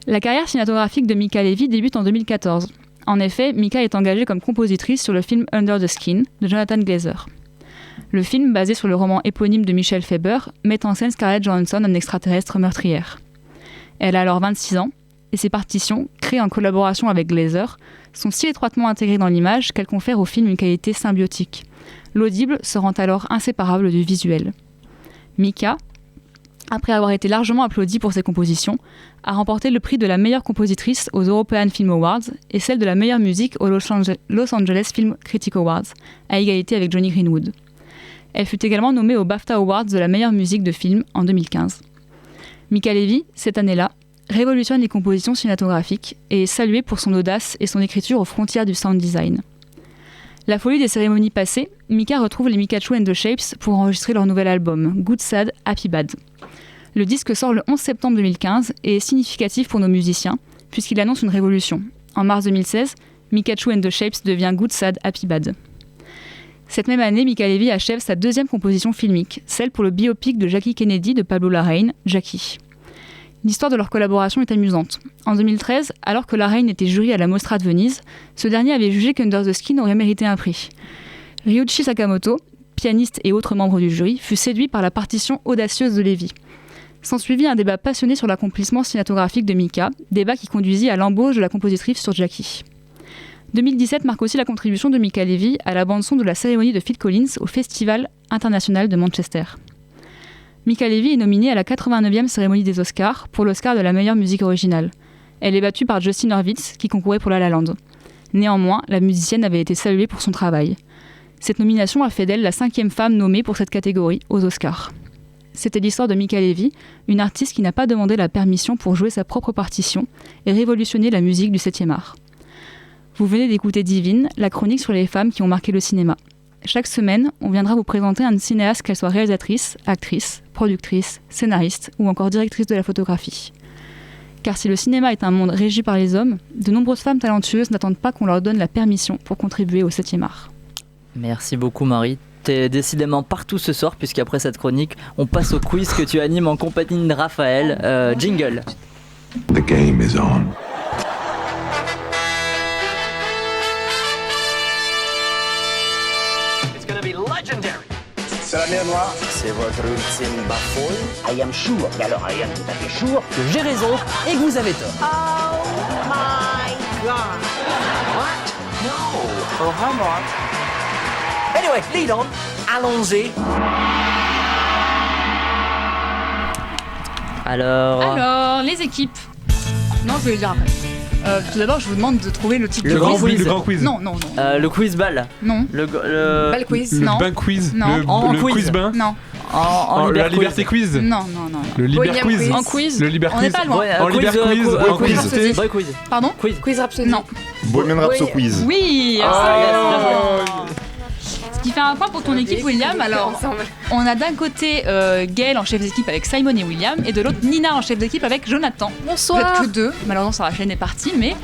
La carrière cinématographique de Mika Levy débute en 2014. En effet, Mika est engagée comme compositrice sur le film Under the Skin de Jonathan Glazer. Le film, basé sur le roman éponyme de Michel Faber, met en scène Scarlett Johansson, une extraterrestre meurtrière. Elle a alors 26 ans, et ses partitions, créées en collaboration avec Glazer, sont si étroitement intégrées dans l'image qu'elles confèrent au film une qualité symbiotique. L'audible se rend alors inséparable du visuel. Mika, après avoir été largement applaudie pour ses compositions, a remporté le prix de la meilleure compositrice aux European Film Awards et celle de la meilleure musique aux Los Angeles Film Critic Awards, à égalité avec Johnny Greenwood. Elle fut également nommée aux BAFTA Awards de la meilleure musique de film en 2015. Mika Levy, cette année-là, révolutionne les compositions cinématographiques et est saluée pour son audace et son écriture aux frontières du sound design. La folie des cérémonies passées, Mika retrouve les Mika Chou and the Shapes pour enregistrer leur nouvel album, Good Sad, Happy Bad. Le disque sort le 11 septembre 2015 et est significatif pour nos musiciens, puisqu'il annonce une révolution. En mars 2016, Mika Chou and the Shapes devient Good Sad, Happy Bad. Cette même année, Mika Levy achève sa deuxième composition filmique, celle pour le biopic de Jackie Kennedy de Pablo Larraín, Jackie. L'histoire de leur collaboration est amusante. En 2013, alors que Larraín était jury à la Mostra de Venise, ce dernier avait jugé qu'Under the Skin aurait mérité un prix. Ryuichi Sakamoto, pianiste et autres membres du jury, fut séduit par la partition audacieuse de Levy. S'ensuivit un débat passionné sur l'accomplissement cinématographique de Mika, débat qui conduisit à l'embauche de la compositrice sur Jackie. 2017 marque aussi la contribution de Mika Levy à la bande-son de la cérémonie de Phil Collins au Festival international de Manchester. Mika Levy est nominée à la 89e cérémonie des Oscars pour l'Oscar de la meilleure musique originale. Elle est battue par Justin Hurwitz qui concourait pour La La Land. Néanmoins, la musicienne avait été saluée pour son travail. Cette nomination a fait d'elle la 5e femme nommée pour cette catégorie aux Oscars. C'était l'histoire de Mika Levy, une artiste qui n'a pas demandé la permission pour jouer sa propre partition et révolutionner la musique du 7e art. Vous venez d'écouter Divine, la chronique sur les femmes qui ont marqué le cinéma. Chaque semaine, on viendra vous présenter un cinéaste, qu'elle soit réalisatrice, actrice, productrice, scénariste ou encore directrice de la photographie. car si le cinéma est un monde régi par les hommes, de nombreuses femmes talentueuses n'attendent pas qu'on leur donne la permission pour contribuer au 7e art. Merci beaucoup Marie. T'es décidément partout ce soir, puisqu'après cette chronique, on passe au quiz que tu animes en compagnie de Raphaël. Jingle. The game is on. It's gonna be legendary. C'est la mer Noire. C'est votre ultime bafouille. I am sure, et alors I am tout à fait sure que j'ai raison et que vous avez tort. Oh my God. What? No. Oh, come on. Anyway, lead on. Allons-y. Alors, les équipes. Non, je vais le dire après. Tout d'abord, je vous demande de trouver le titre le du grand quiz. quiz. Le grand quiz. Non. Le quiz bal. Non. Le bal quiz. Le non. bain quiz. Non. Le quiz bain. Non. La liberté quiz. Non. Le liber quiz. En quiz. Le liber On quiz. n'est pas loin. En liber quiz. En quiz. Boy quiz. Pardon. Quiz Rhapsody. Non. Bohemian Rhapsody quiz. Oui. Ce qui fait un point pour ton équipe, William. Alors, on a d'un côté Gaël en chef d'équipe avec Simon et William, et de l'autre Nina en chef d'équipe avec Jonathan. Bonsoir. Vous êtes que 2. Malheureusement, Sarah Chaîne est partie, mais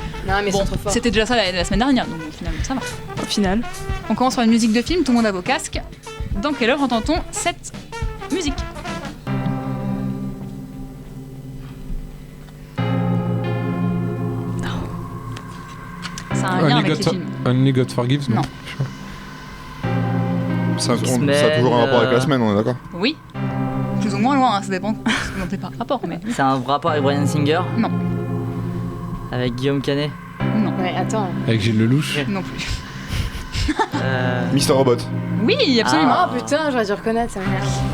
bon, c'était déjà ça la semaine dernière, donc finalement ça va. Au final, on commence par une musique de film. Tout le monde a vos casques. Dans quelle heure entend-on cette musique? Ça a un lien avec les films. Only God Forgives. Non. Ça a toujours un rapport avec la semaine, on est d'accord? Oui. Plus ou moins loin, ça dépend de tes rapport. Mais... C'est un rapport avec Bryan Singer? Non. Avec Guillaume Canet? Non. Ouais, attends. Avec Gilles Lelouch? Non plus. Mr. Robot. Oui, absolument. Ah putain, j'aurais dû reconnaître ça.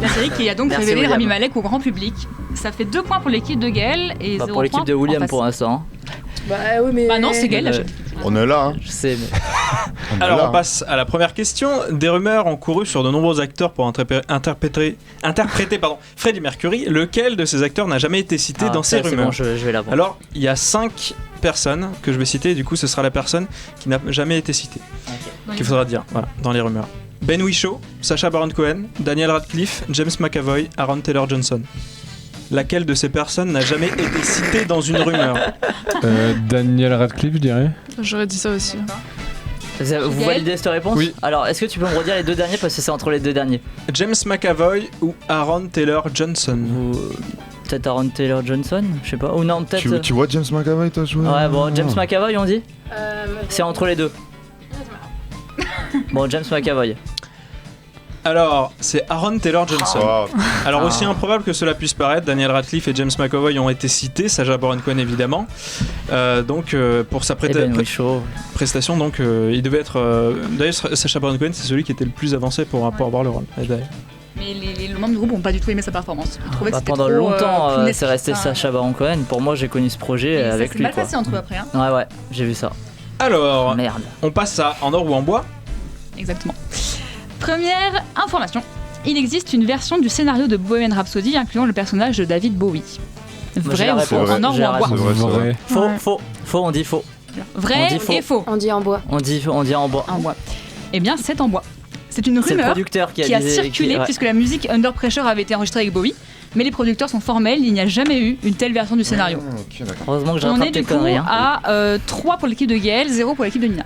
La série qui a donc Merci, révélé William. Rami Malek au grand public. Ça fait 2 points pour l'équipe de Gaël et 0 pour l'équipe de William pour l'instant. Bah oui, mais. Bah non, c'est Gaël. On est là, hein. Je sais, mais. Alors on passe à la première question. Des rumeurs ont couru sur de nombreux acteurs pour interpréter Freddie Mercury. Lequel de ces acteurs n'a jamais été cité dans ces rumeurs? Bon, je vais l'avoir. Alors il y a 5 personnes que je vais citer. Du coup, ce sera la personne qui n'a jamais été citée. Qu'il faudra dire dans les rumeurs. Ben Whishaw, Sacha Baron Cohen, Daniel Radcliffe, James McAvoy, Aaron Taylor Johnson. Laquelle de ces personnes n'a jamais été citée dans une rumeur? Daniel Radcliffe, je dirais. J'aurais dit ça aussi. Vous validez cette réponse? Oui. Alors, est-ce que tu peux me redire les 2 derniers parce que c'est entre les 2 derniers? James McAvoy ou Aaron Taylor Johnson? Peut-être Aaron Taylor Johnson, je sais pas. Ou non, peut-être. Tu vois James McAvoy, toi jouer? Ouais, bon, James McAvoy, on dit? C'est entre les 2. Bon, James McAvoy. Alors, c'est Aaron Taylor Johnson. Alors, aussi improbable que cela puisse paraître, Daniel Radcliffe et James McAvoy ont été cités, Sacha Baron Cohen évidemment. Donc, pour sa prestation, donc, il devait être. D'ailleurs, Sacha Baron Cohen, c'est celui qui était le plus avancé pour avoir le rôle. Mais les membres du groupe n'ont pas du tout aimé sa performance. Ils trouvaient que c'était pendant trop, longtemps, plus c'est resté Sacha Baron Cohen. Pour moi, j'ai connu ce projet avec lui. C'est mal passé entre eux après. Hein. Ouais, j'ai vu ça. Alors, merde. On passe à En or ou en bois. Exactement. Première information. Il existe une version du scénario de Bohemian Rhapsody incluant le personnage de David Bowie. Vrai ou faux? En or ou en bois? Vrai. Faux, on dit faux. Vrai et faux. On dit en bois. On dit en bois. En bois. Eh bien, c'est en bois. C'est une C'est le rumeur producteur qui a circulé puisque la musique Under Pressure avait été enregistrée avec Bowie. Mais les producteurs sont formels, il n'y a jamais eu une telle version du scénario. Heureusement que j'ai On est rattrapé du tes coup conneries. à 3 pour l'équipe de Gaël, 0 pour l'équipe de Nina.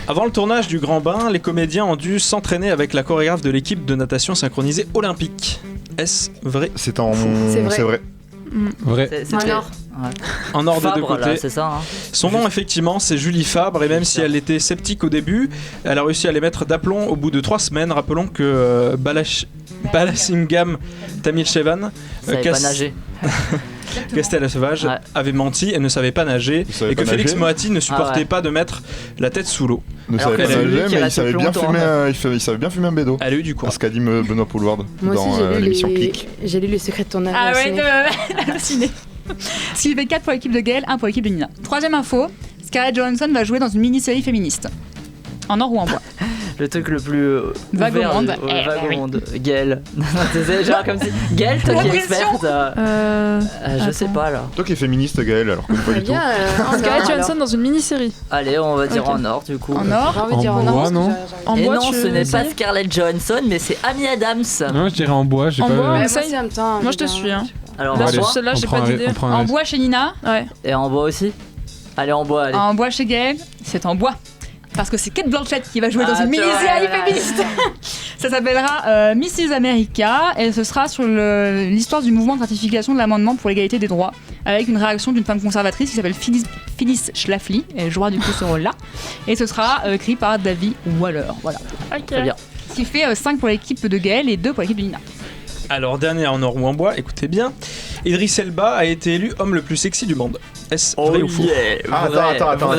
Avant le tournage du Grand Bain, les comédiens ont dû s'entraîner avec la chorégraphe de l'équipe de natation synchronisée olympique. Est-ce vrai? C'est vrai. Vrai. C'est or. En or des deux côtés. Là, c'est ça. Hein. Son nom, effectivement, c'est Julie Fabre, et même si elle était sceptique au début, elle a réussi à les mettre d'aplomb au bout de 3 semaines. Rappelons que Balasingham Tamilchevan Castel la Sauvage avait menti et ne savait pas nager, et que Félix Moati ne supportait pas de mettre la tête sous l'eau. Ne savait pas nager, mais il savait bien fumer un bédo. Elle a eu du courage. Ce qu'a dit Benoît Poulward dans l'émission Click. J'ai lu les secrets de ton âme. Ah ouais, halluciné. Ce qui fait 4 pour l'équipe de Gaël, 1 pour l'équipe de Nina. Troisième info, Scarlett Johansson va jouer dans une mini-série féministe. En or ou en bois? Le truc le plus vague au monde. Vague au monde. Gaël. Genre comme si. Gaël, toi qui es experte. Je sais pas là. Toi qui es féministe, Gaël, alors que pas du tout. Scarlett Johansson dans une mini-série. Allez, on va dire en or du coup. En or? J'ai envie de dire en or. Non. En Et bois, non, ce n'est pas Scarlett Johansson, mais c'est Amy Adams. Non, je dirais en bois. En bois, Moi, essaye. ça me tente. Moi, je te suis. Hein. Alors, Là, en bois celle-là, j'ai pas d'idée. En bois chez Nina. Ouais. Et en bois aussi. Allez, en bois, allez. En bois chez Gaël, c'est en bois. Parce que c'est Cate Blanchett qui va jouer dans une mini-série féministe. Ça s'appellera Mrs. America et ce sera sur l'histoire du mouvement de ratification de l'amendement pour l'égalité des droits, avec une réaction d'une femme conservatrice qui s'appelle Phyllis Schlafly. Elle jouera du coup ce rôle-là. Et ce sera écrit par David Waller. Voilà. Très bien. Ce qui fait 5 pour l'équipe de Gaël et 2 pour l'équipe de Nina. Alors, dernier en or ou en bois, écoutez bien. Idris Elba a été élu homme le plus sexy du monde. Est-ce vrai ou faux? Attends. Oui,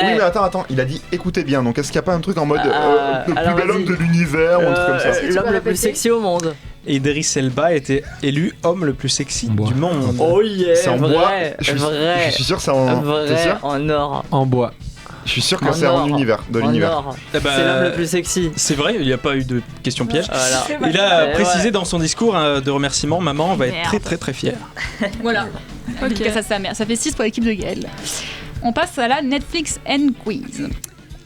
mais attends. Il a dit écoutez bien. Donc, est-ce qu'il n'y a pas un truc en mode le plus bel homme de l'univers ou un truc comme ça? L'homme le plus sexy au monde. Idris Elba a été élu homme le plus sexy du monde. Oh yeah, c'est en bois. Je suis sûr que c'est en. Vrai, en or. En bois. Je suis sûr que c'est en univers, de l'univers. C'est l'homme le plus sexy. C'est vrai, il n'y a pas eu de question piège. Voilà. Il a précisé dans son discours de remerciement, maman va être très très très fière. Voilà. Okay. Ça, sa mère. Ça fait 6 pour l'équipe de Gaël. On passe à la Netflix Quiz.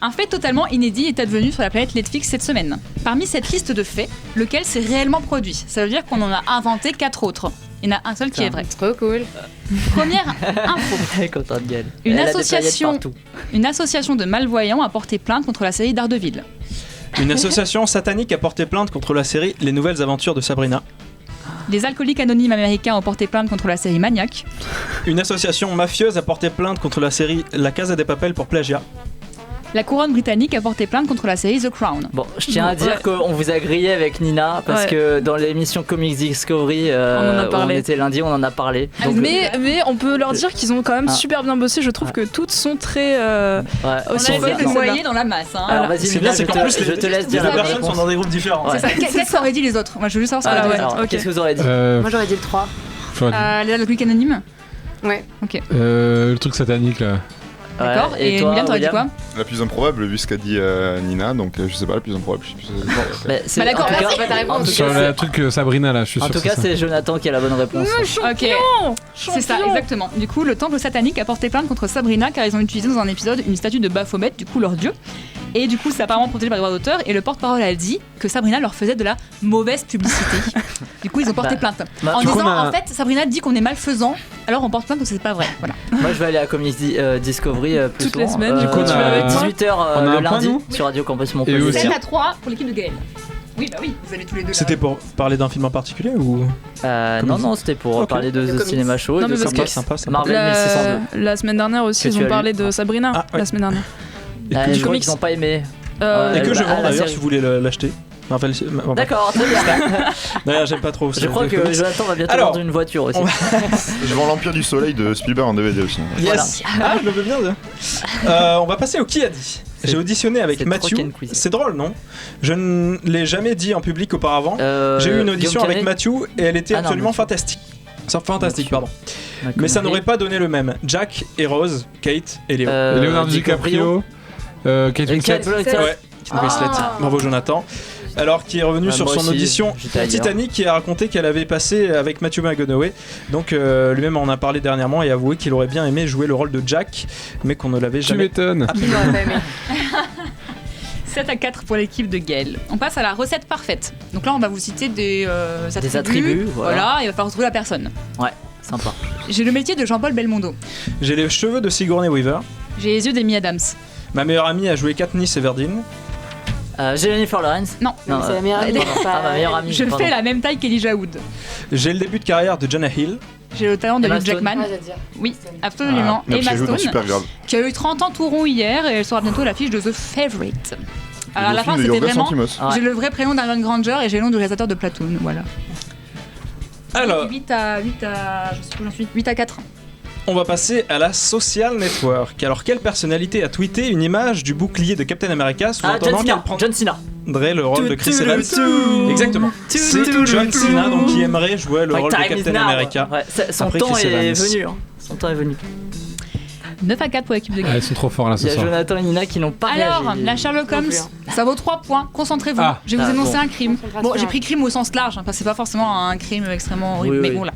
Un fait totalement inédit est advenu sur la planète Netflix cette semaine. Parmi cette liste de faits, lequel s'est réellement produit? Ça veut dire qu'on en a inventé 4 autres. Il y en a un seul qui est vrai. Trop cool. Première info. Une association de malvoyants a porté plainte contre la série Daredevil. Une association satanique a porté plainte contre la série Les Nouvelles Aventures de Sabrina. Des alcooliques anonymes américains ont porté plainte contre la série Maniac. Une association mafieuse a porté plainte contre la série La Casa de Papel pour plagiat. La couronne britannique a porté plainte contre la série The Crown. Bon, je tiens à dire qu'on vous a grillé avec Nina parce que dans l'émission Comics Discovery, on était lundi, on en a parlé. Donc, mais on peut leur dire qu'ils ont quand même super bien bossé. Je trouve que toutes sont très. Aussi on a essayé de noyer dans la masse. Hein. Alors vas-y, Nina, je te laisse dire. Les deux personnes sont dans des groupes différents. C'est ça. Qu'est-ce qu'auraient dit les autres? Moi, je veux juste savoir ce que qu'est-ce que vous aurez dit? Moi, j'aurais dit le 3. Les alcooliques anonymes. Ouais. Ok. Le truc satanique là. D'accord, et William, t'aurais dit quoi? La plus improbable, vu ce qu'a dit Nina, donc je sais pas, la plus improbable. Bah d'accord, c'est pas ta réponse. Sur le truc Sabrina là, je suis sûr. En tout cas, c'est Jonathan qui a la bonne réponse. Ok, c'est ça, exactement. Du coup, le temple satanique a porté plainte contre Sabrina car ils ont utilisé dans un épisode une statue de Baphomet, du coup leur dieu. Et du coup, c'est apparemment protégé par les droits d'auteur. Et le porte-parole a dit que Sabrina leur faisait de la mauvaise publicité. Du coup, ils ont porté plainte. En disant, en fait, Sabrina dit qu'on est malfaisant, alors on porte plainte que c'est pas vrai. Voilà. Moi, je vais aller à Comics Discovery plus toutes souvent. les semaines. Du coup, tu vas avec 18h le lundi sur Radio Campus Montpellier. 7-3 pour l'équipe de Gaël. Oui, bah oui, vous avez tous les deux. C'était pour parler d'un film en particulier ou non, c'était pour parler de The Cinema Show et de sympa. Marvel 1602. La semaine dernière aussi, ils ont parlé de Sabrina. La semaine dernière. Je crois qu'ils n'ont pas aimé. Et que je vends d'ailleurs si vous voulez l'acheter. D'accord, très bien. D'ailleurs, j'aime pas trop. Je crois que Jonathan va bientôt vendre une voiture aussi. Je vends l'Empire du Soleil de Spielberg en DVD aussi. Yes. Ah, je le veux bien. On va passer au qui a dit. J'ai auditionné avec Mathieu. C'est drôle, non? Je ne l'ai jamais dit en public auparavant. J'ai eu une audition avec Mathieu et elle était absolument fantastique. Fantastique, pardon. Mais ça n'aurait pas donné le même. Jack et Rose, Kate et Léo. Leonardo DiCaprio. Kate Winslet. Ouais. Bravo Jonathan. Alors qui est revenu sur son audition pour Titanic et a raconté qu'elle avait passé avec Matthew McConaughey. Donc lui-même en a parlé dernièrement et a avoué qu'il aurait bien aimé jouer le rôle de Jack, mais qu'on ne l'avait jamais. Tu m'étonnes. Il n'aurait pas aimé. 7-4 pour l'équipe de Gaël. On passe à la recette parfaite. Donc là, on va vous citer des attributs. Voilà, et il va falloir trouver la personne. Ouais, sympa. J'ai le métier de Jean-Paul Belmondo. J'ai les cheveux de Sigourney Weaver. J'ai les yeux d'Amy Adams. Ma meilleure amie a joué Katniss Everdeen. Jennifer Lawrence. Non, c'est la meilleure amie. Ma meilleure amie. Je fais la même taille qu'Elijah Wood. J'ai le début de carrière de Jonah Hill. J'ai le talent de Hugh Jackman. Oui, absolument. Emma Stone, qui a eu 30 ans tout rond hier et elle sera bientôt à l'affiche de The Favourite. Alors à la fin, c'était vraiment. J'ai le vrai prénom d'Aaron Granger et j'ai le nom du réalisateur de Platoon. Voilà. Alors. 8 à 4. On va passer à la Social Network. Alors, quelle personnalité a tweeté une image du bouclier de Captain America sous-entendant qu'elle prendrait le rôle de Chris Evans? Exactement. C'est John Cena donc qui aimerait jouer le rôle de Captain America. Son temps est venu. Son temps est venu. 9 à 4 pour l'équipe de Gaël. Ils sont trop forts là ce soir. Il y a Jonathan et Nina qui n'ont pas réagi. Alors, la Sherlock Holmes, ça vaut 3 points. Concentrez-vous. Je vais vous énoncer un crime. Bon, j'ai pris crime au sens large, parce que c'est pas forcément un crime extrêmement horrible, mais bon là.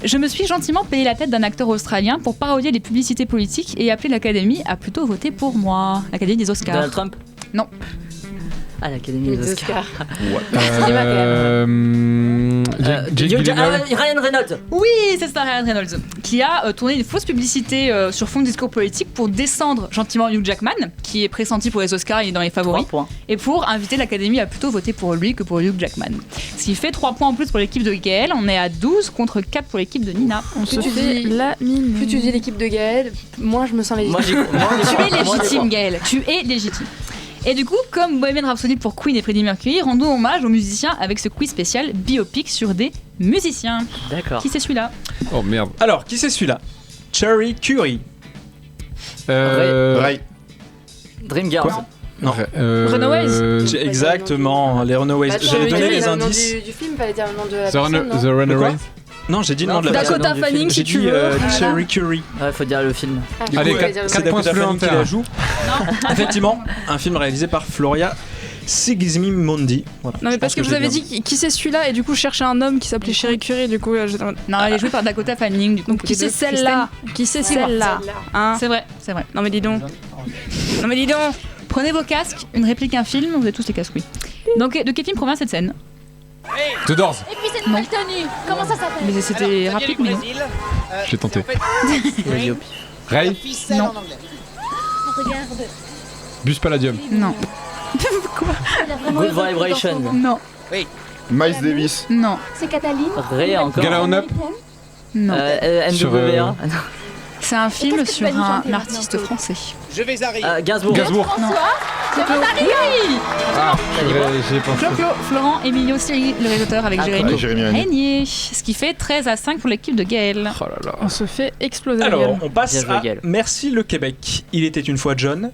Je me suis gentiment payé la tête d'un acteur australien pour parodier les publicités politiques et appeler l'Académie à plutôt voter pour moi. L'Académie des Oscars. Donald Trump? Non. Ah, l'Académie des Oscars. Ryan Reynolds. Oui, c'est ça, Ryan Reynolds, qui a tourné une fausse publicité sur fond de discours politique pour descendre gentiment Hugh Jackman, qui est pressenti pour les Oscars, il est dans les favoris, et pour inviter l'Académie à plutôt voter pour lui que pour Hugh Jackman. Ce qui fait 3 points en plus pour l'équipe de Gaël. On est à 12 contre 4 pour l'équipe de Nina. Plus tu dis l'équipe de Gaël, moins je me sens légitime. Tu es légitime, Gaël. Tu es légitime. Et du coup, comme Bohemian Rhapsody pour Queen et Freddie Mercury, rendons hommage aux musiciens avec ce quiz spécial biopic sur des musiciens. D'accord. Qui c'est celui-là? Oh merde. Alors, qui c'est celui-là? Cherry Curry. Ray. Dreamgirls. Non. Runaways. Exactement, les Runaways. J'avais donné les indices. Du film, fallait dire le nom de la personne. The Runaways. Non, j'ai dit le nom de la personne. Dakota Fanning, si tu veux. Cherry Curry. Ouais, faut dire le film. Allez, 4 points supplémentaires qui la joue. Effectivement, un film réalisé par Floria Sigismondi. Voilà. Non mais parce que vous avez dit qui c'est celui-là et du coup je cherchais un homme qui s'appelait Cherry Curry, du coup non, elle est jouée par Dakota Fanning, du coup. Donc qui c'est celle-là? Qui c'est celle-là? C'est vrai, c'est vrai. Non mais dis donc. Non mais dis donc. Prenez vos casques, une réplique, un film, vous avez tous les casques, oui. Donc de quel film provient cette scène? The Doors. Et puis cette nouvelle tenue, comment ça s'appelle? Mais c'était rapide, mais non. J'ai tenté. Ray. Non. Regarde. Bus Palladium. Non. Quoi? Good Vibration. Non. Miles Davis. Non. C'est Cataline. Ray encore. Gala on Up. Non. NWA. C'est un film sur un artiste français. Je vais arriver. Gainsbourg. Non. Oui. Ah, j'ai pensé. Florent Emilio Siri, le réalisateur avec Jérémy Régnier. Ce qui fait 13-5 pour l'équipe de Gaël. Oh là là. On se fait exploser. Alors, on passe à Merci le Québec. Il était une fois John.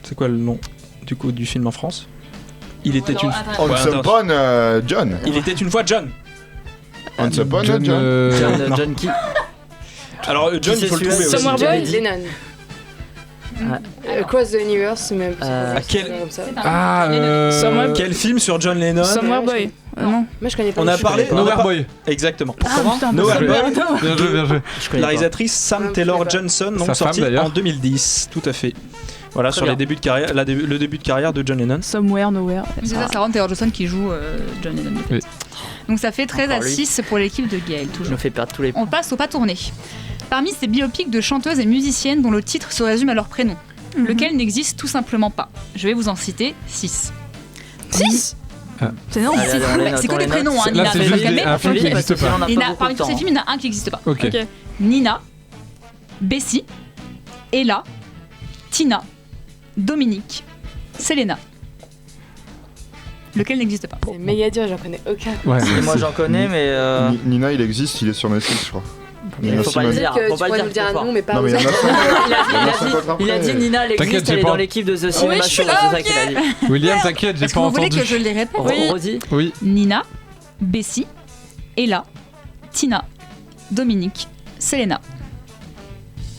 C'est quoi le nom du coup du film en France? Il était une Once Upon John. Il était une fois John. Once Upon John. John qui? Alors John, il faut le trouver aussi. Somewhere Boy. Lennon. Across the Universe, même. Quel film sur John Lennon? Somewhere Boy. Non. Moi je connais pas. On a parlé Nowhere Boy. Exactement. Comment? Nowhere Boy. Bien joué. La réalisatrice Sam Taylor Johnson, donc sortie en 2010, tout à fait. Voilà, sur les débuts de carrière, le début de carrière de John Lennon. Somewhere, Nowhere. C'est ça, Sarah Taylor Johnson qui joue John Lennon. Oui. Donc ça fait 13-6 pour l'équipe de Gaël. Je me fais perdre tous les points. On passe au pas tourné. Parmi ces biopics de chanteuses et musiciennes dont le titre se résume à leur prénom, lequel n'existe tout simplement pas. Je vais vous en citer 6. 6 C'est énorme. C'est que des prénoms, hein, Là, Nina. c'est juste un film qui n'existe pas. Parmi tous ces films, il y en a un qui n'existe pas. Ok. Nina, Bessie, Ella, Tina, Dominique, Selena. Lequel n'existe pas. C'est méga dur, j'en connais aucun. Ouais, moi j'en connais, mais. Nina, il existe, il est sur Netflix, je crois. Faut pas le dire. Tu pourrais nous dire un nom, mais pas. Non, mais il a dit Nina, elle existe, elle est dans l'équipe de The Cinema Show. C'est ça qu'il a dit. William, t'inquiète, j'ai pas entendu. Vous voulez que je les répète? Oui. Nina, Bessie, Ella, Tina, Dominique, Selena.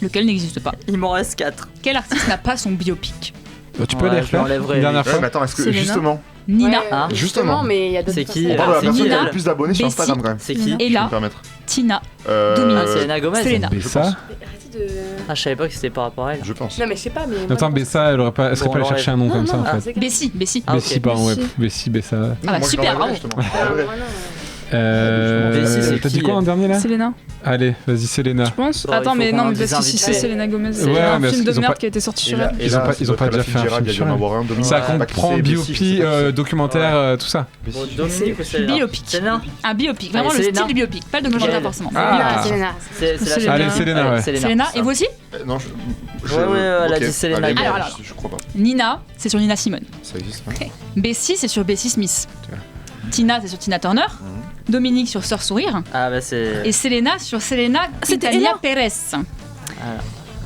Lequel n'existe pas. Il m'en reste 4. Quel artiste n'a pas son biopic? Tu peux les refaire une dernière fois. Mais attends, est-ce que justement. Nina. Justement, mais il y a d'autres. C'est qui? On parle de la personne qui a Nina, le plus d'abonnés sur Instagram quand même. C'est qui? Ella, Tina, Dominique, Selena Gomez. Selena. Bessa. Ah, je savais pas que c'était par rapport à elle. Je pense. Non, mais je sais pas, mais. Attends, Bessa, elle aurait pas. Elle serait pas allée chercher un nom comme ça en fait. Bessie. Bessie, pardon, ouais. Bessie, Bessa. Ah bah super, bravo. T'as dit quoi en dernier là? Selena. Allez, vas-y, Selena. Je pense. Attends, mais non, parce que si c'est Selena Gomez, c'est un film de merde qui a été sorti sur elle. Ils ont pas déjà fait un film sur elle. Ça comprend biopic, documentaire, tout ça. Dominique ou Selena? Biopic. Un biopic, vraiment le style du biopic, pas le documentaire forcément. Selena. Allez, Selena, ouais. Selena, et vous aussi? Non, elle a dit Selena. Alors, je crois pas. Nina, c'est sur Nina Simone. Ça existe. Bessie, c'est sur Bessie Smith. Tina, c'est sur Tina Turner. Dominique sur Sœur Sourire. Ah bah c'est. Et Selena sur Selena Quintanilla Pérez.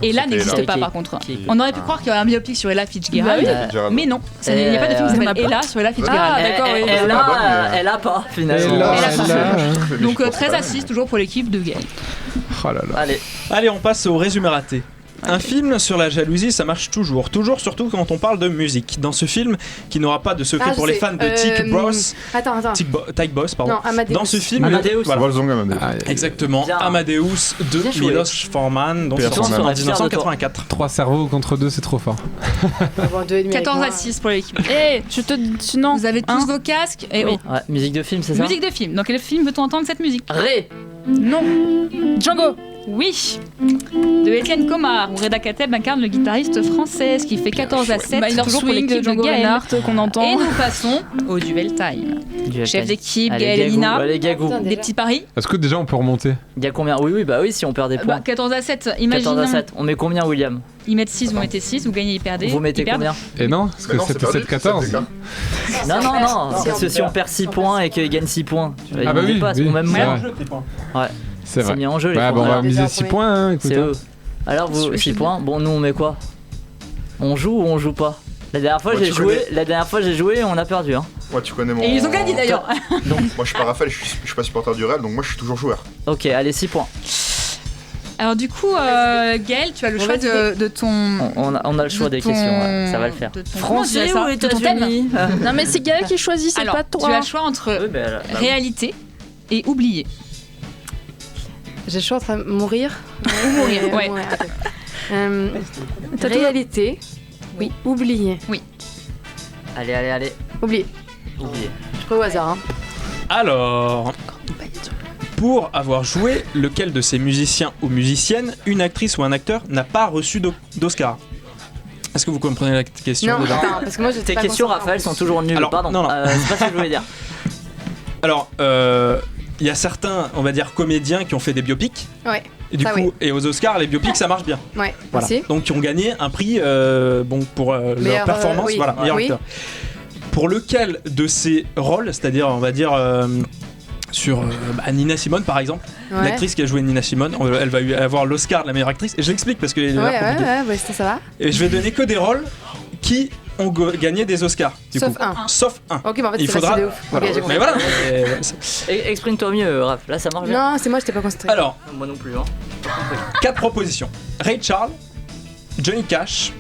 Et là n'existe pas par contre. On aurait pu croire qu'il y aurait un biopic sur Ella Fitzgerald, mais non. Il n'y a pas de film qui s'appelle Ella sur Ella Fitzgerald. Ah d'accord, oui. Elle a pas finalement. Donc 13-6 toujours pour l'équipe de Gaël. Oh là là. Allez, on passe au résumé raté. Un film sur la jalousie, ça marche toujours, surtout quand on parle de musique. Dans ce film, qui n'aura pas de secret pour les fans de Tic Boss. Tic Boss, pardon. Non, Amadeus. Dans ce film, Amadeus. Exactement, Amadeus de Milos Forman, donc en 1984. 3 cerveaux contre 2, c'est trop fort. 14-6 pour l'équipe. Non. Vous avez tous vos casques. Et Ouais, musique de film, c'est ça? Musique de film. Dans quel film veut-on entendre cette musique? Ré. Non. Django. Oui. De Étienne Comard, où Reda Kateb incarne le guitariste français, ce qui fait 14-7. Minor toujours pour Swing l'équipe de Django Gaël. Reinhardt qu'on entend. Et nous passons au duel time. Chef d'équipe, Gaël et Lina. Allez, Gagou. Des petits paris. Est-ce que déjà on peut remonter? Il y a combien? Oui, si on perd des points. 14-7, imaginons. 14-7. On met combien, William? Ils mettent 6, vous mettez 6, vous gagnez, ils perdez. Vous mettez combien? Et non, parce que c'était 7-14. Non, parce que si on perd 6 points et qu'ils gagnent 6 points, ah bah oui, ou même moins. Ouais. C'est vrai. mis en jeu les points. On va miser 6 points, écoute. C'est eux. Alors vous, 6 points. Bon, nous on met quoi? On joue ou on joue pas? La dernière fois j'ai joué et on a perdu. Hein. Ouais, tu connais mon. Et ils ont gagné d'ailleurs. Donc moi je suis pas Raphaël, je suis pas supporter du Real, donc moi je suis toujours joueur. Ok, allez, 6 points. Alors du coup, Gaël, tu as le choix de ton... On a le choix des questions, ouais. Ça va le faire. Français ou États-Unis? Non mais c'est Gaël qui choisit, c'est pas toi. Tu as le choix entre réalité et oublier. J'ai le choix entre mourir ou mourir. Ouais. Réalité. Oui. Oublier. Oui. Allez. Oublier. Je prends au hasard. Hein. Alors, pour avoir joué, lequel de ces musiciens ou musiciennes, une actrice ou un acteur n'a pas reçu d'Oscar? Est-ce que vous comprenez la question? Non, attends, parce que moi tes questions, Raphaël, sont toujours nulles. Alors, pardon. Non. C'est pas ce que je voulais dire. Alors, il y a certains, on va dire, comédiens qui ont fait des biopics. Ouais. Et du coup, et aux Oscars, les biopics, ça marche bien. Ouais. Voilà. Aussi. Donc, qui ont gagné un prix, pour leur performance, meilleur acteur. Pour lequel de ces rôles, c'est-à-dire, on va dire, sur Nina Simone, par exemple, l'actrice qui a joué Nina Simone, elle va avoir l'Oscar de la meilleure actrice. Et je l'explique parce que ça va. Et je vais donner que des rôles qui ont gagné des Oscars. Sauf un. Ok, bah en fait, il faudra. De ouf. Voilà. Okay, mais voilà. Exprime-toi mieux, Raph. Là, ça marche bien. Non, c'est moi, j'étais pas concentré. Alors, moi non plus. Hein. 4 propositions. Ray Charles, Johnny Cash,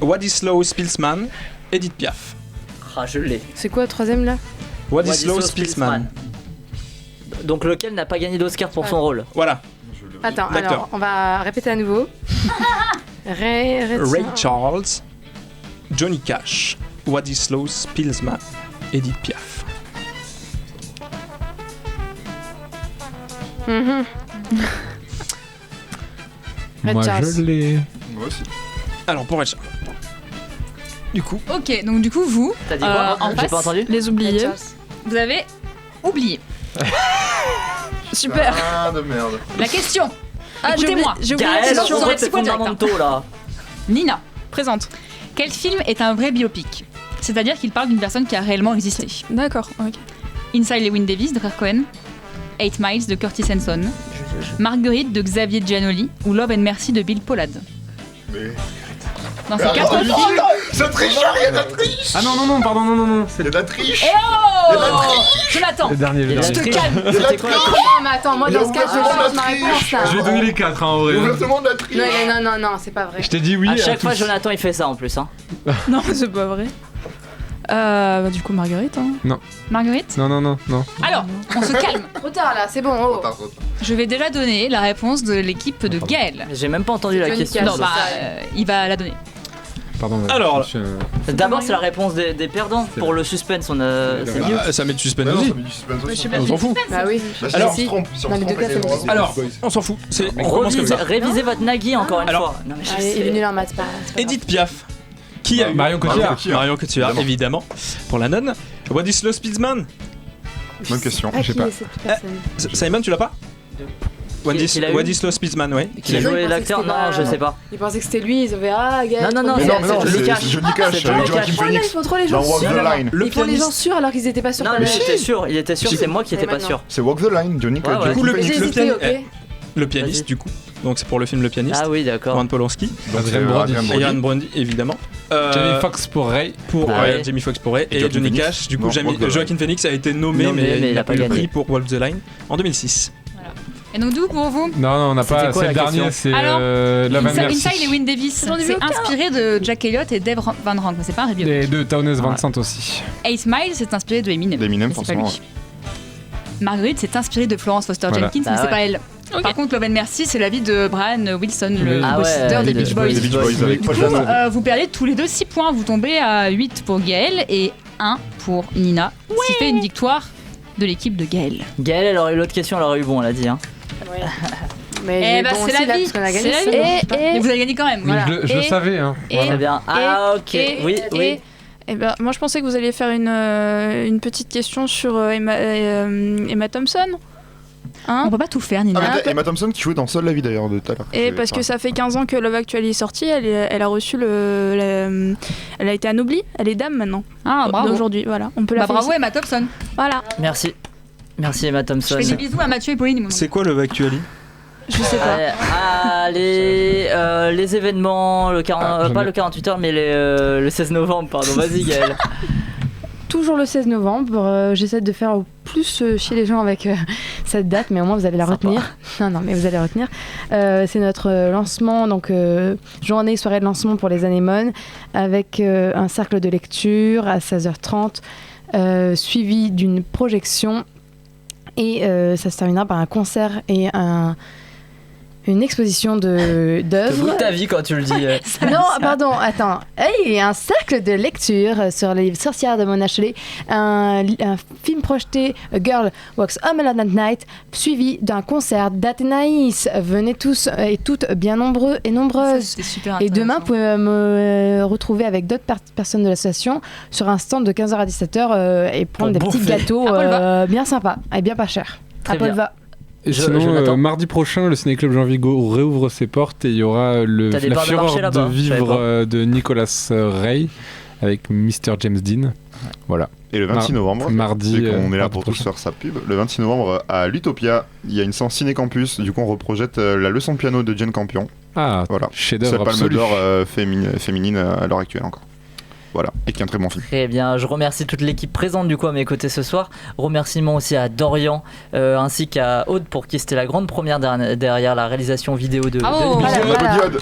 Władysław Spilsman, Edith Piaf. Ah, je l'ai. C'est quoi le troisième là? Władysław Spilsman. Donc lequel n'a pas gagné d'Oscar pour son rôle? Voilà. Attends, alors on va répéter à nouveau. Ray Charles, Johnny Cash, Władysław Spilsman, Edith Piaf. Moi je l'ai. Moi aussi. Alors pour Ray Charles. Du coup. Ok, donc du coup vous. T'as dit quoi? J'ai pas entendu. Les oubliés. Vous avez oublié. Super. Ah de merde. La question. Écoutez-moi. J'ai oublié la question. vous aurez 6 points direct. Là. Nina, présente. Quel film est un vrai biopic? C'est-à-dire qu'il parle d'une personne qui a réellement existé. D'accord, ok. Inside Llewyn Davis de Claire Cohen, 8 Miles de Curtis Hanson, Marguerite de Xavier Giannoli ou Love and Mercy de Bill Pollard. Mais... Dans ces 4 films... C'est tricheur, il y a de la triche. Ah non, pardon, non. C'est de la triche. Eh oh, Jonathan, Le dernier. tu te calmes. C'était quoi? Non, mais attends, moi dans ce cas, je change ma réponse là. Je vais donner les 4 en vrai. Ouvertement de la triche. Non, c'est pas vrai. Je t'ai dit oui. À chaque fois, Jonathan il fait ça en plus. Hein. Non, c'est pas vrai. Du coup, Marguerite. Hein. Non. Marguerite? Non. Alors, on se calme. Trop tard là, c'est bon. Oh. Je vais déjà donner la réponse de l'équipe de Gaël. J'ai même pas entendu la question. Non, il va la donner. Pardon. Alors, d'abord c'est la réponse des perdants. Pour le suspense, c'est mieux. Ça met du suspense aussi. On s'en fout. Bah oui. Alors, Alors, on s'en fout. Révisez votre Nagui encore une fois. Non, mais il est nul en maths, pas. Edith Piaf. Qui a eu Marion Cotillard, évidemment. Pour la nonne. Władysław Spilsman. Bonne question. Je sais pas. Simon, tu l'as pas? Władysław Spilsman, ouais. Qui a joué l'acteur? Non, je sais pas. Ils pensaient que c'était lui, ils ont fait Gaël. Non, c'est Johnny Cash avec Joaquin Phoenix. Ils font trop les gens sûrs. Ils font les gens sûrs alors qu'ils étaient pas sûrs. Non, mais il était sûr, c'est moi qui étais pas sûr. C'est Walk the Line, Johnny Cash. Du coup, le Ok. pianiste, du coup. Donc c'est pour le film Le Pianiste. Ah oui, d'accord. Roman Polanski. Adrien Brody, évidemment. Jamie Foxx pour Ray. Jamie Foxx pour Ray. Et Johnny Cash. Du coup, Joaquin Phoenix a été nommé, mais il n'a pas eu le prix pour Walk the Line en 2006. Et donc, d'où pour vous? Non, on n'a pas. C'est le dernier, c'est la Van Mercy. Inside et Win Davis. C'est inspiré de Jack Elliott et Dave Van Rank, mais c'est pas un review. Et de Townes Vincent aussi. 8 Mile, c'est inspiré de Eminem. D'Eminem, c'est forcément. pas lui. Marguerite, c'est inspiré de Florence Foster Jenkins, mais c'est pas elle. Okay. Par contre, Love and Mercy, c'est la vie de Brian Wilson, le compositeur des Beach Boys. Du coup, vous perdez tous les deux 6 points. Vous tombez à 8 pour Gaël et 1 pour Nina. Ce qui fait une victoire de l'équipe de Gaël. Gaël, elle aurait eu l'autre question, elle aurait eu bon, elle a dit. Hein. Ouais. Mais c'est la vie. Et vous avez gagné quand même. Voilà. Je le savais. Hein. Très bien. Ah, ok. Oui. Et ben, moi, je pensais que vous alliez faire une petite question sur Emma Thompson. On peut pas tout faire, Nina. Emma Thompson qui jouait dans Seule la vie d'ailleurs de tout à l'heure. Et parce que ça fait 15 ans que Love Actually est sorti, elle a reçu elle a été anoblie, elle est dame maintenant. Ah, bravo. Aujourd'hui, voilà. On peut la bravo Emma Thompson. Voilà. Merci Emma Thompson. Je fais des bisous à Mathieu et Pauline. C'est quoi Love Actually? Je sais pas. Les événements, pas le 48 heures, mais le 16 novembre, pardon. Vas-y Gaël. Toujours le 16 novembre, j'essaie de faire au plus chier les gens avec cette date, mais au moins vous allez la retenir. Non, mais vous allez retenir. C'est notre lancement, donc soirée de lancement pour les anémones, avec un cercle de lecture à 16h30, suivi d'une projection, et ça se terminera par un concert et une exposition d'œuvres. C'est toute ta vie quand tu le dis. Non, pardon, attends. Hey, un cercle de lecture sur les sorcières de Mona Chollet, un film projeté, A Girl Walks Home Alone at Night, suivi d'un concert d'Athénaïs. Venez tous et toutes bien nombreux et nombreuses. Ça, super et demain, vous pouvez me retrouver avec d'autres personnes de l'association sur un stand de 15h à 17h et prendre des petits gâteaux bien sympas et bien pas chers. À Paul va. Et sinon, mardi prochain, le Ciné Club Jean Vigo réouvre ses portes et il y aura la fureur de vivre de Nicolas Ray avec Mr. James Dean. Voilà. Et le 26 novembre, mardi, on est là pour tous faire sa pub. Le 26 novembre, à l'Utopia, il y a une séance Ciné Campus. Du coup, on reprojette la leçon de piano de Jane Campion. Ah, voilà. Chef-d'œuvre absolu. C'est la Palme d'Or féminine à l'heure actuelle encore. Voilà, et qui est un très bon film. Très bien, je remercie toute l'équipe présente du coup à mes côtés ce soir. Remerciements aussi à Dorian ainsi qu'à Aude pour qui c'était la grande première derrière la réalisation vidéo de l'émission.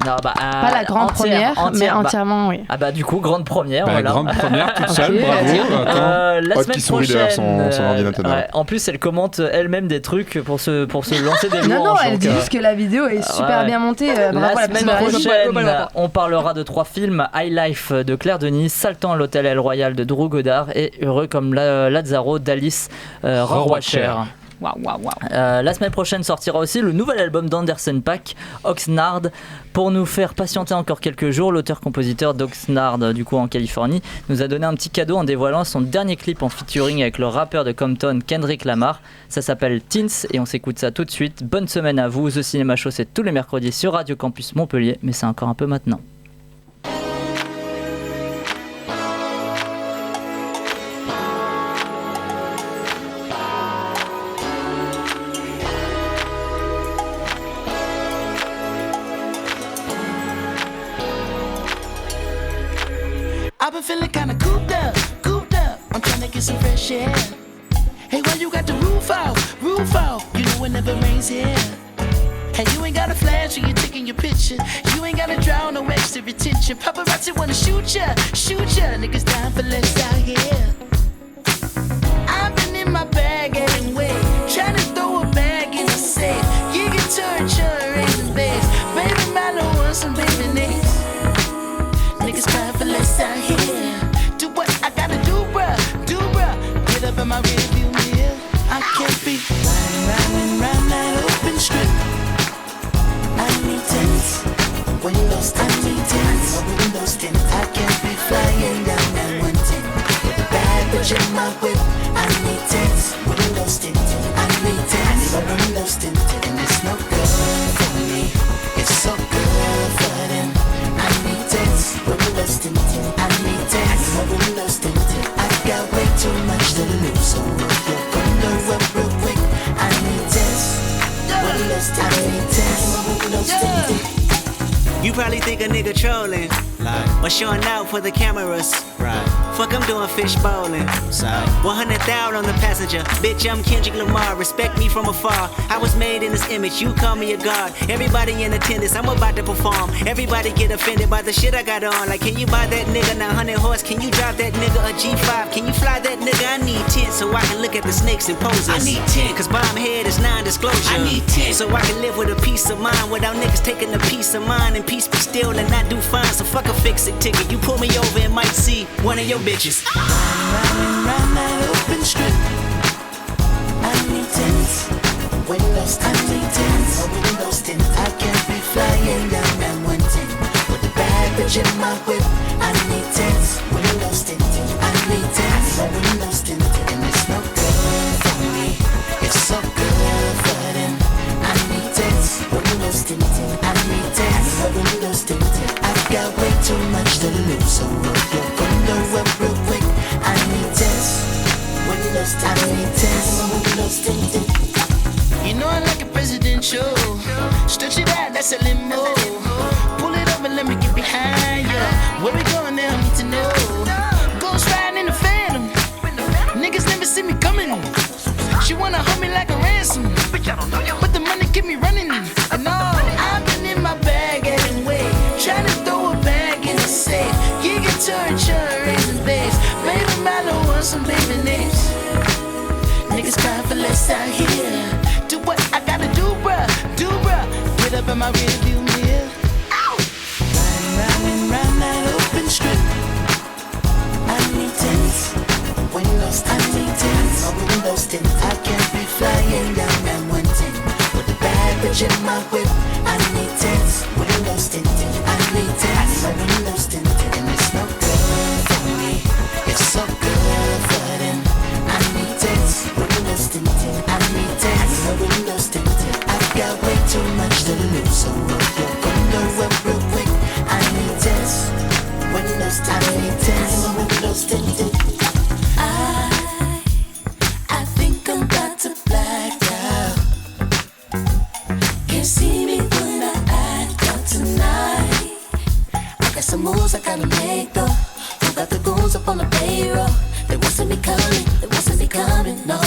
Non, pas la grande première, mais entièrement, oui. Ah bah du coup, grande première, voilà. Grande première, toute seule, bravo. La semaine prochaine, son ordinateur. En plus, elle commente elle-même des trucs pour se lancer des louanges. Non, elle dit juste que la vidéo est super bien montée. La semaine prochaine, on parlera de 3 films: High Life de Claire Denis, Saltan à l'Hôtel El Royal de Drew Goddard et Heureux comme Lazaro d'Alice Rohrwacher. La semaine prochaine sortira aussi le nouvel album d'Anderson Paak, Oxnard. Pour nous faire patienter encore quelques jours, l'auteur-compositeur d'Oxnard, du coup en Californie, nous a donné un petit cadeau en dévoilant son dernier clip en featuring avec le rappeur de Compton, Kendrick Lamar. Ça s'appelle Teens et on s'écoute ça tout de suite. Bonne semaine à vous. The Cinéma Show, c'est tous les mercredis sur Radio Campus Montpellier, mais c'est encore un peu maintenant. I've been feeling kinda cooped up. I'm trying to get some fresh air. Hey, why you got the roof out? You know it never rains here. Hey, you ain't got a flash when you're taking your picture. You ain't gotta draw no extra attention. Paparazzi wanna shoot ya. Niggas dying for less out here. I've been in my bag anyway, trying to throw a bag in the safe. You get torture in the base. Baby, man, I want some baby names. Niggas crying for less out here. Do what I gotta do, bruh. Get up in my rearview mirror. I can't be riding round that open strip. I need tents, windows tint. I can't be flying down that 110 with a baggage in my whip. I need tents, windows tint. I need tents, windows tinted, and it's no good for me. It's so good for them. I need tents, windows tinted. I need tents, windows tinted. I got way too much to lose, so roll your window up real quick. I need tents, windows tinted. I need tents, windows tinted. You probably think a nigga trolling. Like, or showing out for the cameras. Right. Fuck, I'm doing fish bowling. Sorry. 100,000 on the passenger. Bitch, I'm Kendrick Lamar. Respect me from afar. I was made in this image. You call me a god. Everybody in attendance. I'm about to perform. Everybody get offended by the shit I got on. Like, can you buy that nigga 900 horse? Can you drive that nigga a G5? Can you fly that nigga? I need 10 so I can look at the snakes and poses. I need 10 cause bomb head is non-disclosure. I need 10 so I can live with a peace of mind without niggas taking a piece of mine and peace be still and not do fine. So fuck a fix-it ticket. You pull me over and might see one of your bitches. Riding round that open strip. I need tents. Windows tint. I need tents. Windows tint. I can't be flying down that 110 with a bad bitch in my whip. I need tents. Windows tint. I need tents. Windows tint. And it's no good for me. It's so good for them. I need tents. Windows tint. I need tents. Windows tint. I've got way too much to lose, so roll your window up real quick. I need tents. Windows tint. I need tents. Windows tint. You know I like a presidential. Stretch it out, that's a limo. Pull it up and let me get behind you. Where we going now, I need to know. Ghost riding in the Phantom. Niggas never see me coming. She wanna hold me like a ransom, but the money keep me running. And all, I've been in my bag anyway, trying to throw a bag in the safe. You get torture, raising babes. Baby, I don't want some baby names. Niggas crying for less out here. Do what I gotta do, bruh. Get up in my rear view mirror. Riding round that open strip. I need tents. Windows tint. I need tents. Windows tint. I can't be flying down that 110 with a bad bitch in my whip. I need tents. Windows tint. I need tents. Windows tint. And it's no good for me. It's so good for them. I need tents. Windows tint. I need tents. Windows tint. I've got way too much to lose, so roll your window up real quick. I need tents. Windows tint. I need tents. Windows tint. I think I'm about to black out. Can't see me when I act out tonight. I got some moves I gotta make though. Who got the goons up on the payroll? They wasn't me coming, no.